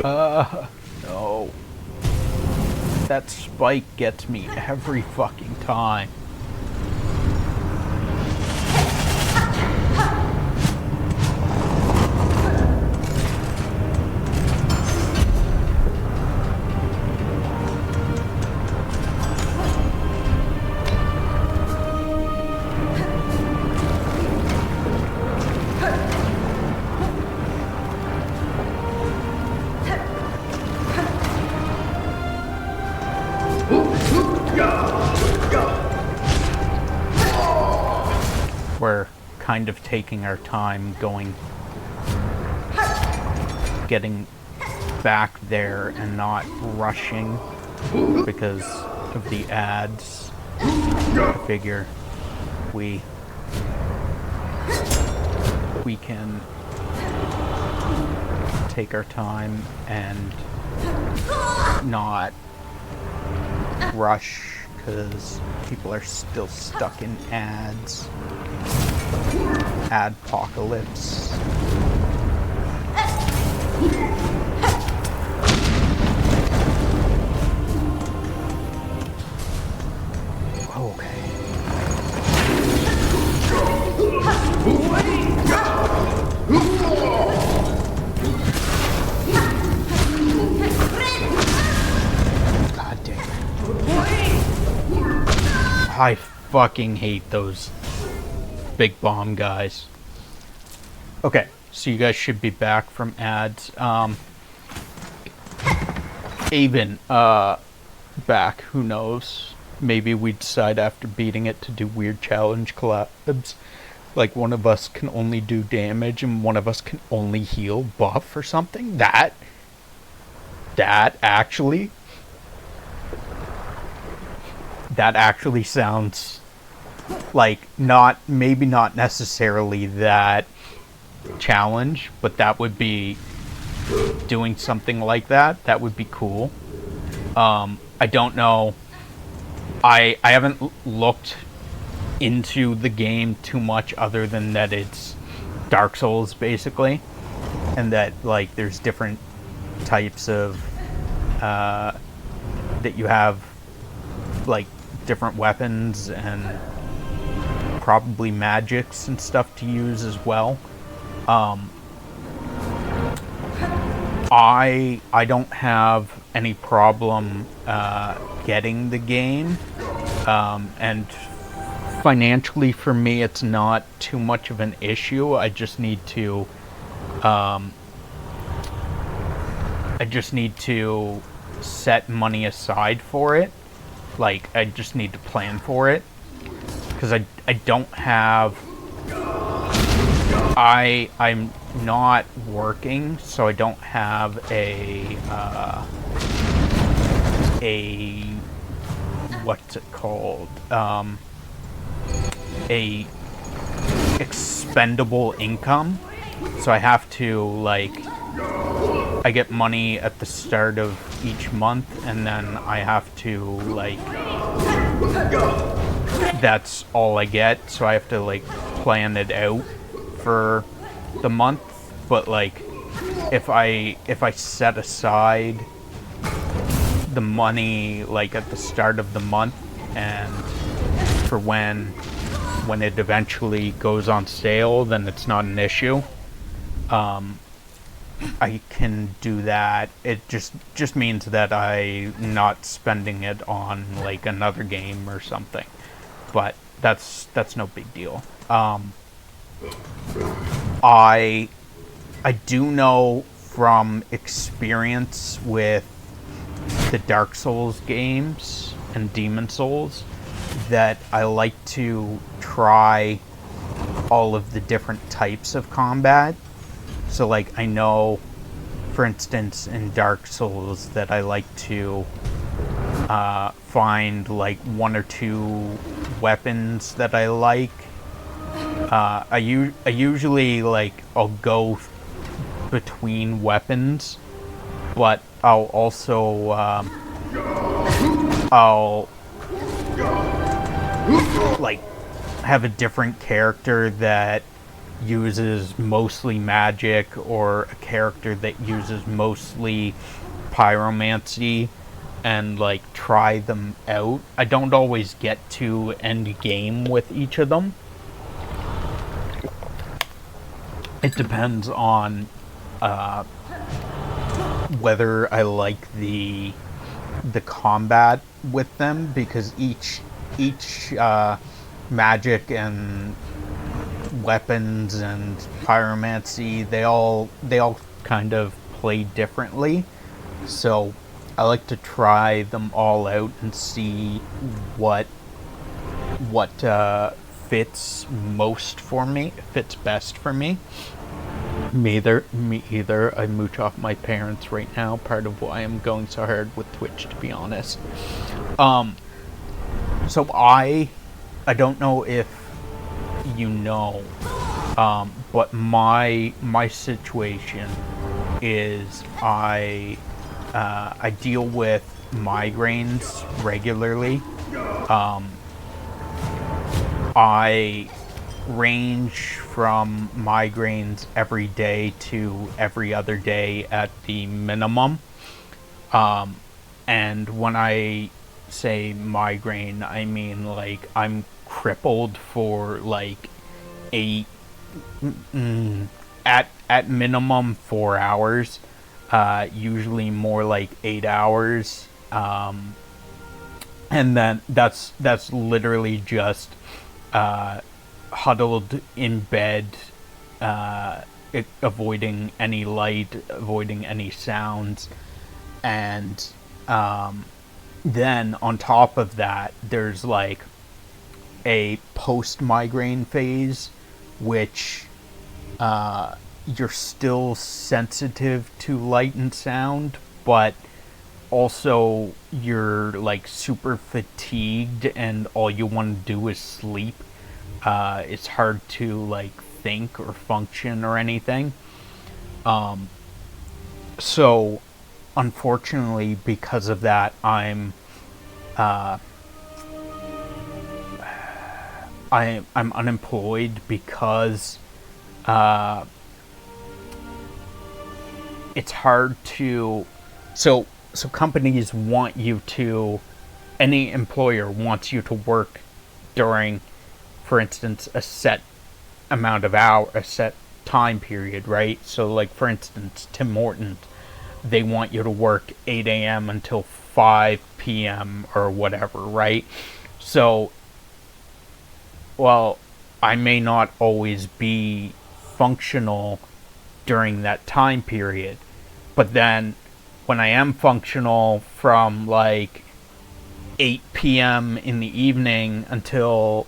No. That spike gets me every fucking time. We're kind of taking our time getting back there and not rushing because of the ads. I figure we can take our time and not rush because people are still stuck in ads. Adpocalypse. I fucking hate those big bomb guys. Okay, so you guys should be back from ads. Avon, back, who knows? Maybe we decide after beating it to do weird challenge collabs. Like one of us can only do damage and one of us can only heal, buff, or something. That actually sounds like maybe not necessarily that challenge, but that would be doing something like that. That would be cool. I don't know. I haven't looked into the game too much other than that it's Dark Souls basically, and that like there's different types of that you have like different weapons and probably magics and stuff to use as well. I don't have any problem getting the game, and financially for me it's not too much of an issue. I just need to set money aside for it. Like I just need to plan for it because I don't have I'm not working, so I don't have a what's it called, a expendable income. So I have to like I get money at the start of each month, and then I have to like that's all I get. So I have to like plan it out for the month. But like if I set aside the money like at the start of the month and for when it eventually goes on sale, then it's not an issue. I can do that. It just means that I'm not spending it on like another game or something. But that's no big deal. I do know from experience with the Dark Souls games and Demon Souls that I like to try all of the different types of combat. So like I know, for instance, in Dark Souls that I like to find like one or two weapons that I like. I usually like I'll go between weapons, but I'll also I'll like have a different character that uses mostly magic, or a character that uses mostly pyromancy, and like try them out. I don't always get to end game with each of them. It depends on whether I like the combat with them, because each magic and weapons and pyromancy, they all kind of play differently. So I like to try them all out and see what fits best for me. Me either. I mooch off my parents right now, part of why I'm going so hard with Twitch, to be honest. So I don't know if you know, but my situation is I deal with migraines regularly. I range from migraines every day to every other day at the minimum. And when I say migraine, I mean like I'm crippled for like at minimum 4 hours, usually more like 8 hours. And and then that's literally just huddled in bed, avoiding any light, avoiding any sounds, and then on top of that, there's like a post migraine phase, which you're still sensitive to light and sound, but also you're like super fatigued and all you want to do is sleep. It's hard to like think or function or anything. So unfortunately, because of that, I'm unemployed because it's hard to so companies want you to, any employer wants you to work during, for instance, a set amount of hour, a set time period, right? So like for instance, Tim Hortons, they want you to work 8 a.m. until 5 p.m. or whatever, right? So, well, I may not always be functional during that time period, but then when I am functional from like 8 p.m. in the evening until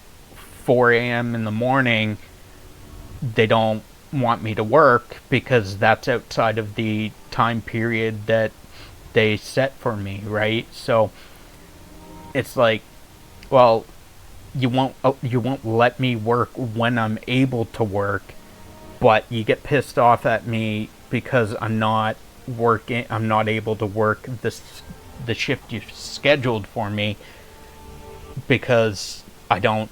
4 a.m. in the morning, they don't want me to work because that's outside of the time period that they set for me, right? So it's like, well, you won't let me work when I'm able to work, but you get pissed off at me because I'm not able to work the shift you scheduled for me because I don't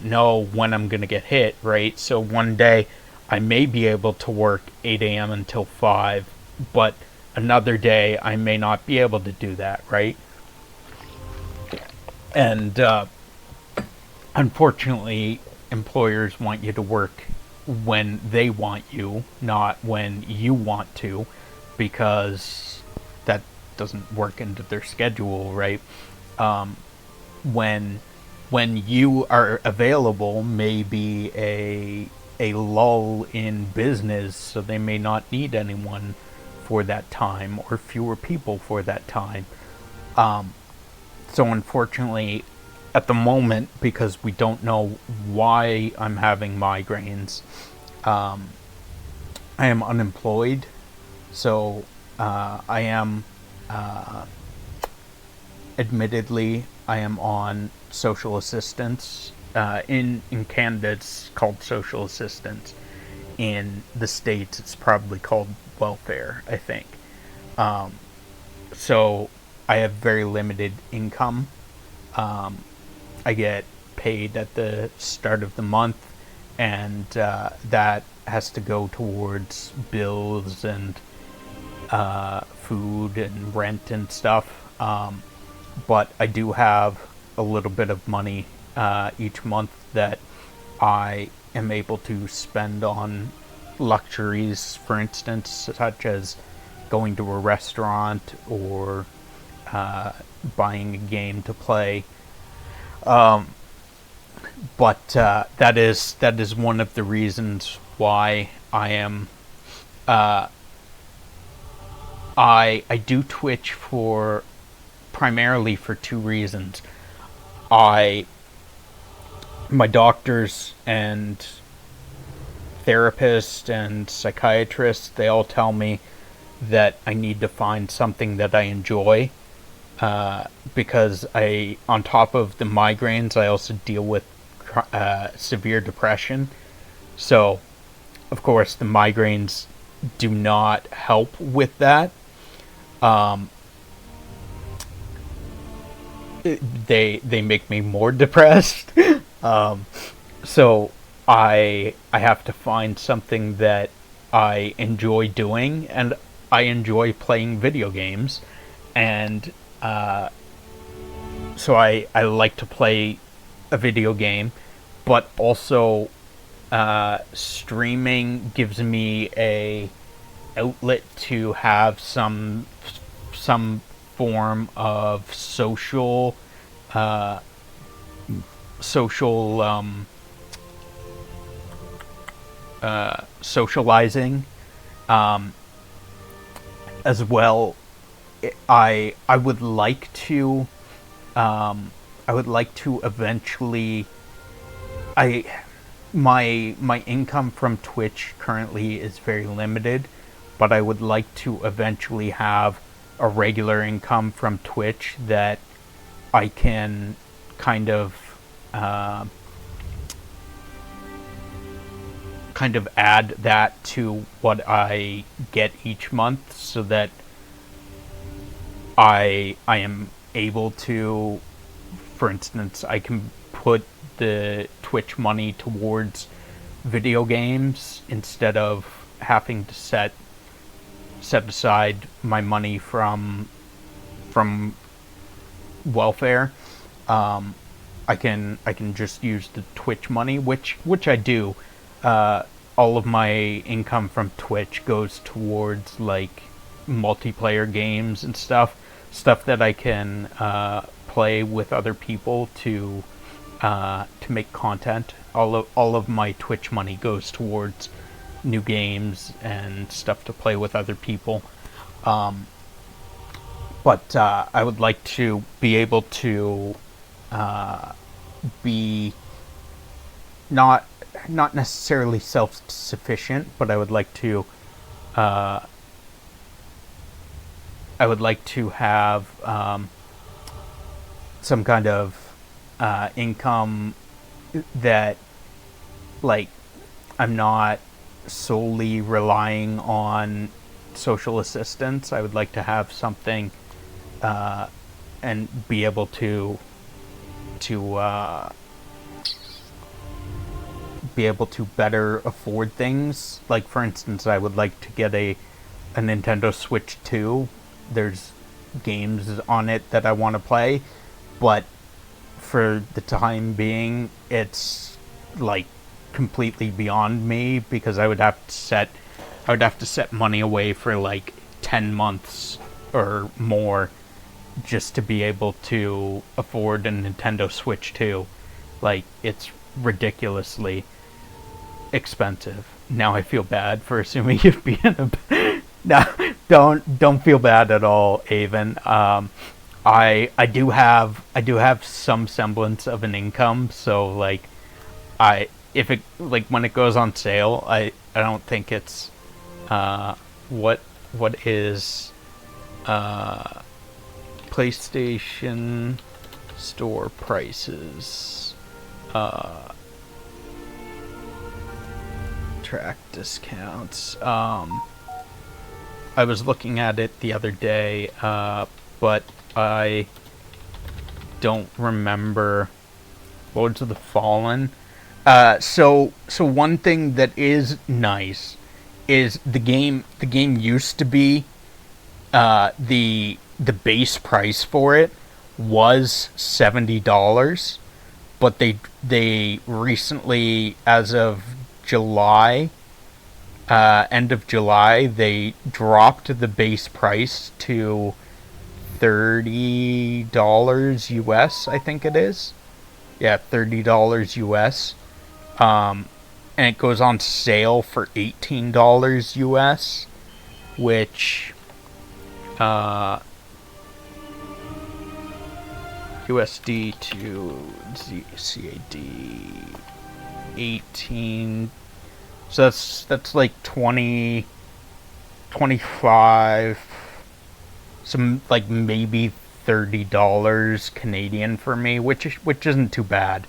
know when I'm gonna get hit, right? So one day I may be able to work 8 a.m. until 5, but another day I may not be able to do that, right? And unfortunately, employers want you to work when they want you, not when you want to, because that doesn't work into their schedule, right? When you are available may be a lull in business, so they may not need anyone for that time or fewer people for that time. So unfortunately, at the moment, because we don't know why I'm having migraines, I am unemployed. So I am, admittedly, I am on social assistance. In Canada, it's called social assistance. In the States, it's probably called welfare, I think. So I have very limited income. I get paid at the start of the month, and that has to go towards bills and food and rent and stuff. But I do have a little bit of money each month that I am able to spend on luxuries, for instance, such as going to a restaurant or buying a game to play. But that is one of the reasons why I am. I do Twitch for primarily for two reasons. My doctors and therapists and psychiatrists, they all tell me that I need to find something that I enjoy, because on top of the migraines, I also deal with severe depression. So, of course, the migraines do not help with that. They make me more depressed. So I have to find something that I enjoy doing, and I enjoy playing video games, and so I like to play a video game, but also streaming gives me a outlet to have some form of social social socializing, as well. I would like to eventually. My income from Twitch currently is very limited, but I would like to eventually have a regular income from Twitch that I can kind of add that to what I get each month, so that I am able to, for instance, I can put the Twitch money towards video games instead of having to set aside my money from welfare. I can just use the Twitch money, which I do. All of my income from Twitch goes towards like multiplayer games and stuff that I can play with other people to make content. All of my Twitch money goes towards new games and stuff to play with other people. But I would like to be able to be not necessarily self-sufficient, but I would like to have some kind of income that, like, I'm not solely relying on social assistance. I would like to have something and be able to better afford things. Like, for instance, I would like to get a Nintendo Switch 2. There's games on it that I want to play, but for the time being, it's like completely beyond me, because I would have to set money away for like 10 months or more just to be able to afford a Nintendo Switch 2. Like, it's ridiculously expensive. Now I feel bad for assuming you'd be in a no, don't feel bad at all, Avon. I do have some semblance of an income, so like when it goes on sale, I don't think it's what is PlayStation Store prices, track discounts. I was looking at it the other day, but I don't remember. Lords of the Fallen. So one thing that is nice is the game used to be the base price for it was $70, but they recently, as of July, end of July, they dropped the base price to $30 US, I think it is. Yeah, $30 US. And it goes on sale for $18 US, which USD to CAD 18. So that's like 20, 25, some like maybe $30 Canadian for me, which isn't too bad.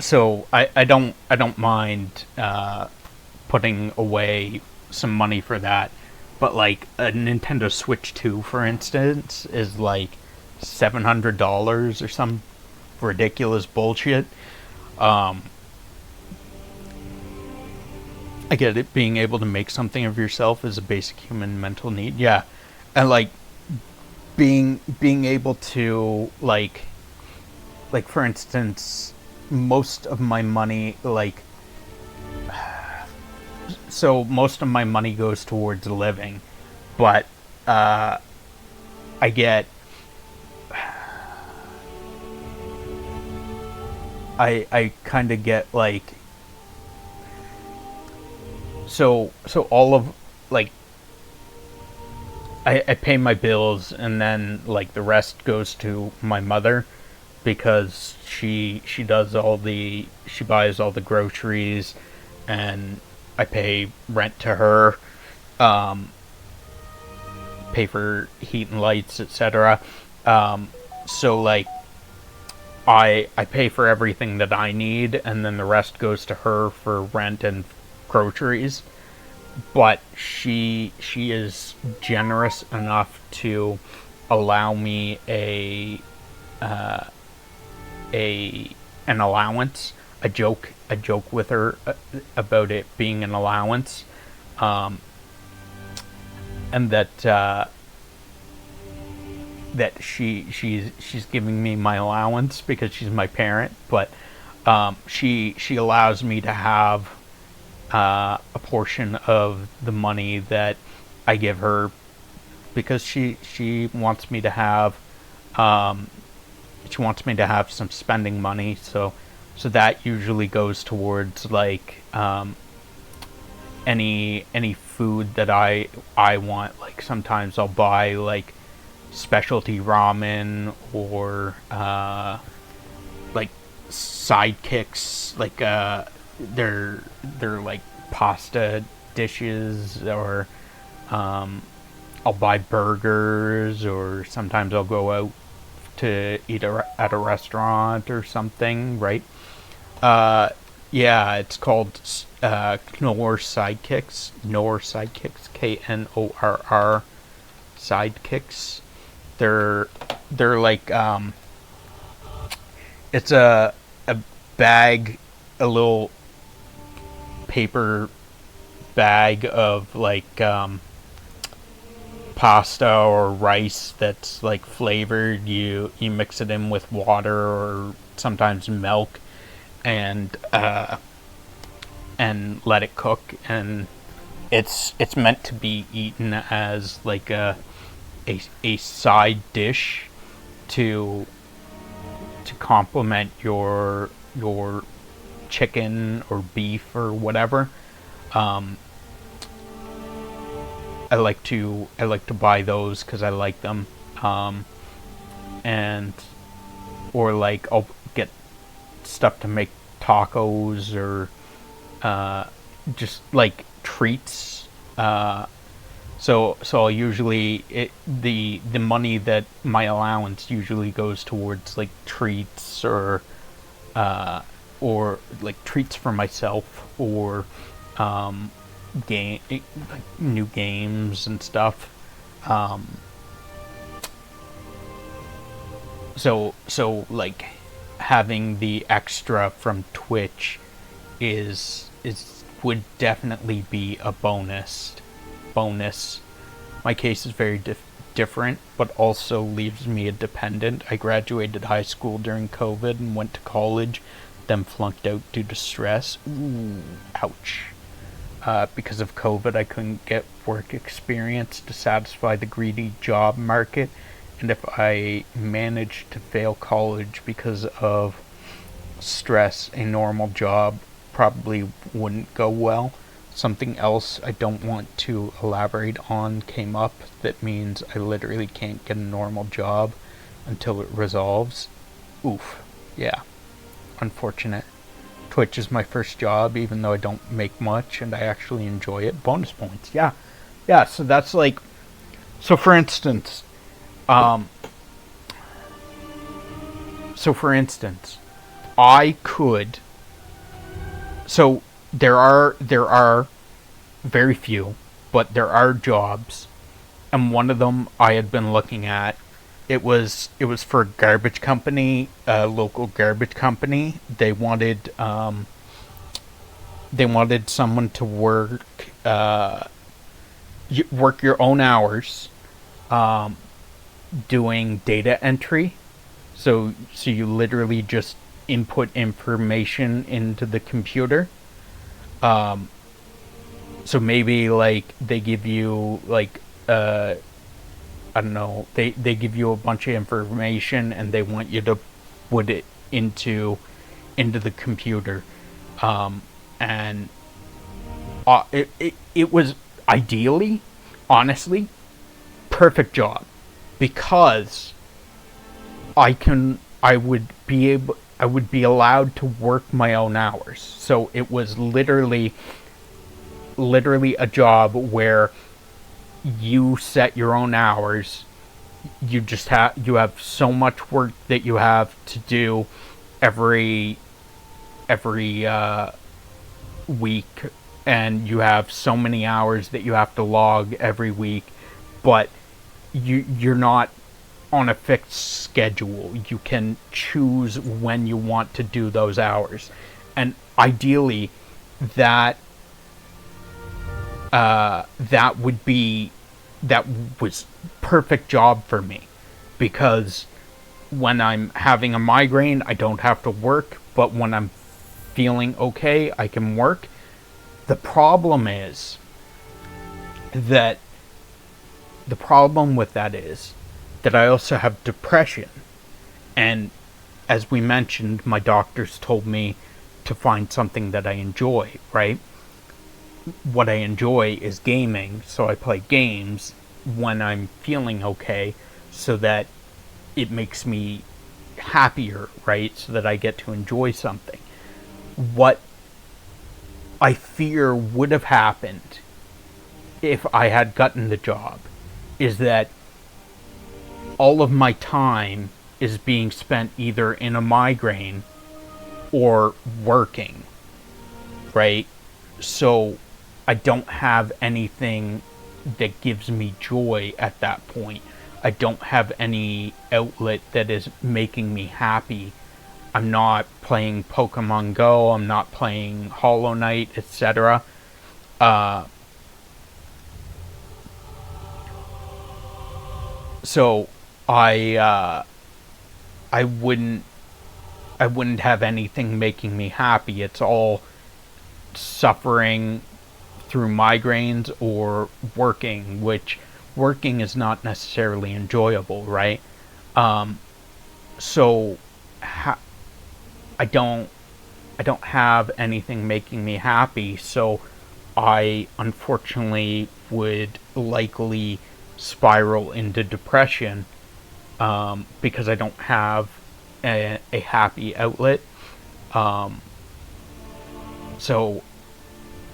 So I don't mind putting away some money for that, but like a Nintendo Switch 2, for instance, is like $700 or some ridiculous bullshit. I get it, being able to make something of yourself is a basic human mental need. Yeah. And like being able to like for instance, most of my money, like, so most of my money goes towards living, but I get I kind of get like so all of like I pay my bills and then like the rest goes to my mother because she does she buys all the groceries and I pay rent to her, um, pay for heat and lights, etc. So like I pay for everything that I need, and then the rest goes to her for rent and groceries. But she is generous enough to allow me a an allowance. A joke with her about it being an allowance, um, and that she's giving me my allowance because she's my parent, but she allows me to have a portion of the money that I give her because she wants me to have some spending money, so that usually goes towards like any food that I want. Like sometimes I'll buy like specialty ramen or like sidekicks, like they're like pasta dishes, or I'll buy burgers, or sometimes I'll go out to eat at a restaurant or something, right? Yeah, it's called Knorr Sidekicks. Knorr Sidekicks, Knorr Sidekicks. They're like it's a bag, a little paper bag of like pasta or rice that's like flavored. You mix it in with water or sometimes milk, and let it cook, and it's meant to be eaten as like a side dish to complement your chicken or beef or whatever. Um, I like to buy those because I like them, and or like I'll get stuff to make tacos or just like treats. So I'll usually the money that my allowance usually goes towards like treats or like treats for myself, or game like new games and stuff. So like having the extra from Twitch is would definitely be a bonus. My case is very different, but also leaves me a dependent. I graduated high school during COVID and went to college, then flunked out due to stress. Ooh, ouch. Because of COVID, I couldn't get work experience to satisfy the greedy job market, and if I managed to fail college because of stress, a normal job probably wouldn't go well. Something else I don't want to elaborate on came up that means I literally can't get a normal job until it resolves. Oof. Yeah. Unfortunate. Twitch is my first job, even though I don't make much and I actually enjoy it. Bonus points. Yeah. Yeah, so that's like, so for instance, I could, so there are very few, but there are jobs, and one of them I had been looking at. It was for a garbage company, a local garbage company. They wanted someone to work your own hours, doing data entry. So you literally just input information into the computer. So maybe like they give you like I don't know, they give you a bunch of information and they want you to put it into the computer. And it was ideally, honestly, perfect job, because I would be allowed to work my own hours. So it was literally a job where you set your own hours. You have so much work that you have to do every week, and you have so many hours that you have to log every week, but you're not on a fixed schedule. You can choose when you want to do those hours, and ideally that that was perfect job for me, because when I'm having a migraine, I don't have to work, but when I'm feeling okay, I can work. The problem with that is that I also have depression. And as we mentioned, my doctors told me to find something that I enjoy, right? What I enjoy is gaming, so I play games when I'm feeling okay, so that it makes me happier, right? So that I get to enjoy something. What I fear would have happened if I had gotten the job is that all of my time is being spent either in a migraine or working, right? So I don't have anything that gives me joy at that point. I don't have any outlet that is making me happy. I'm not playing Pokemon Go, I'm not playing Hollow Knight, etc. So I wouldn't have anything making me happy. It's all suffering through migraines or working, which working is not necessarily enjoyable, right? So I don't have anything making me happy, so I unfortunately would likely spiral into depression, because I don't have a happy outlet. So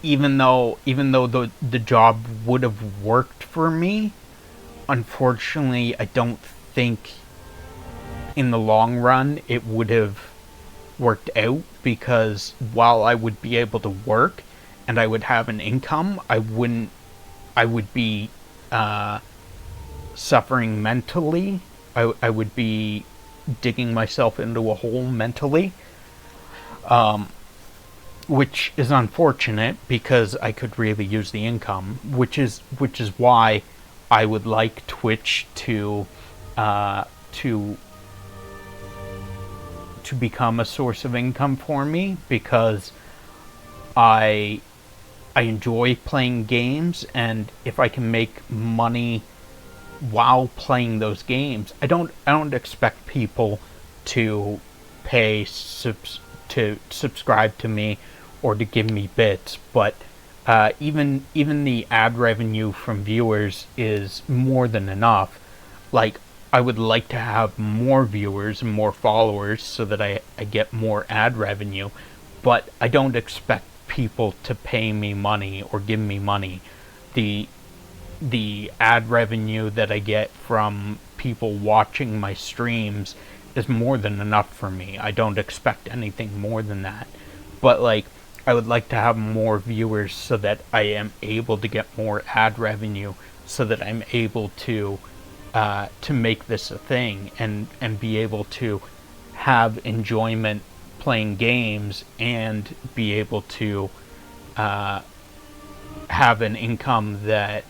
even though the job would have worked for me, unfortunately, I don't think in the long run it would have worked out, because while I would be able to work and I would have an income, I would be suffering mentally. I would be digging myself into a hole mentally, which is unfortunate because I could really use the income, which is why I would like Twitch to become a source of income for me, because I enjoy playing games, and if I can make money while playing those games, I don't expect people to pay to subscribe to me or to give me bits, but even the ad revenue from viewers is more than enough. Like, I would like to have more viewers and more followers so that I get more ad revenue, but I don't expect people to pay me money or give me money. The ad revenue that I get from people watching my streams is more than enough for me. I don't expect anything more than that. But like, I would like to have more viewers so that I am able to get more ad revenue, so that I'm able to make this a thing, and be able to have enjoyment playing games and be able to have an income that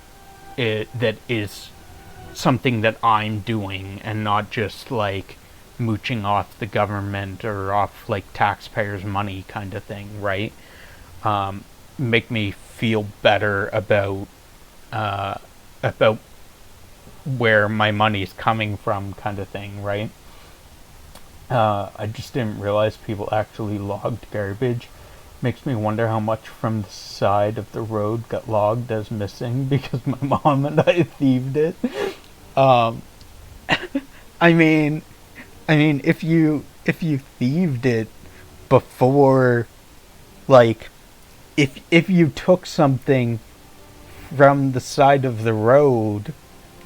is something that I'm doing, and not just like mooching off the government or off like taxpayers' money kind of thing, right? Make me feel better about where my money's coming from, kind of thing, right? I just didn't realize people actually logged garbage. Makes me wonder how much from the side of the road got logged as missing because my mom and I thieved it. Um, I mean, if you thieved it before, like, if you took something from the side of the road,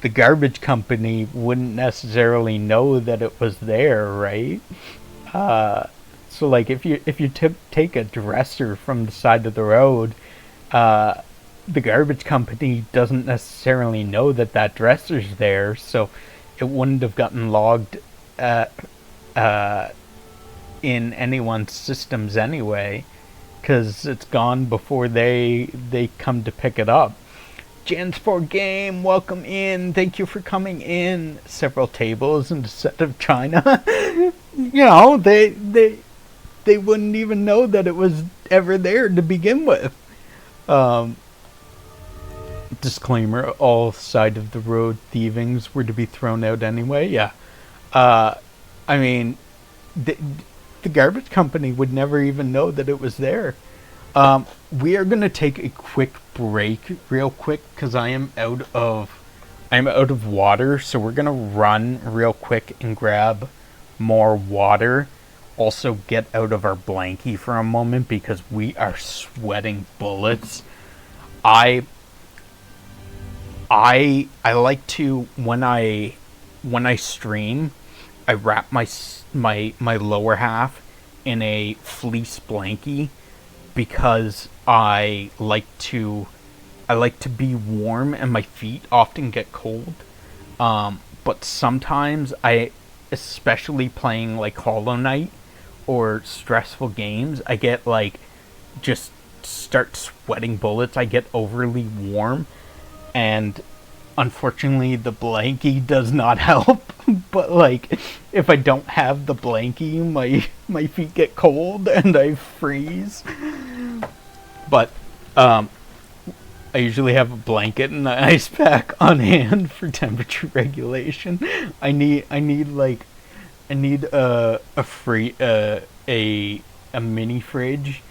the garbage company wouldn't necessarily know that it was there, right? So like if you take a dresser from the side of the road, the garbage company doesn't necessarily know that that dresser's there, so it wouldn't have gotten logged in anyone's systems anyway, because it's gone before they come to pick it up. Jansport Game, welcome in. Thank you for coming in. Several tables in the set of China. You know, they wouldn't even know that it was ever there to begin with. Disclaimer, all side of the road thievings were to be thrown out anyway. Yeah. I mean, the garbage company would never even know that it was there. We are gonna take a quick break, real quick, because I'm out of water. So we're gonna run real quick and grab more water. Also, get out of our blankie for a moment because we are sweating bullets. I like to when I stream, I wrap my lower half in a fleece blankie because I like to be warm and my feet often get cold. But sometimes especially playing like Hollow Knight or stressful games, I get like just start sweating bullets. I get overly warm, and unfortunately the blankie does not help. But like if I don't have the blankie, my feet get cold and I freeze. But I usually have a blanket and an ice pack on hand for temperature regulation. I need a mini fridge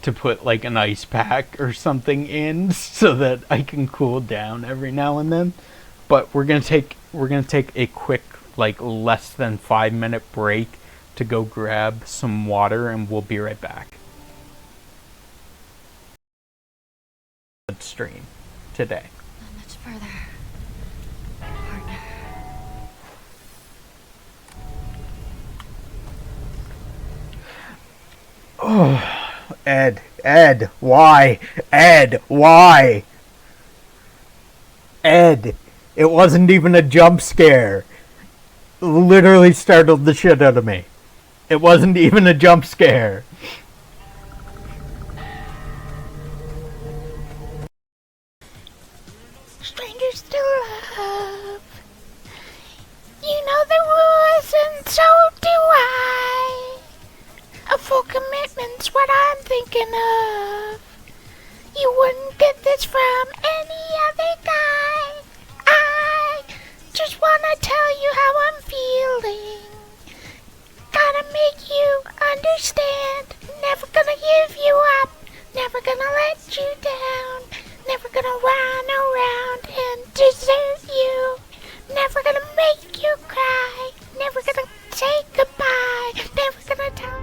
to put like an ice pack or something in so that I can cool down every now and then. But we're gonna take a quick, like, less than 5 minute break to go grab some water, and we'll be right back. Stream today. Not much further, partner. Oh, Ed, why? Ed, why? Ed, it wasn't even a jump scare. Literally startled the shit out of me. It wasn't even a jump scare. Strangers to love. You know the rules, and so do I. A full commitment's what I'm thinking of. You wouldn't get this from any other guy. I just wanna tell you how I'm feeling. Gotta make you understand. Never gonna give you up. Never gonna let you down. Never gonna run around and desert you. Never gonna make you cry. Never gonna say goodbye. Never gonna tell.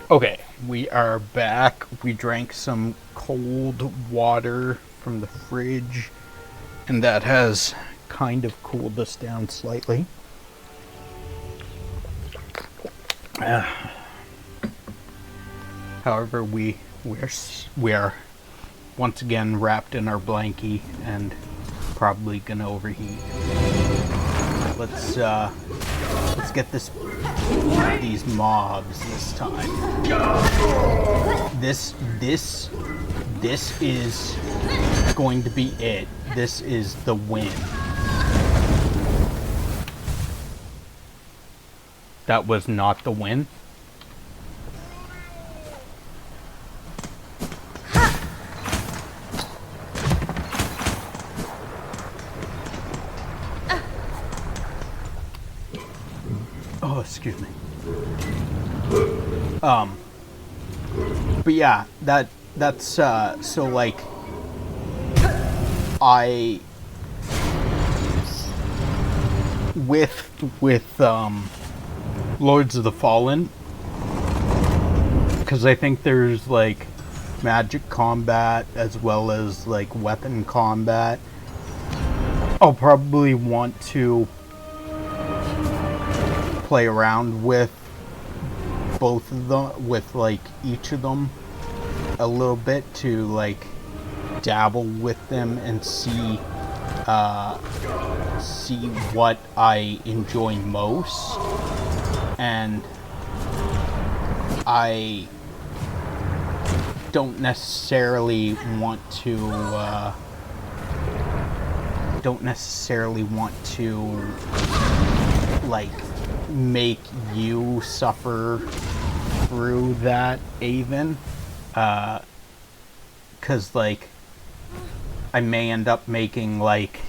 Okay, we are back. We drank some cold water from the fridge, and that has kind of cooled us down slightly. However, we are once again wrapped in our blankie and probably gonna overheat. Let's get these mobs this time. This is going to be it. This is the win. That was not the win. Excuse me. But yeah, that's so like I with Lords of the Fallen, because I think there's like magic combat as well as like weapon combat. I'll probably want to play around with both of them, with like each of them a little bit, to like dabble with them and see what I enjoy most. And I don't necessarily want to like make you suffer through that, Avon, because like I may end up making like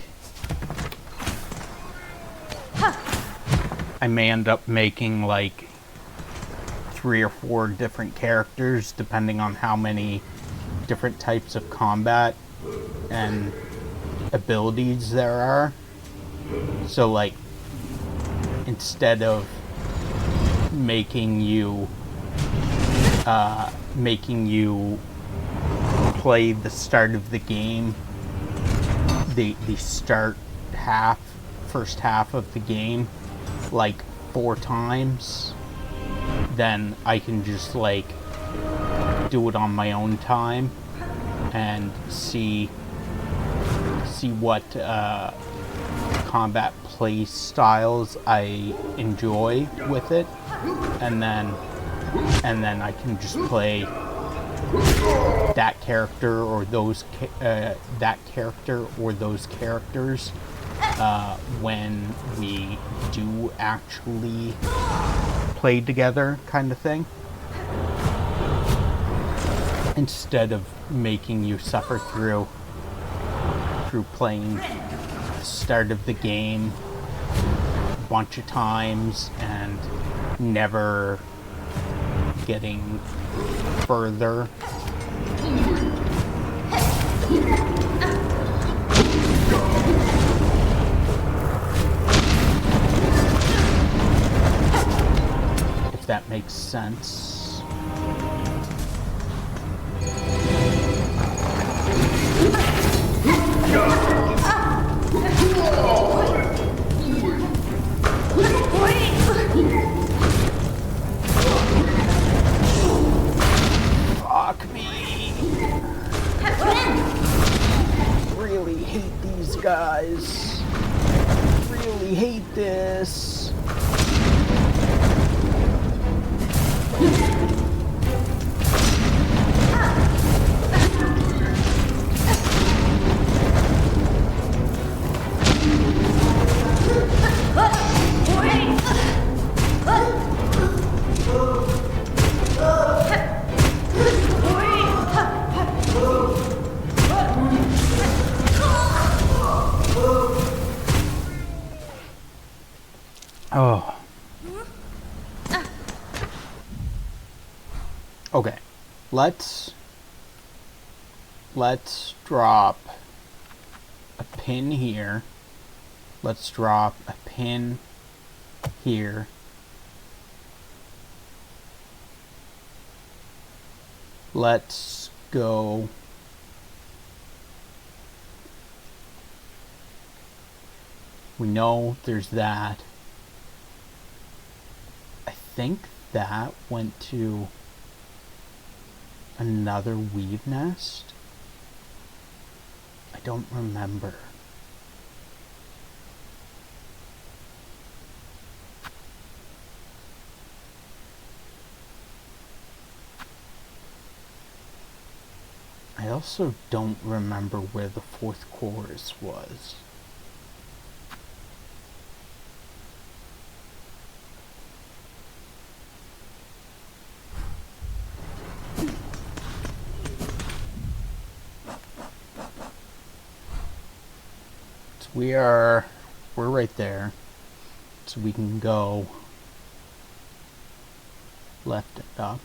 3 or 4 different characters, depending on how many different types of combat and abilities there are. So like, instead of making you play the start of the game, the first half of the game like 4 times, then I can just like do it on my own time and see what combat play styles I enjoy with it, and then I can just play that character or those characters when we do actually play together, kind of thing, instead of making you suffer through playing the start of the game a bunch of times and never getting further. If that makes sense. Fuck me. Really hate these guys. Really hate this. Oh. Okay. Let's drop a pin here. Let's drop a pin here. Let's go. We know there's that. I think that went to another weave nest. I don't remember. I also don't remember where the 4th chorus was. We're right there, so we can go left it up.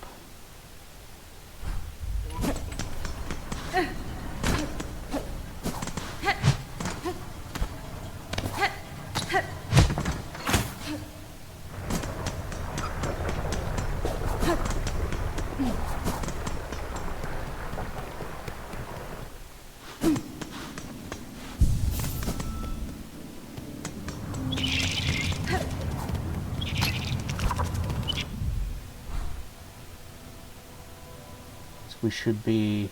We should be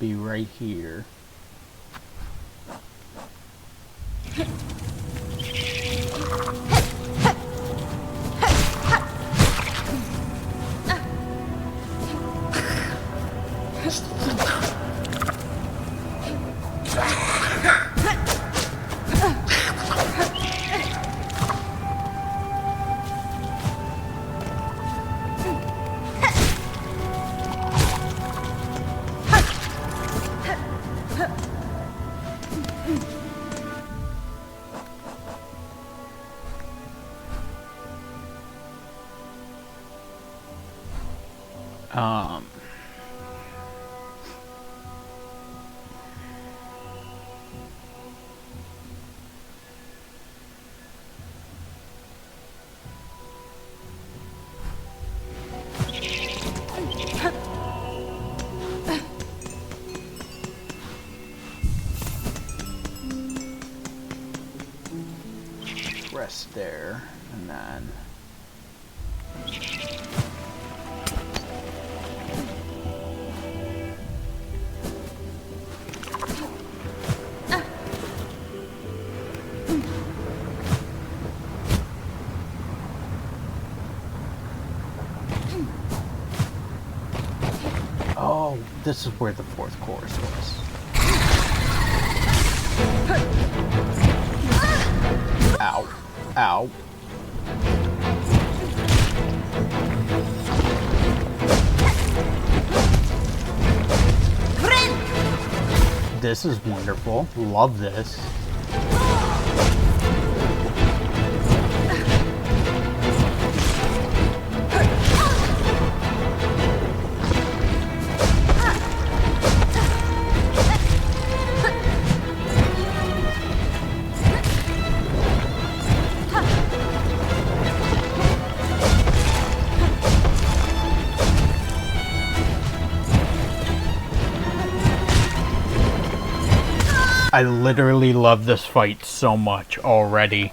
right here. Rest there, and then oh, this is where the fourth chorus was. Ow. Ow. This is wonderful. Love this. I literally love this fight so much already.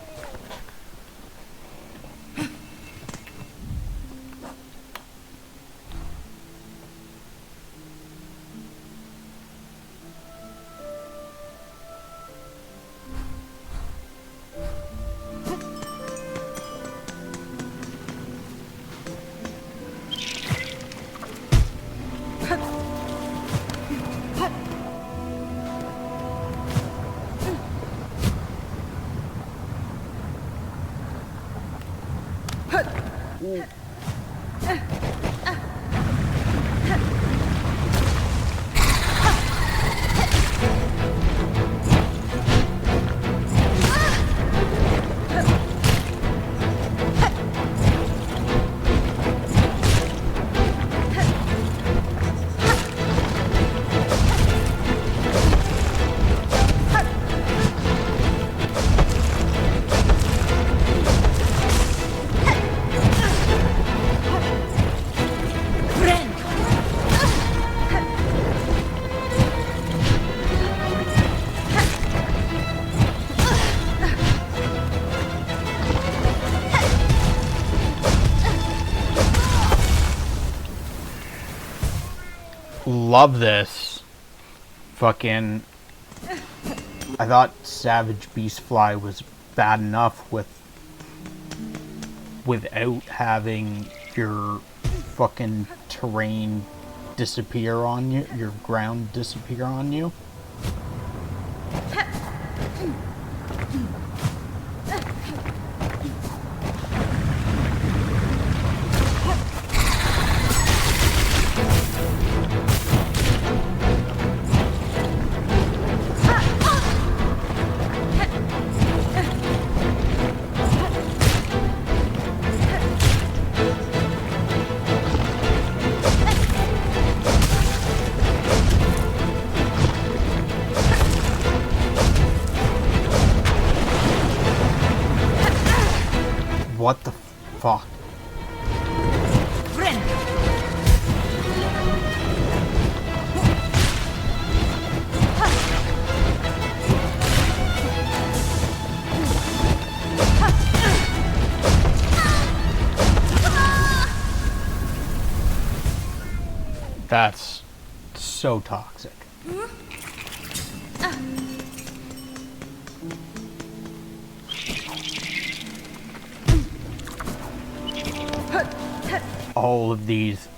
Love this. Fucking, I thought Savage Beastfly was bad enough without having your fucking terrain disappear on you, your ground disappear on you. That's so toxic. All of these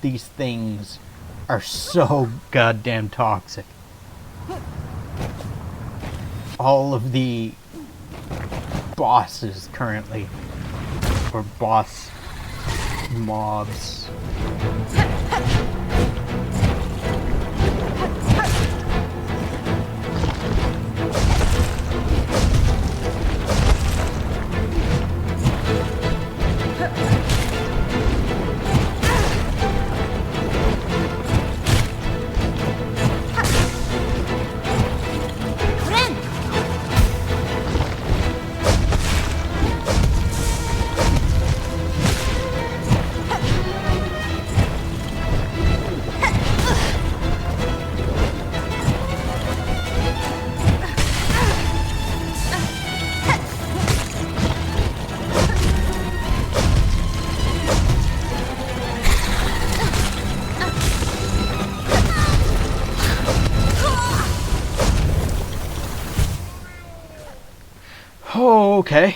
things are so goddamn toxic. All of the bosses currently, or boss mobs. Oh, okay.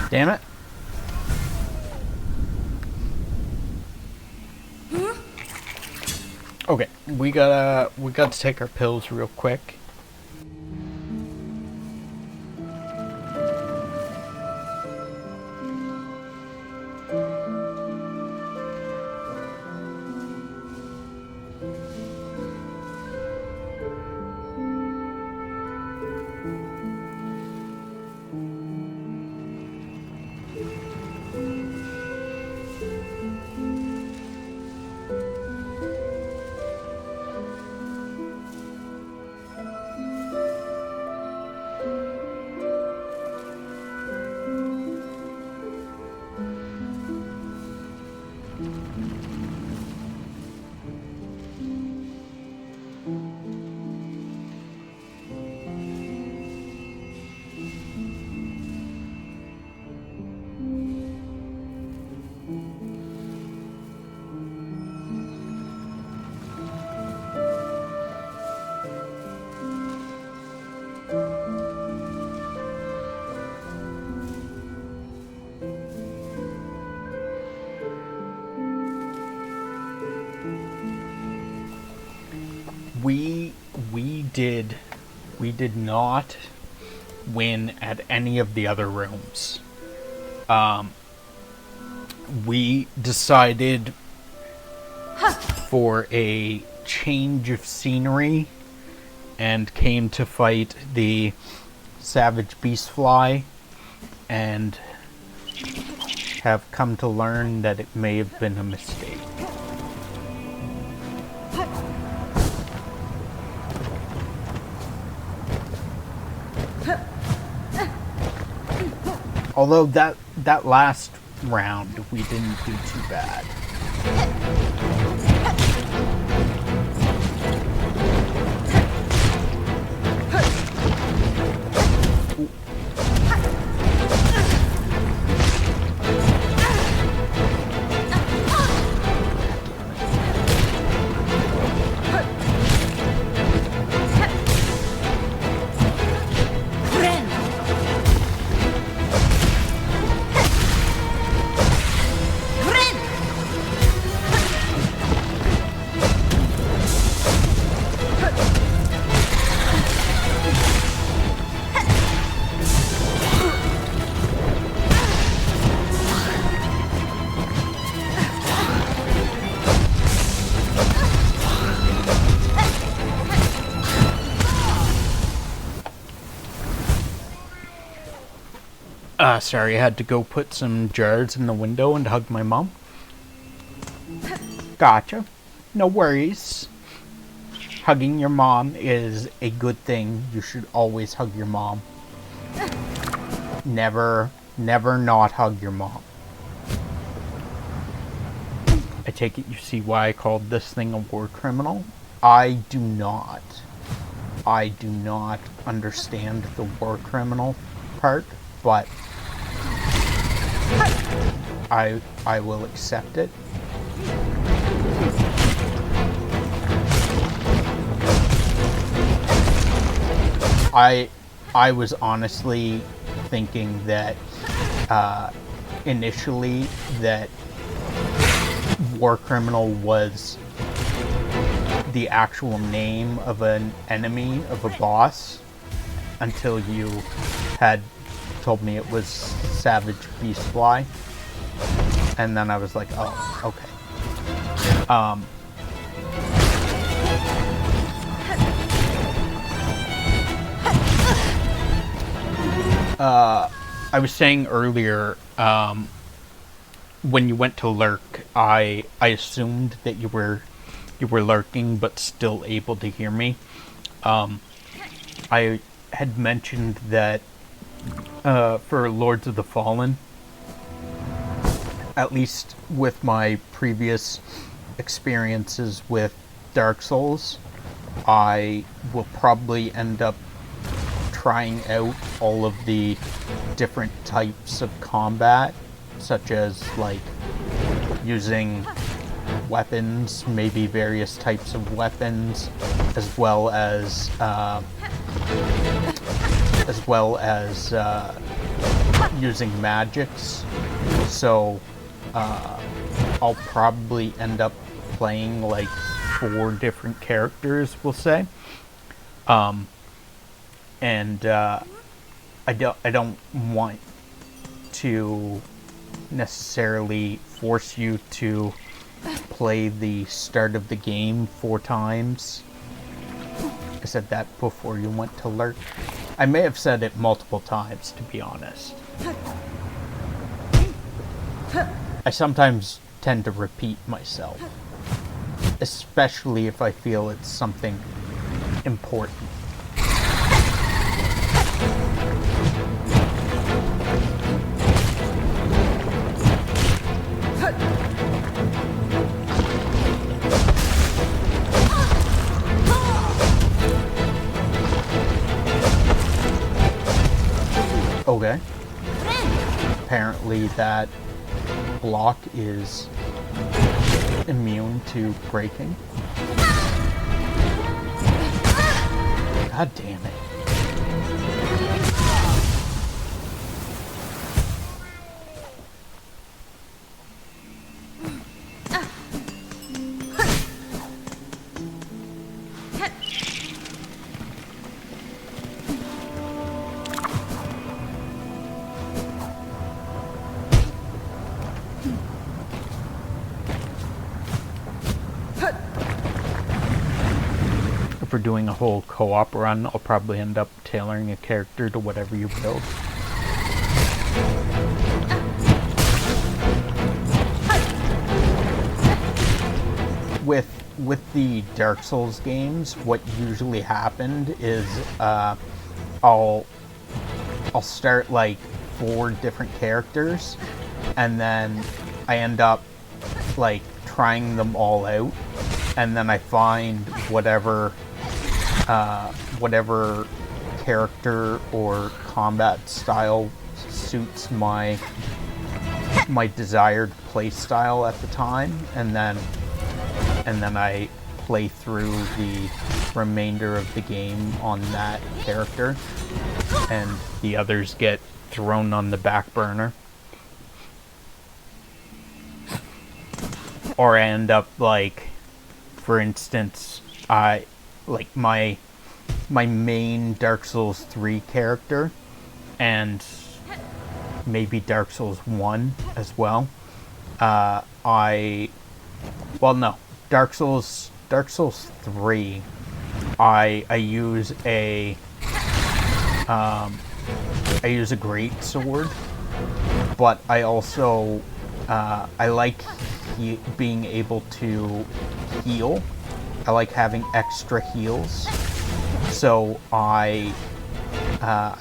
Damn it. Okay, we gotta take our pills real quick. We did not win at any of the other rooms. We decided for a change of scenery and came to fight the savage beast fly, and have come to learn that it may have been a mistake. Although that last round we didn't do too bad. Sorry, I had to go put some jars in the window and hug my mom. Gotcha. No worries. Hugging your mom is a good thing. You should always hug your mom. Never not hug your mom. I take it you see why I called this thing a war criminal? I do not understand the war criminal part, but I will accept it. I was honestly thinking that initially that war criminal was the actual name of an enemy, of a boss, until you had told me it was Savage Beastfly, and then I was like, oh, okay. I was saying earlier, when you went to lurk, I assumed that you were lurking but still able to hear me. I had mentioned that for Lords of the Fallen, at least with my previous experiences with Dark Souls, I will probably end up trying out all of the different types of combat, such as like using weapons, maybe various types of weapons, as well as using magics. So I'll probably end up playing like 4 different characters, we'll say. And I don't want to necessarily force you to play the start of the game 4 times. I said that before you went to lurk. I may have said it multiple times, to be honest. I sometimes tend to repeat myself, especially if I feel it's something important. Okay. Apparently that block is immune to breaking. God damn it. for doing a whole co-op run, I'll probably end up tailoring a character to whatever you build. With the Dark Souls games, what usually happened is I'll start like 4 different characters, and then I end up like trying them all out, and then I find whatever character or combat style suits my desired play style at the time, and then I play through the remainder of the game on that character, and the others get thrown on the back burner. Or I end up like, for instance, my main Dark Souls 3 character, and maybe Dark Souls 1 as well. Dark Souls 3, I use a great sword, but I also I like being able to heal. I like having extra heals, so I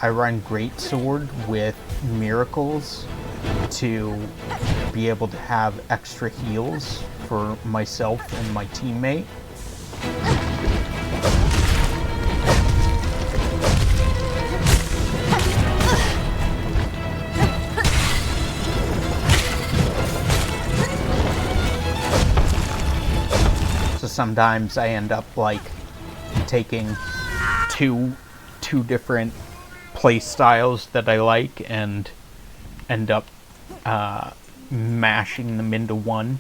run greatsword with miracles to be able to have extra heals for myself and my teammate. So sometimes I end up like taking two different play styles that I like and end up mashing them into one.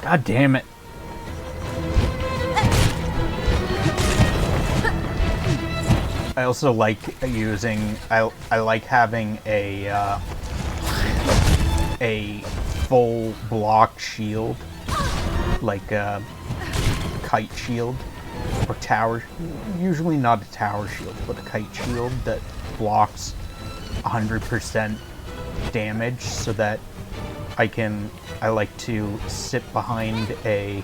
God damn it. I also like using, I like having a full block shield, like a kite shield, or tower, usually not a tower shield, but a kite shield that blocks 100% damage, so that I like to sit behind a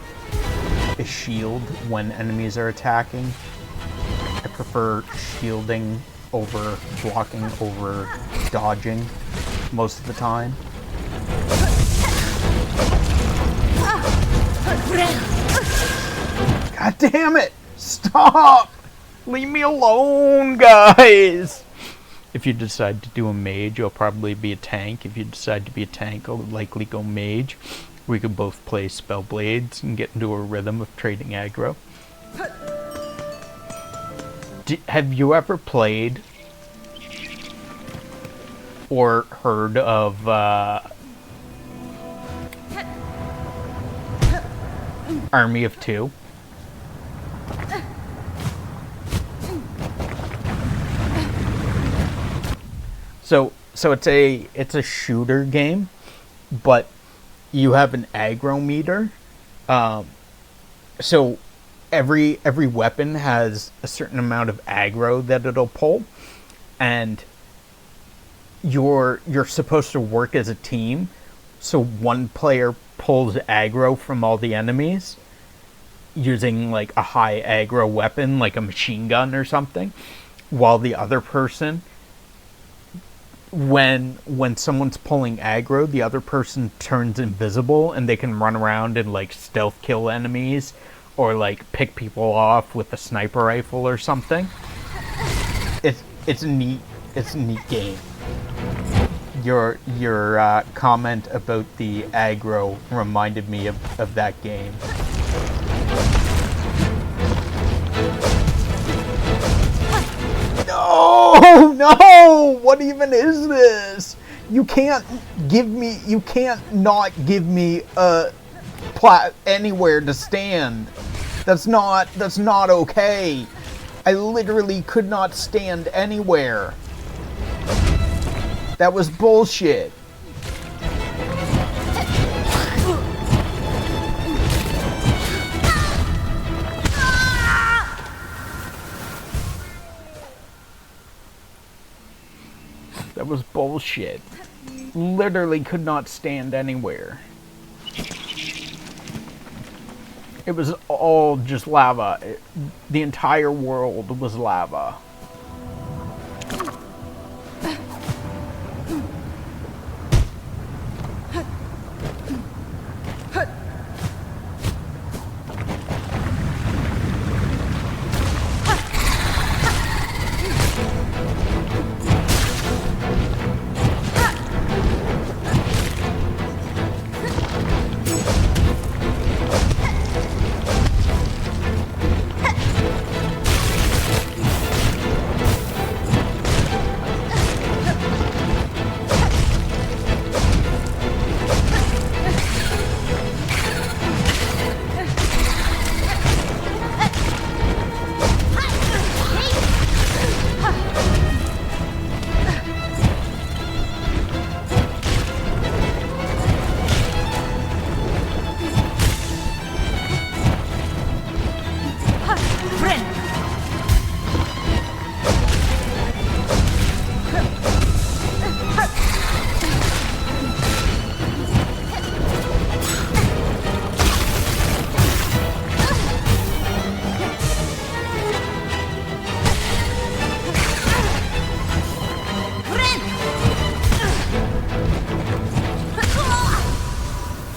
shield when enemies are attacking. I prefer shielding over blocking over dodging most of the time. God damn it! Stop! Leave me alone, guys! If you decide to do a mage, I'll probably be a tank. If you decide to be a tank, I'll likely go mage. We could both play spell blades and get into a rhythm of trading aggro. Have you ever played or heard of Army of Two? So it's a shooter game, but you have an aggro meter. So every weapon has a certain amount of aggro that it'll pull, and you're supposed to work as a team. So one player pulls aggro from all the enemies using like a high aggro weapon, like a machine gun or something, while the other person, when someone's pulling aggro, the other person turns invisible and they can run around and like stealth kill enemies or like pick people off with a sniper rifle or something. It's a neat game. Your comment about the aggro reminded me of that game. No! What even is this? You can't not give me a anywhere to stand. That's not okay. I literally could not stand anywhere. That was bullshit. That was bullshit. Literally could not stand anywhere. It was all just lava. The entire world was lava.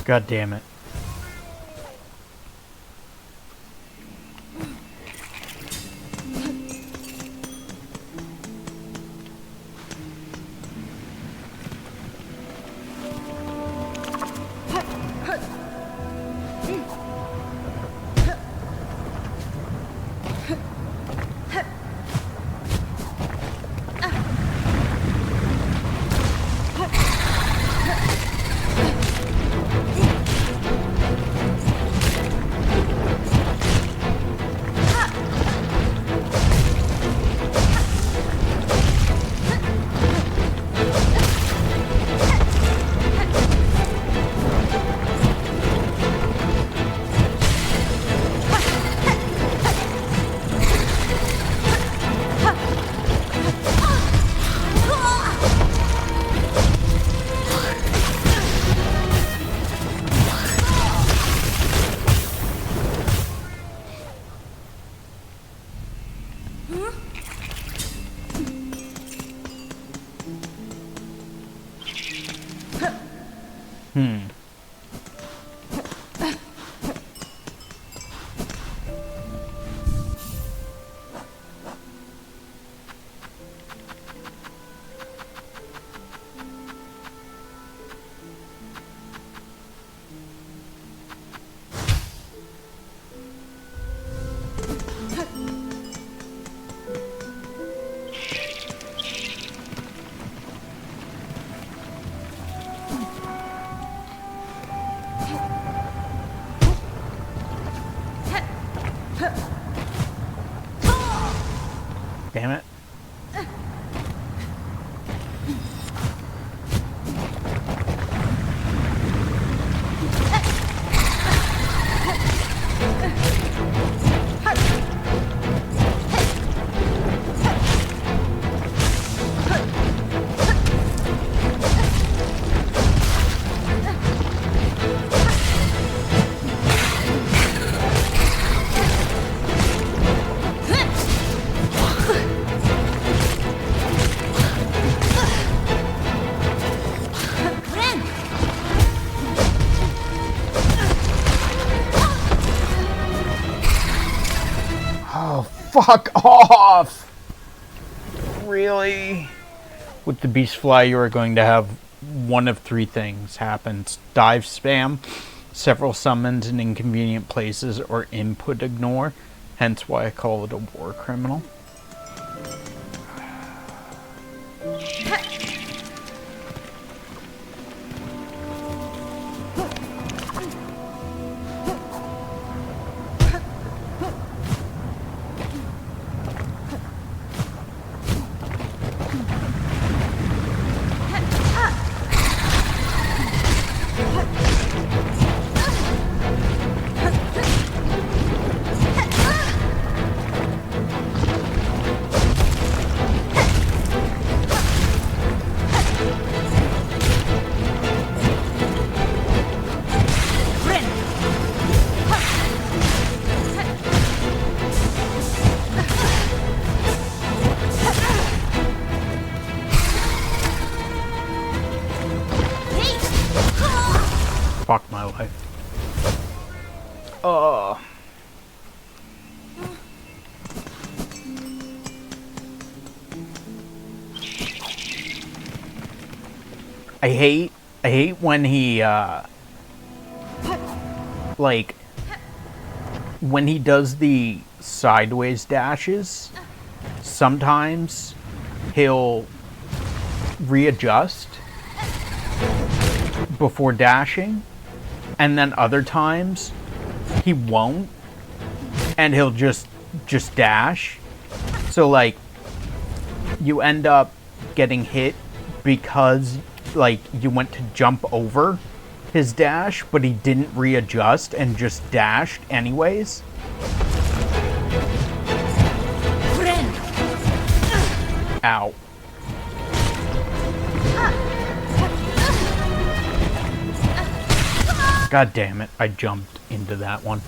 God damn it. Damn it. Fuck off! Really? With the Beast Fly, you are going to have one of three things happen. Dive spam, several summons in inconvenient places, or input ignore. Hence why I call it a war criminal. Fuck my life. I hate when he, like, when he does the sideways dashes, sometimes he'll readjust before dashing, and then other times he won't, and he'll just dash. So, like, you end up getting hit because, like, you went to jump over his dash, but he didn't readjust and just dashed anyways. Ow. God damn it, I jumped into that one.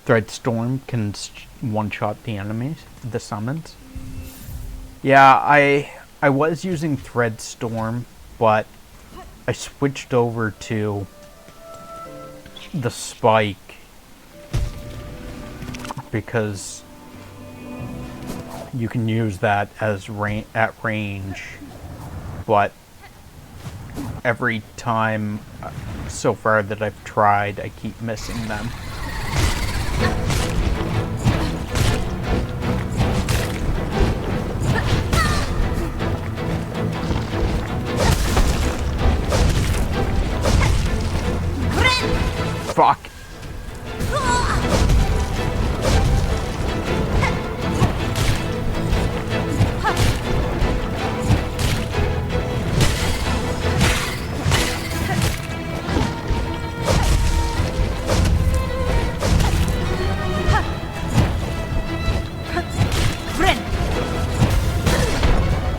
Thread Storm can one-shot the enemies, the summons. Yeah, I was using Thread Storm, but I switched over to the Spike because you can use that as at range, but every time so far that I've tried, I keep missing them. Fuck.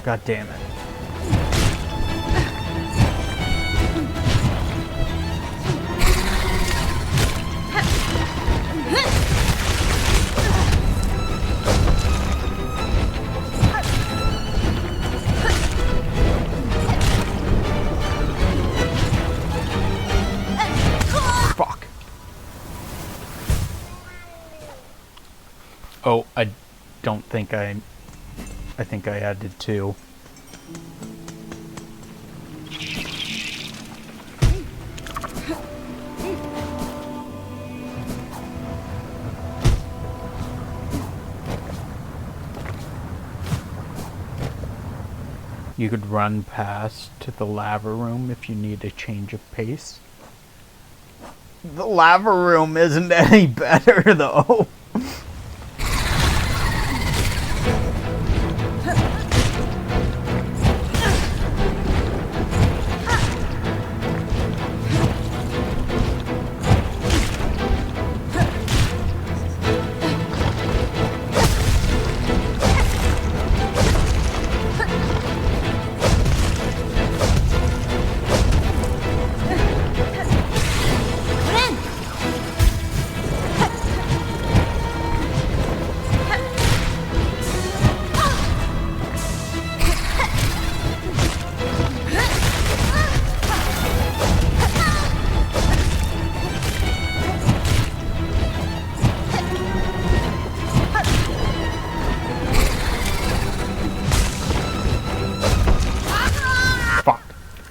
God damn it. Fuck. Oh, I don't think I think I added two. You could run past to the lava room if you need a change of pace. The lava room isn't any better though.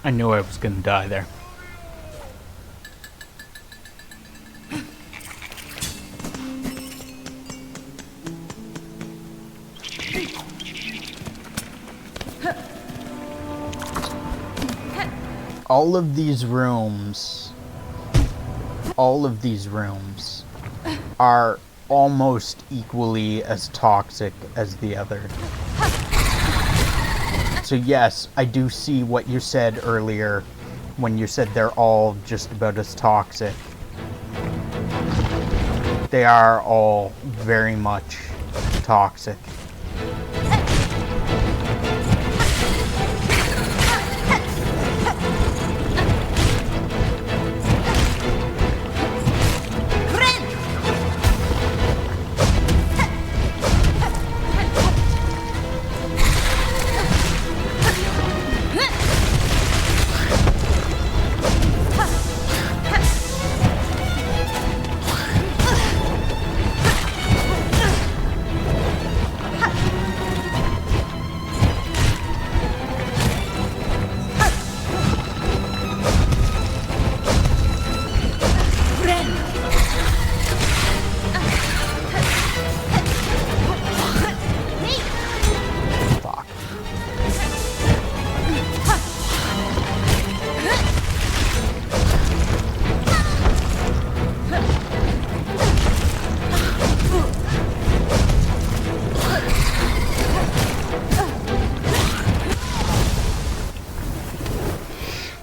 I knew I was gonna die there. All of these rooms are almost equally as toxic as the other. So yes, I do see what you said earlier when you said they're all just about as toxic. They are all very much toxic.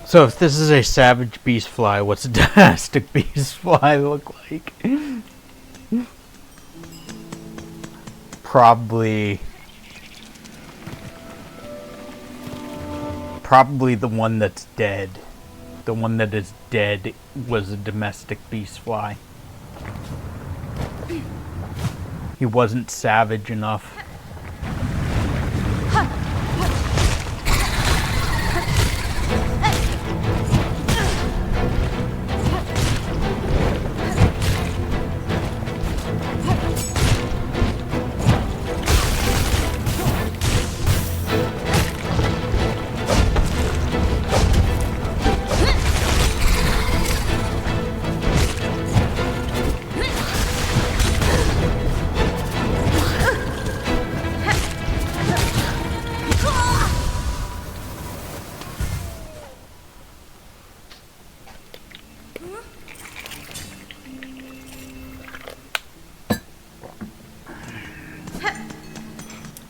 So if this is a savage beast fly, what's a domestic beast fly look like? Probably the one that's dead. The one that is dead was a domestic beast fly. He wasn't savage enough.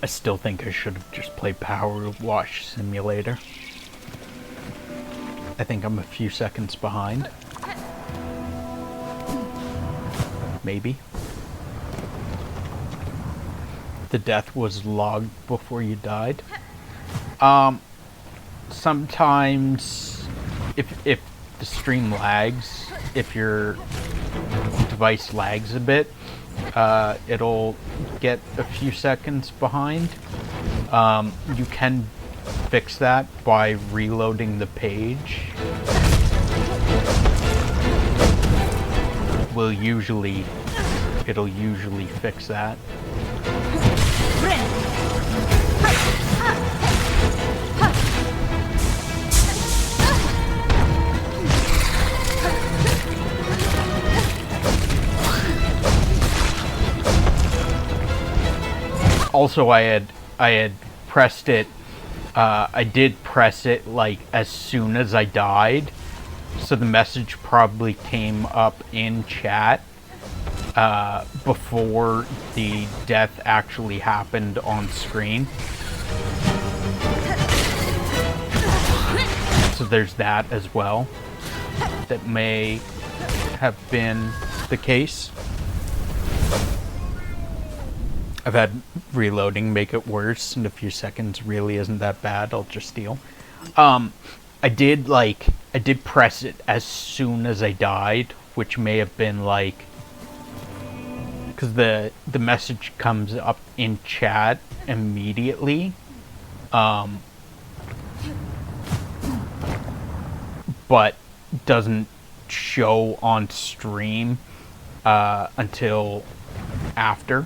I still think I should have just played Power Wash Simulator. I think I'm a few seconds behind. Maybe. The death was logged before you died. Sometimes if the stream lags, if your device lags a bit, it'll get a few seconds behind. You can fix that by reloading the page. It'll usually fix that. Also, I had pressed it. I did press it like as soon as I died, so the message probably came up in chat before the death actually happened on screen. So there's that as well. That may have been the case. I've had reloading make it worse, and a few seconds really isn't that bad. I'll just steal. I did press it as soon as I died, which may have been like, because the message comes up in chat immediately, but doesn't show on stream until after.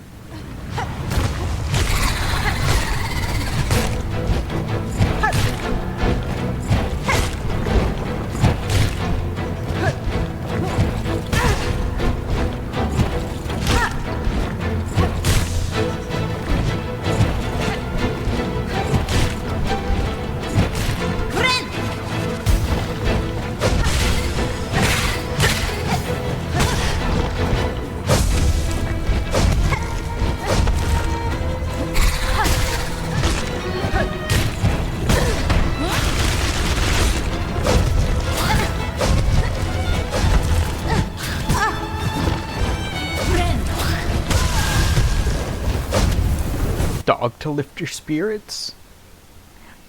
dog to lift your spirits.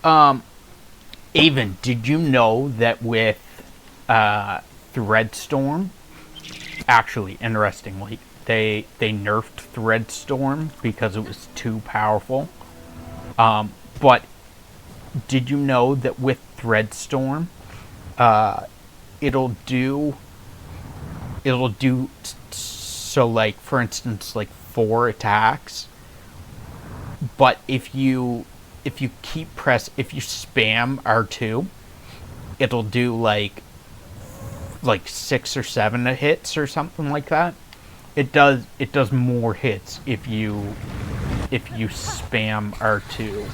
Avon, did you know that with Threadstorm, actually, interestingly, they nerfed Threadstorm because it was too powerful. But did you know that with Threadstorm, it'll do so, like, for instance, like 4 attacks, but if you spam R2, it'll do like 6 or 7 hits or something like that. It does more hits if you spam R2.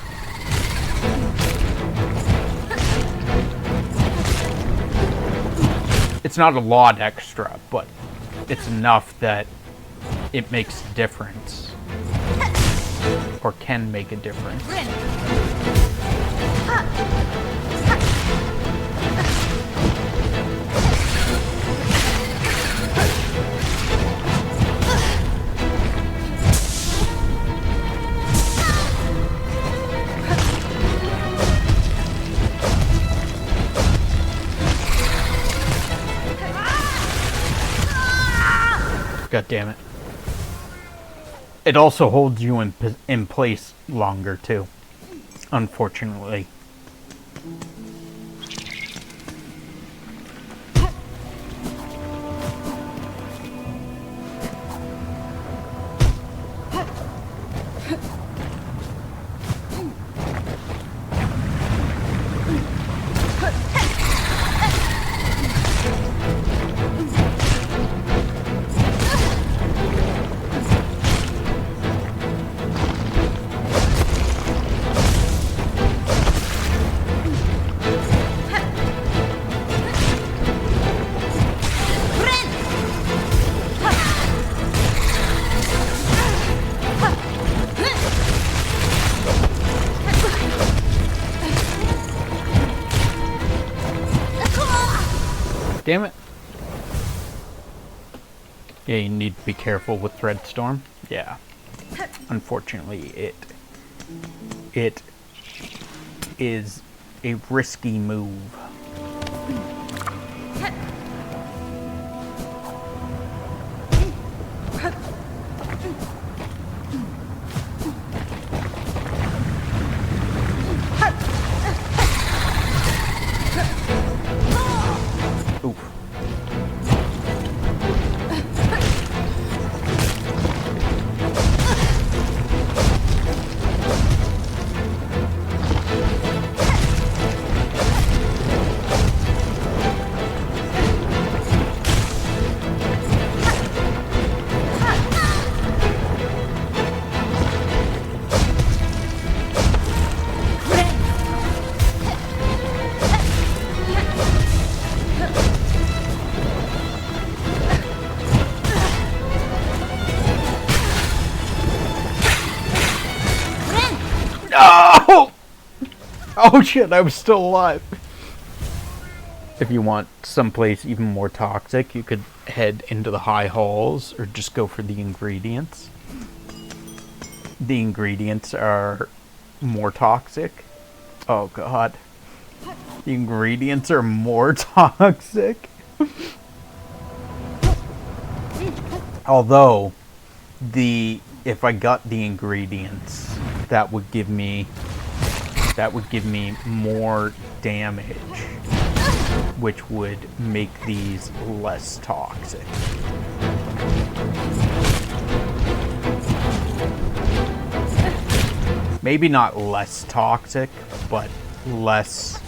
It's not a lot extra, but it's enough that it makes a difference. Or can make a difference. God damn it. It also holds you in place longer, too. Unfortunately. Damn it. Yeah, you need to be careful with Threadstorm. Yeah. Unfortunately, it is a risky move. Oof. No! Oh shit, I was still alive. If you want someplace even more toxic, you could head into the high halls or just go for the ingredients. The ingredients are more toxic. Oh god. The ingredients are more toxic. Although, if I got the ingredients, that would give me more damage, which would make these less toxic. Maybe not less toxic, but less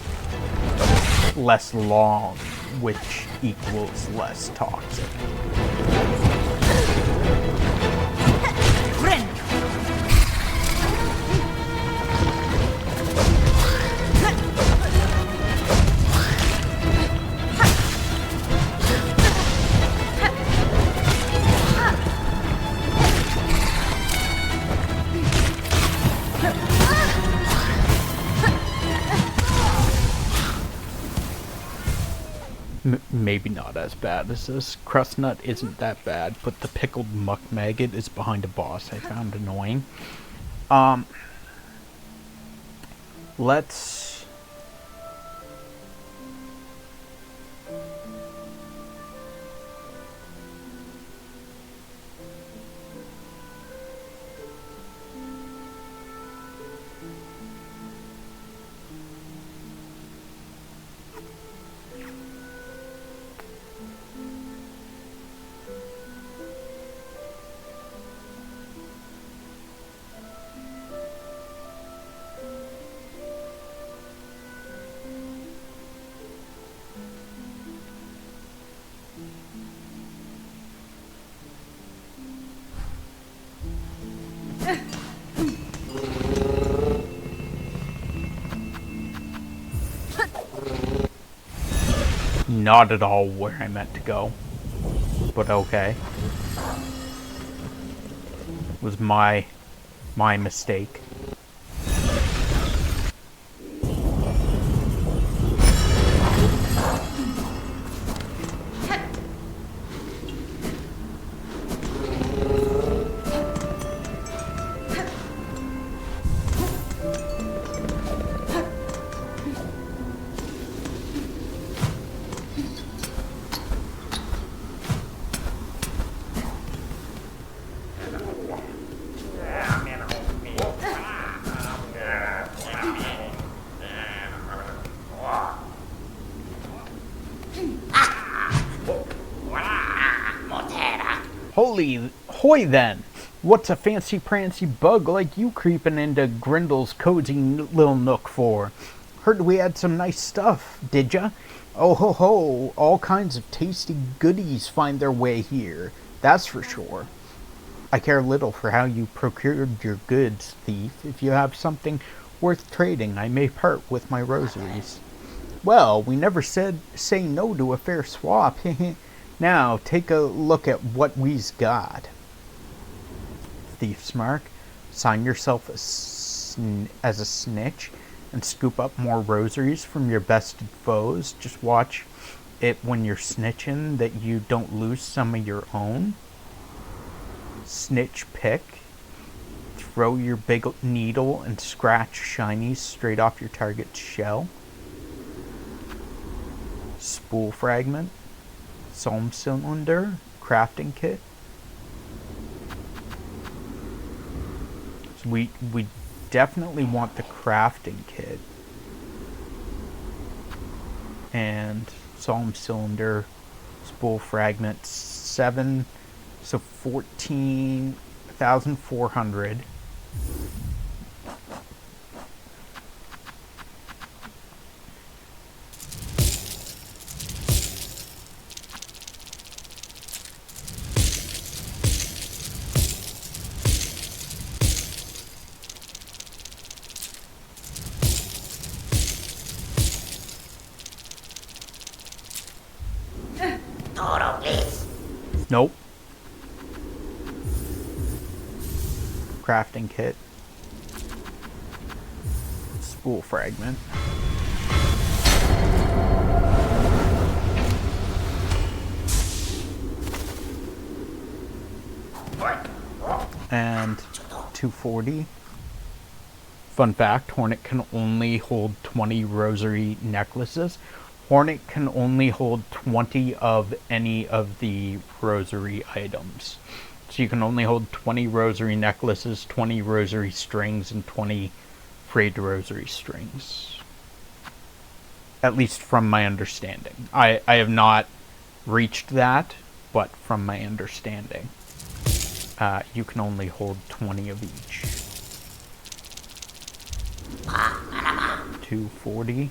long, which equals less toxic. Maybe not as bad as this. Crust Nut isn't that bad, but the pickled muck maggot is behind a boss I found annoying. Let's... Not at all where I meant to go. But okay. It was my mistake. Holy hoy then! What's a fancy prancy bug like you creeping into Grindel's cozy little nook for? Heard we had some nice stuff, did ya? Oh ho ho, all kinds of tasty goodies find their way here, that's for sure. I care little for how you procured your goods, thief. If you have something worth trading, I may part with my rosaries. Well, we never said say no to a fair swap. Now, take a look at what we's got. Thief's mark. Sign yourself as a snitch and scoop up more rosaries from your bested foes. Just watch it when you're snitching that you don't lose some of your own. Snitch pick. Throw your big needle and scratch shinies straight off your target's shell. Spool fragment. Psalm cylinder, crafting kit. So we definitely want the crafting kit. And psalm cylinder, spool fragment 7, so 14,400. Nope. Crafting kit. Spool fragment. And 240. Fun fact, Hornet can only hold 20 rosary necklaces. Hornet can only hold 20 of any of the rosary items. So you can only hold 20 rosary necklaces, 20 rosary strings, and 20 frayed rosary strings. At least from my understanding. I have not reached that, but from my understanding, you can only hold 20 of each. 240.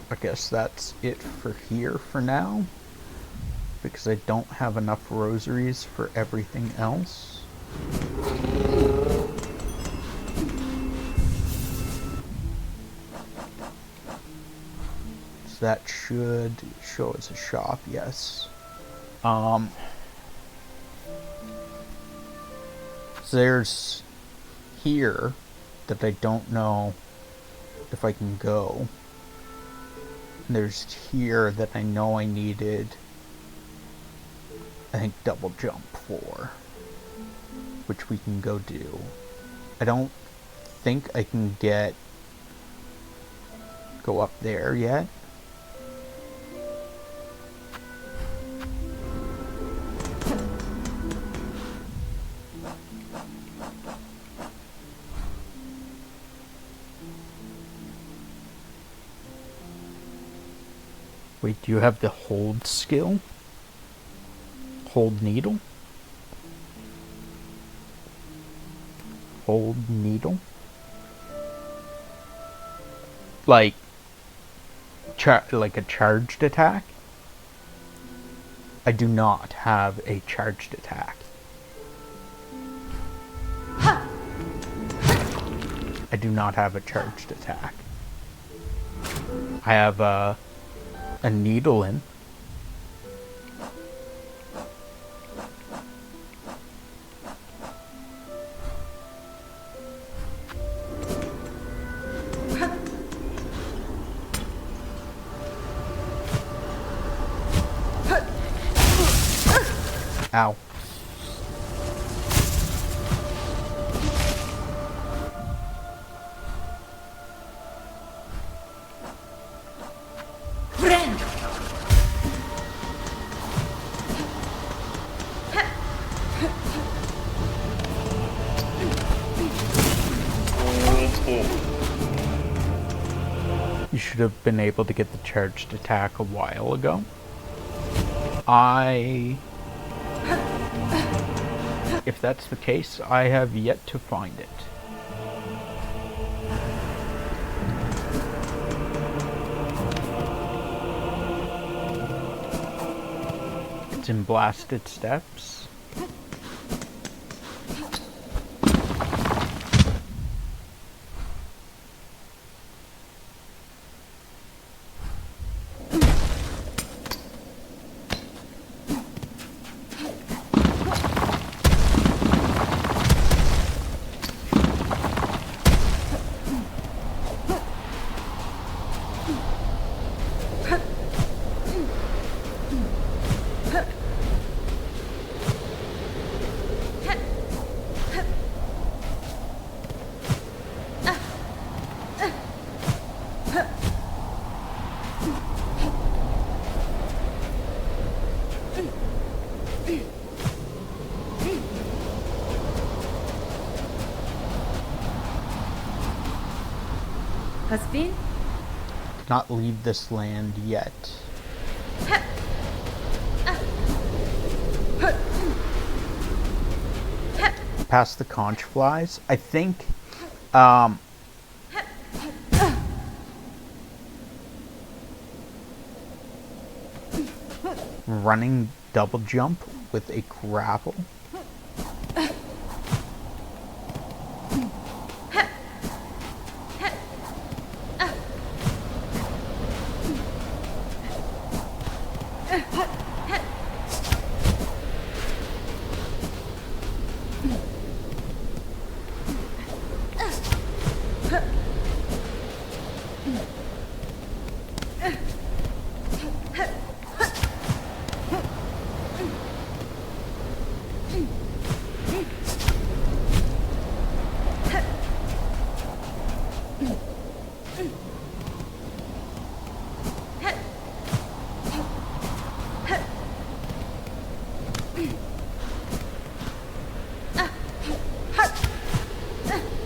I guess that's it for here for now, because I don't have enough rosaries for everything else. that should show as a shop, yes. There's here that I don't know if I can go. There's here that I know I needed, I think, double jump for, which we can go do. I don't think I can go up there yet. Wait, do you have the hold skill? Hold needle? Hold needle? Like a charged attack? I do not have a charged attack. I do not have a charged attack. I have a needle in. Ow. You should have been able to get the charged attack a while ago. If that's the case, I have yet to find it. It's in Blasted Steps. Hasbin? Not leave this land yet. Past the conch flies. I think running double jump with a grapple.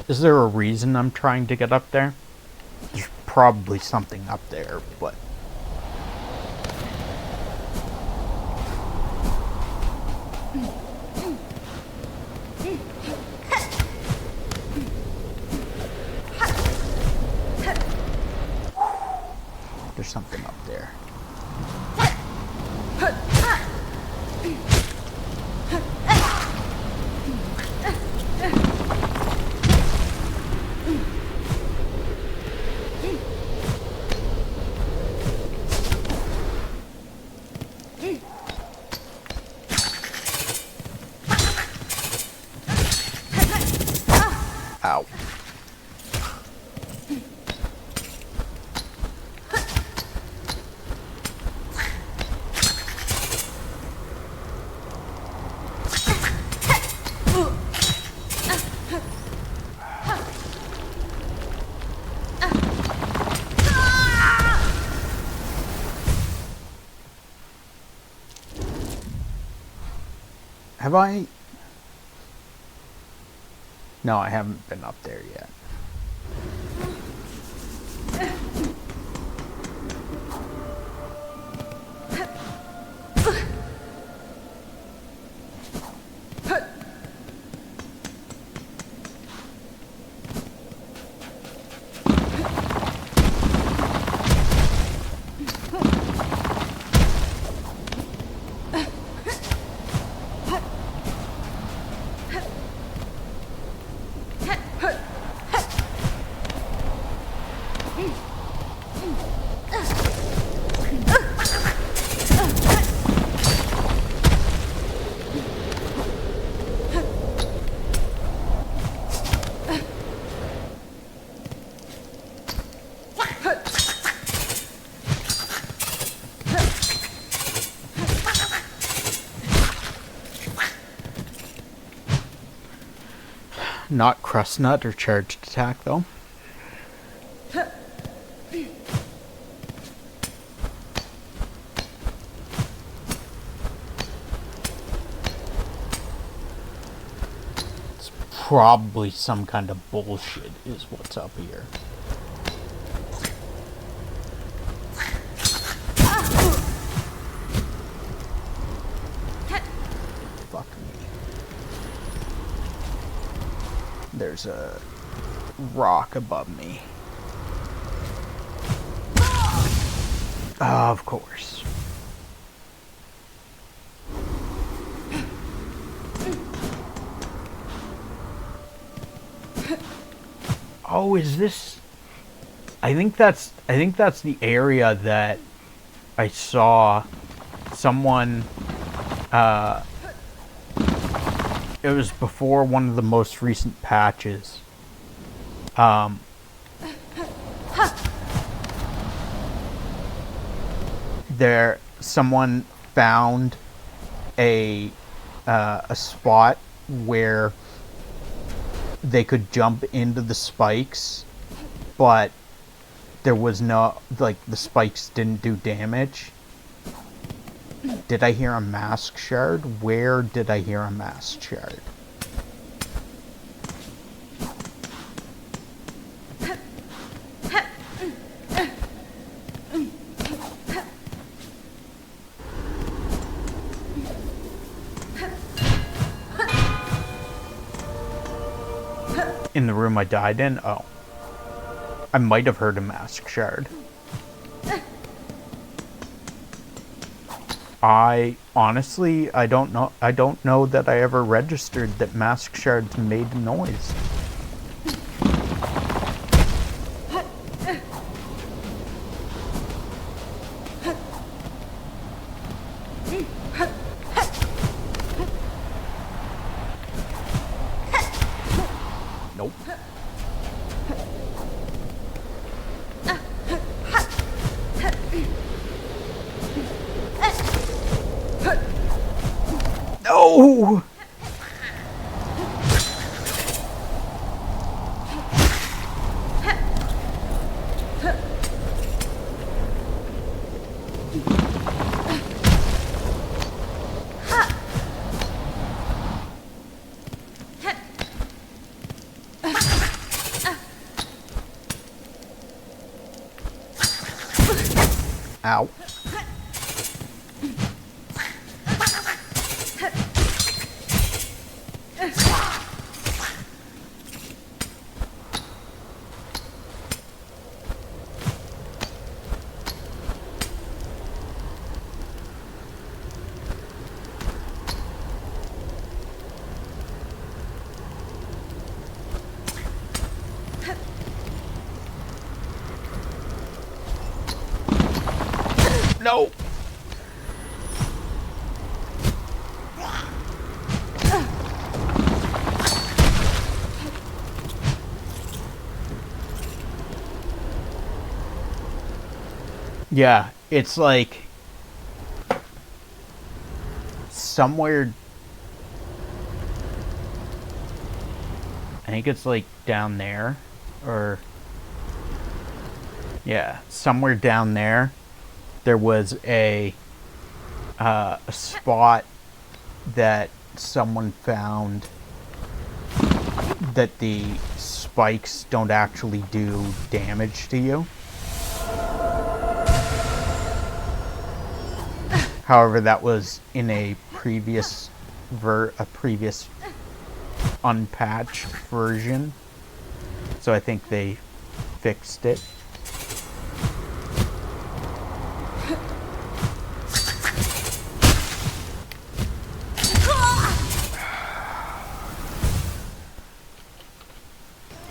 Is there a reason I'm trying to get up there? There's probably something up there, but... There's something up there. Ow. Have I? No, I haven't been up there yet. Not crust nut or charged attack though. It's probably some kind of bullshit is what's up here. Fuck me. There's a rock above me. Of course. Oh, is this? I think that's the area that I saw someone. It was before one of the most recent patches. Someone found a spot where they could jump into the spikes, but there was no, like, the spikes didn't do damage. Did I hear a mask shard? Where did I hear a mask shard? In the room I died in? Oh. I might have heard a mask shard. I honestly, I don't know that I ever registered that mask shards made noise. Nope. No! Ow. Yeah, it's like somewhere. I think it's like down there, or yeah, somewhere down there. There was a spot that someone found that the spikes don't actually do damage to you. However, that was in a previous unpatched version, so I think they fixed it.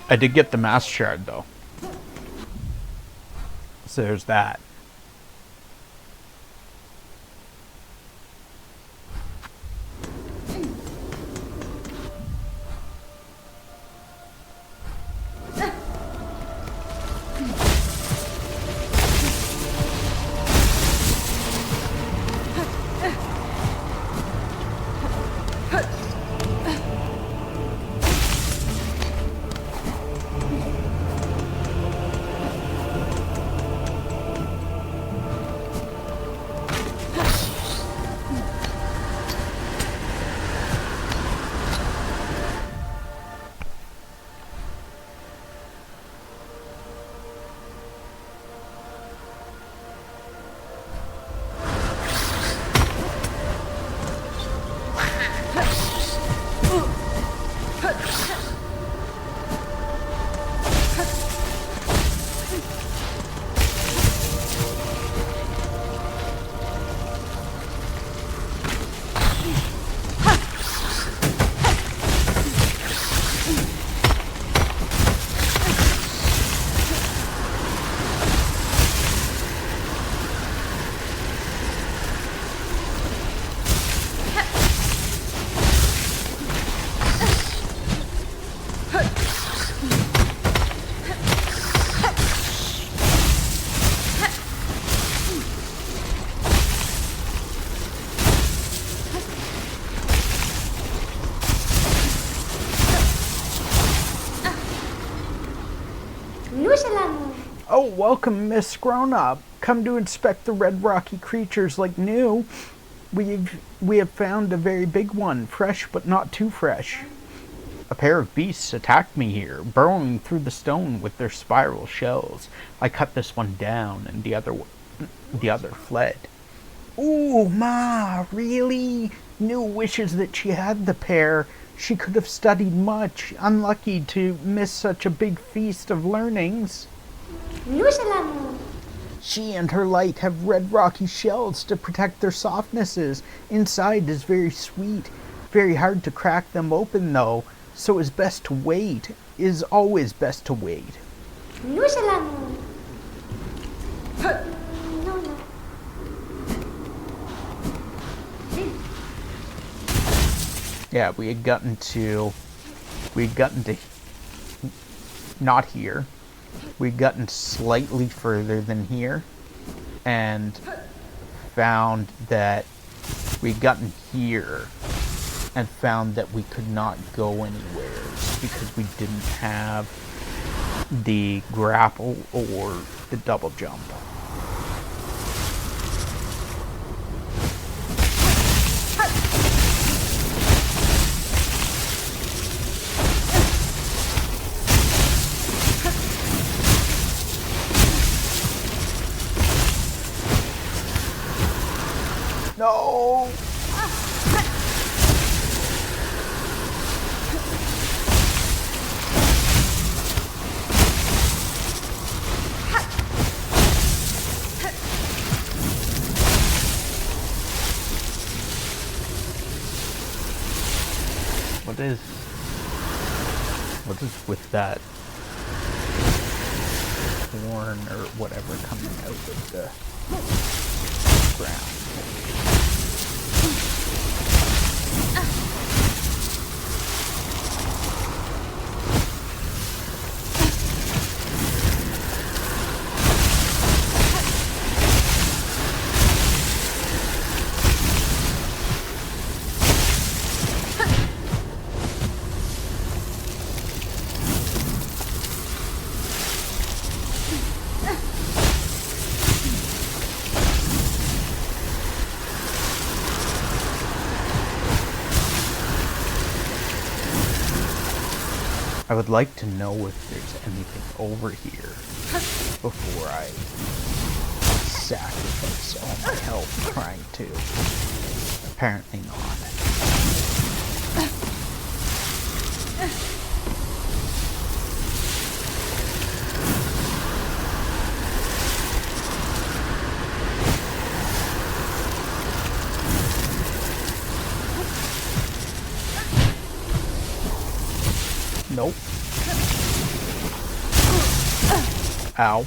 I did get the master shard though, so there's that. Oh, welcome, Miss Grown-Up. Come to inspect the red rocky creatures like new. We have found a very big one, fresh but not too fresh. A pair of beasts attacked me here, burrowing through the stone with their spiral shells. I cut this one down, and the other fled. Ooh, Ma, really? New wishes that she had the pair. She could have studied much. Unlucky to miss such a big feast of learnings. She and her light have red rocky shells to protect their softnesses. Inside is very sweet. Very hard to crack them open though, so it's best to wait. Is always best to wait. Yeah, we'd gotten to not here. We'd gotten slightly further than here, and found that we'd gotten here and found that we could not go anywhere because we didn't have the grapple or the double jump. No! What is with that horn or whatever coming out of the ground? I would like to know if there's anything over here before I sacrifice all my health trying to. Apparently not. Nope. Ow.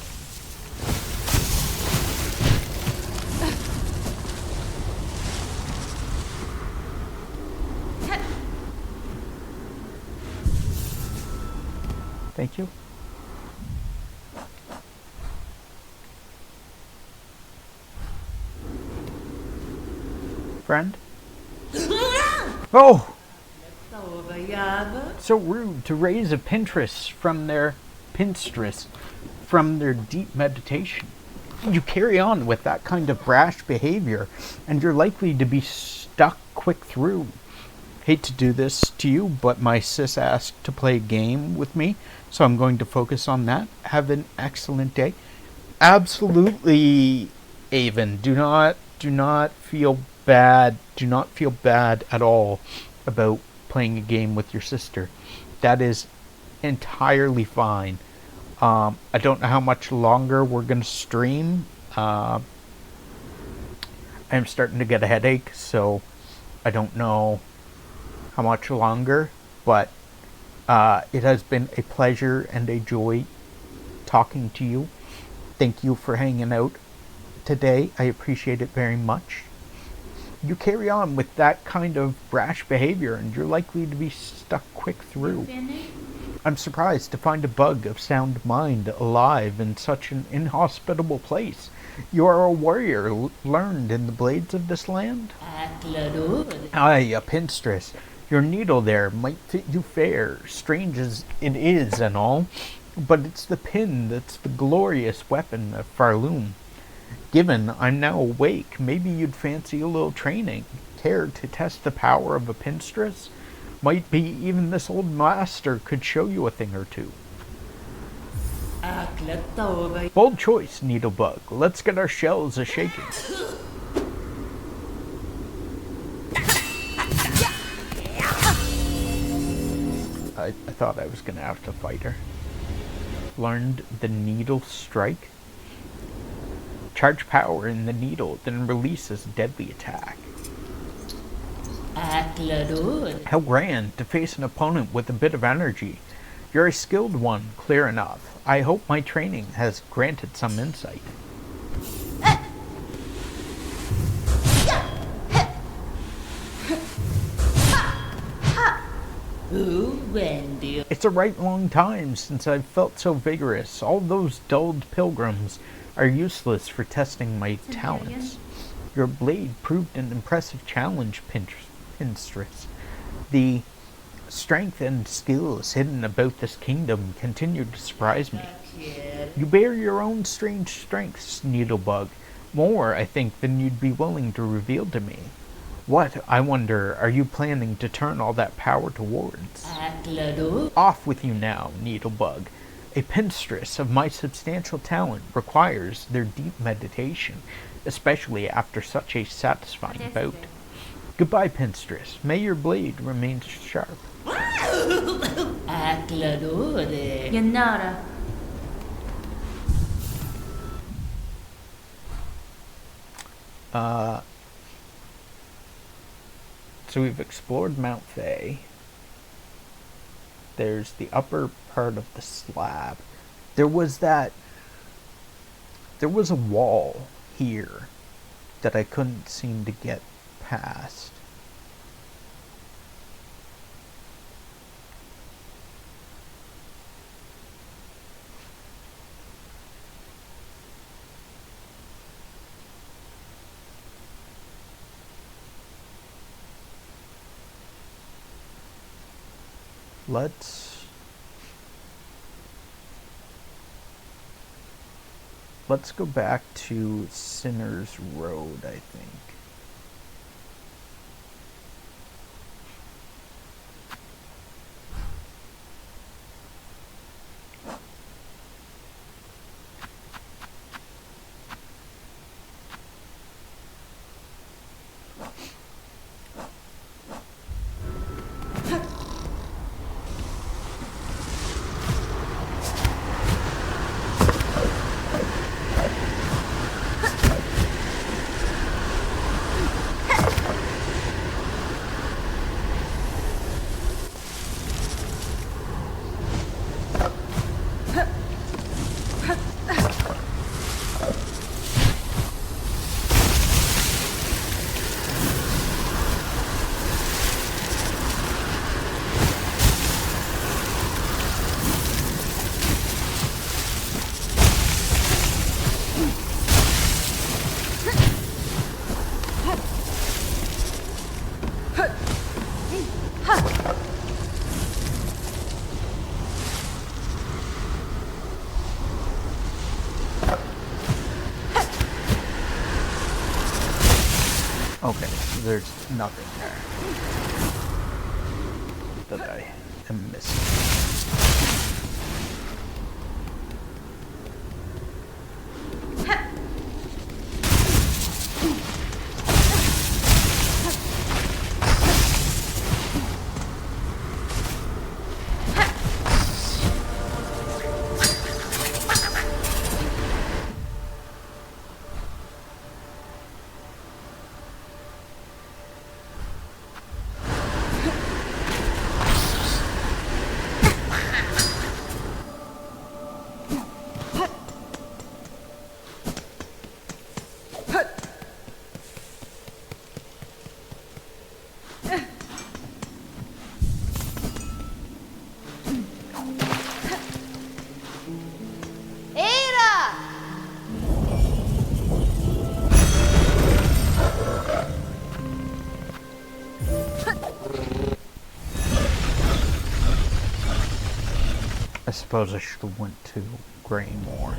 Thank you. Friend? Oh! So rude to raise a pinstress from their deep meditation. You carry on with that kind of brash behavior, and you're likely to be stuck quick through. Hate to do this to you, but my sis asked to play a game with me, so I'm going to focus on that. Have an excellent day. Absolutely, Avon. Do not feel bad. Do not feel bad at all about playing a game with your sister. That is entirely fine. I don't know how much longer we're going to stream. I'm starting to get a headache, so I don't know how much longer, but it has been a pleasure and a joy talking to you. Thank you for hanging out today. I appreciate it very much. You carry on with that kind of brash behavior, and you're likely to be stuck quick through. I'm surprised to find a bug of sound mind alive in such an inhospitable place. You are a warrior learned in the blades of this land? Aye, a pinstress. Your needle there might fit you fair, strange as it is and all, but it's the pin that's the glorious weapon of Farloom. Given I'm now awake, maybe you'd fancy a little training. Care to test the power of a pinstress? Might be even this old master could show you a thing or two. Bold choice, Needlebug. Let's get our shells a-shaking. I thought I was going to have to fight her. Learned the needle strike. Charge power in the needle, then releases a deadly attack. How grand to face an opponent with a bit of energy. You're a skilled one, clear enough. I hope my training has granted some insight. It's a right long time since I've felt so vigorous. All those dulled pilgrims are useless for testing my talents. Your blade proved an impressive challenge, Pinstress. The strength and skills hidden about this kingdom continue to surprise me. You bear your own strange strengths, Needlebug. More, I think, than you'd be willing to reveal to me. What, I wonder, are you planning to turn all that power towards? Off with you now, Needlebug. A pinstress of my substantial talent requires their deep meditation, especially after such a satisfying bout. Goodbye, pinstress. May your blade remain sharp. So we've explored Mount Fay. There's the upper part of the slab. There was a wall here that I couldn't seem to get past. Let's go back to Sinner's Road, I think. Okay, there's nothing there that I am missing. I suppose I should have went to Graymore.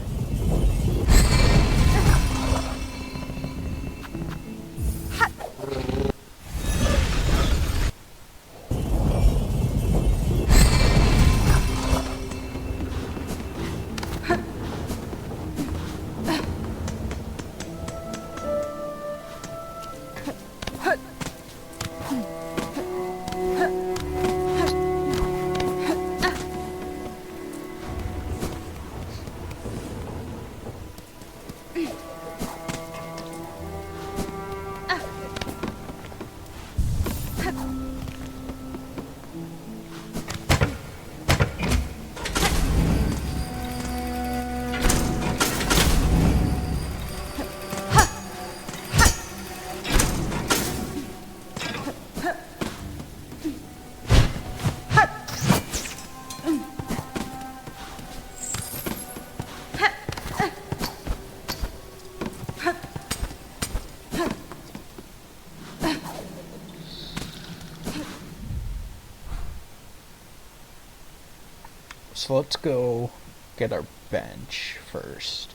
So let's go get our bench first.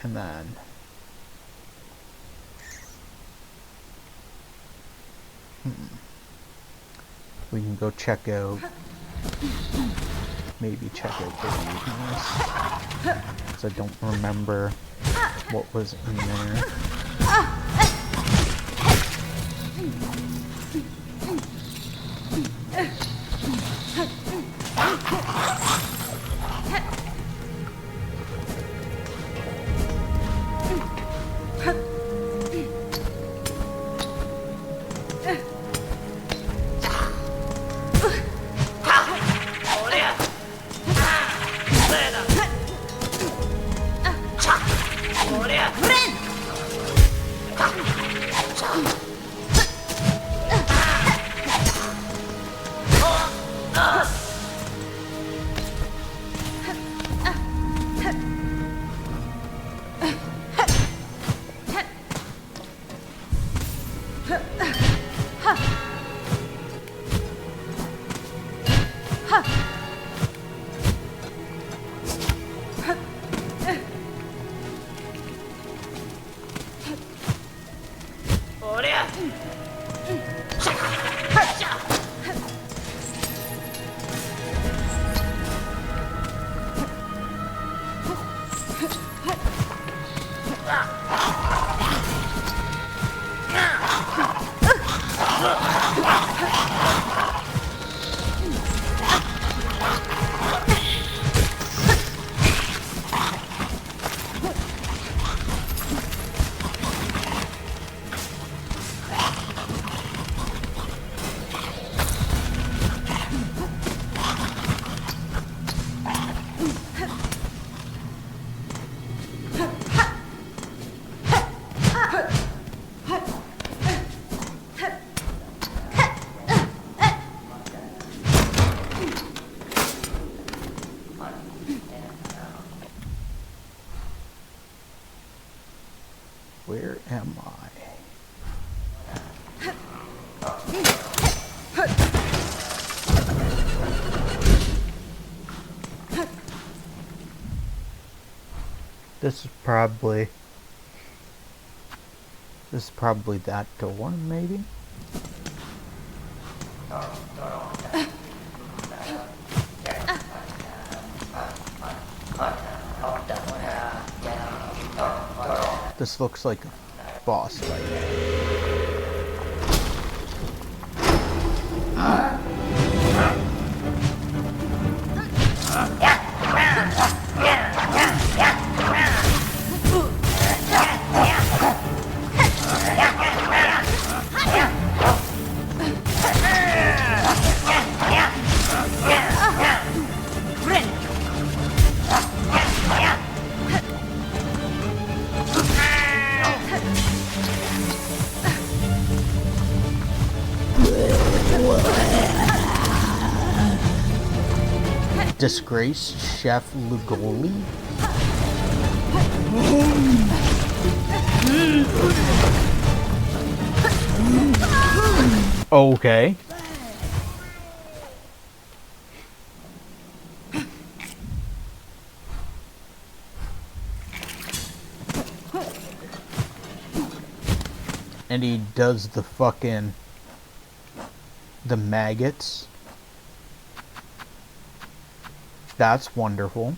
And then we can go check out, maybe check out the weakness, because I don't remember what was in there. Where am I? This is probably This is probably that door, maybe? This looks like a boss fight. Disgraced Chef Lugoli? Okay. And he does the fucking... the maggots. That's wonderful.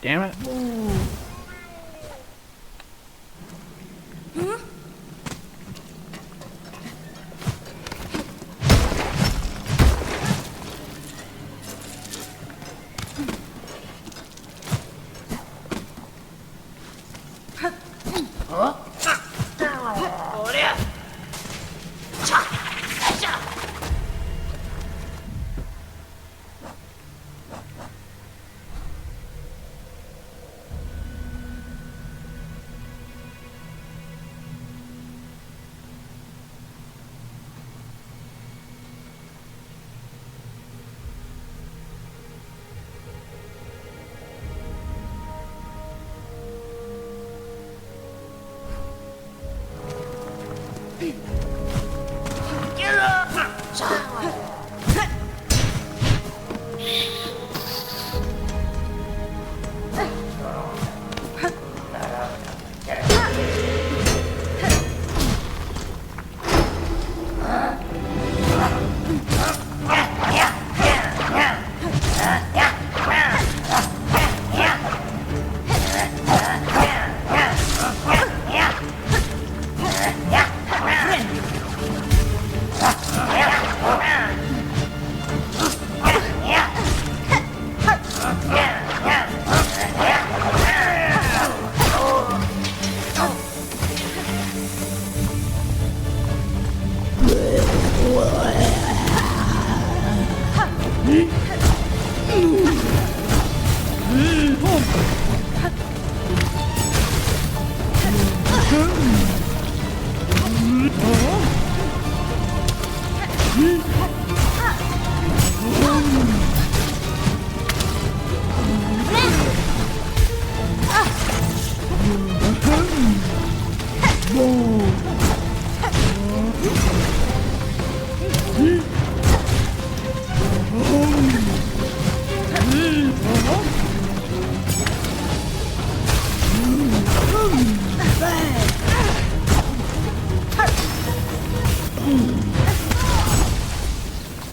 Damn it.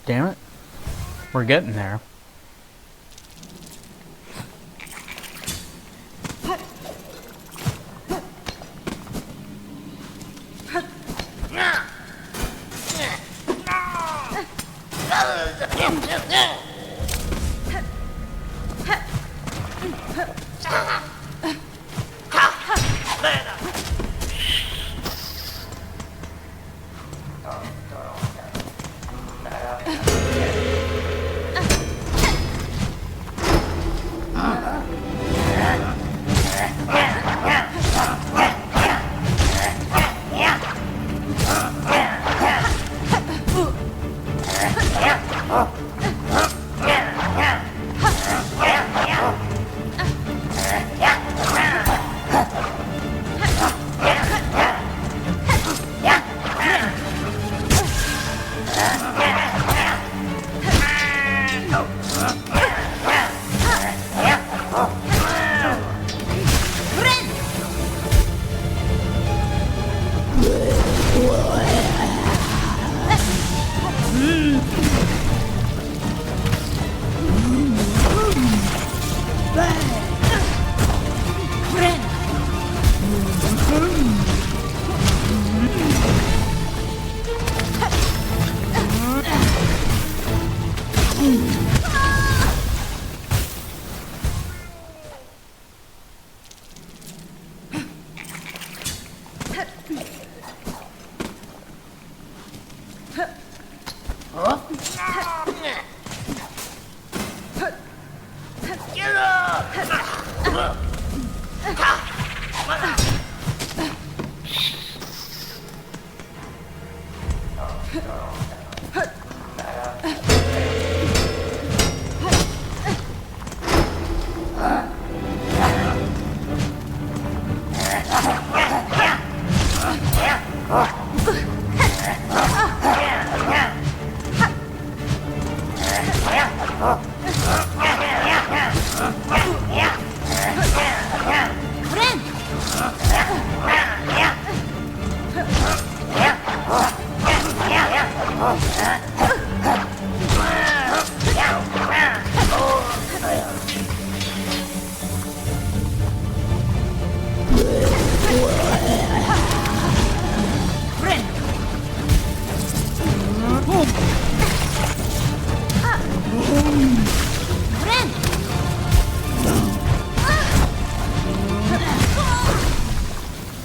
Damn it. We're getting there.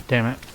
Damn it.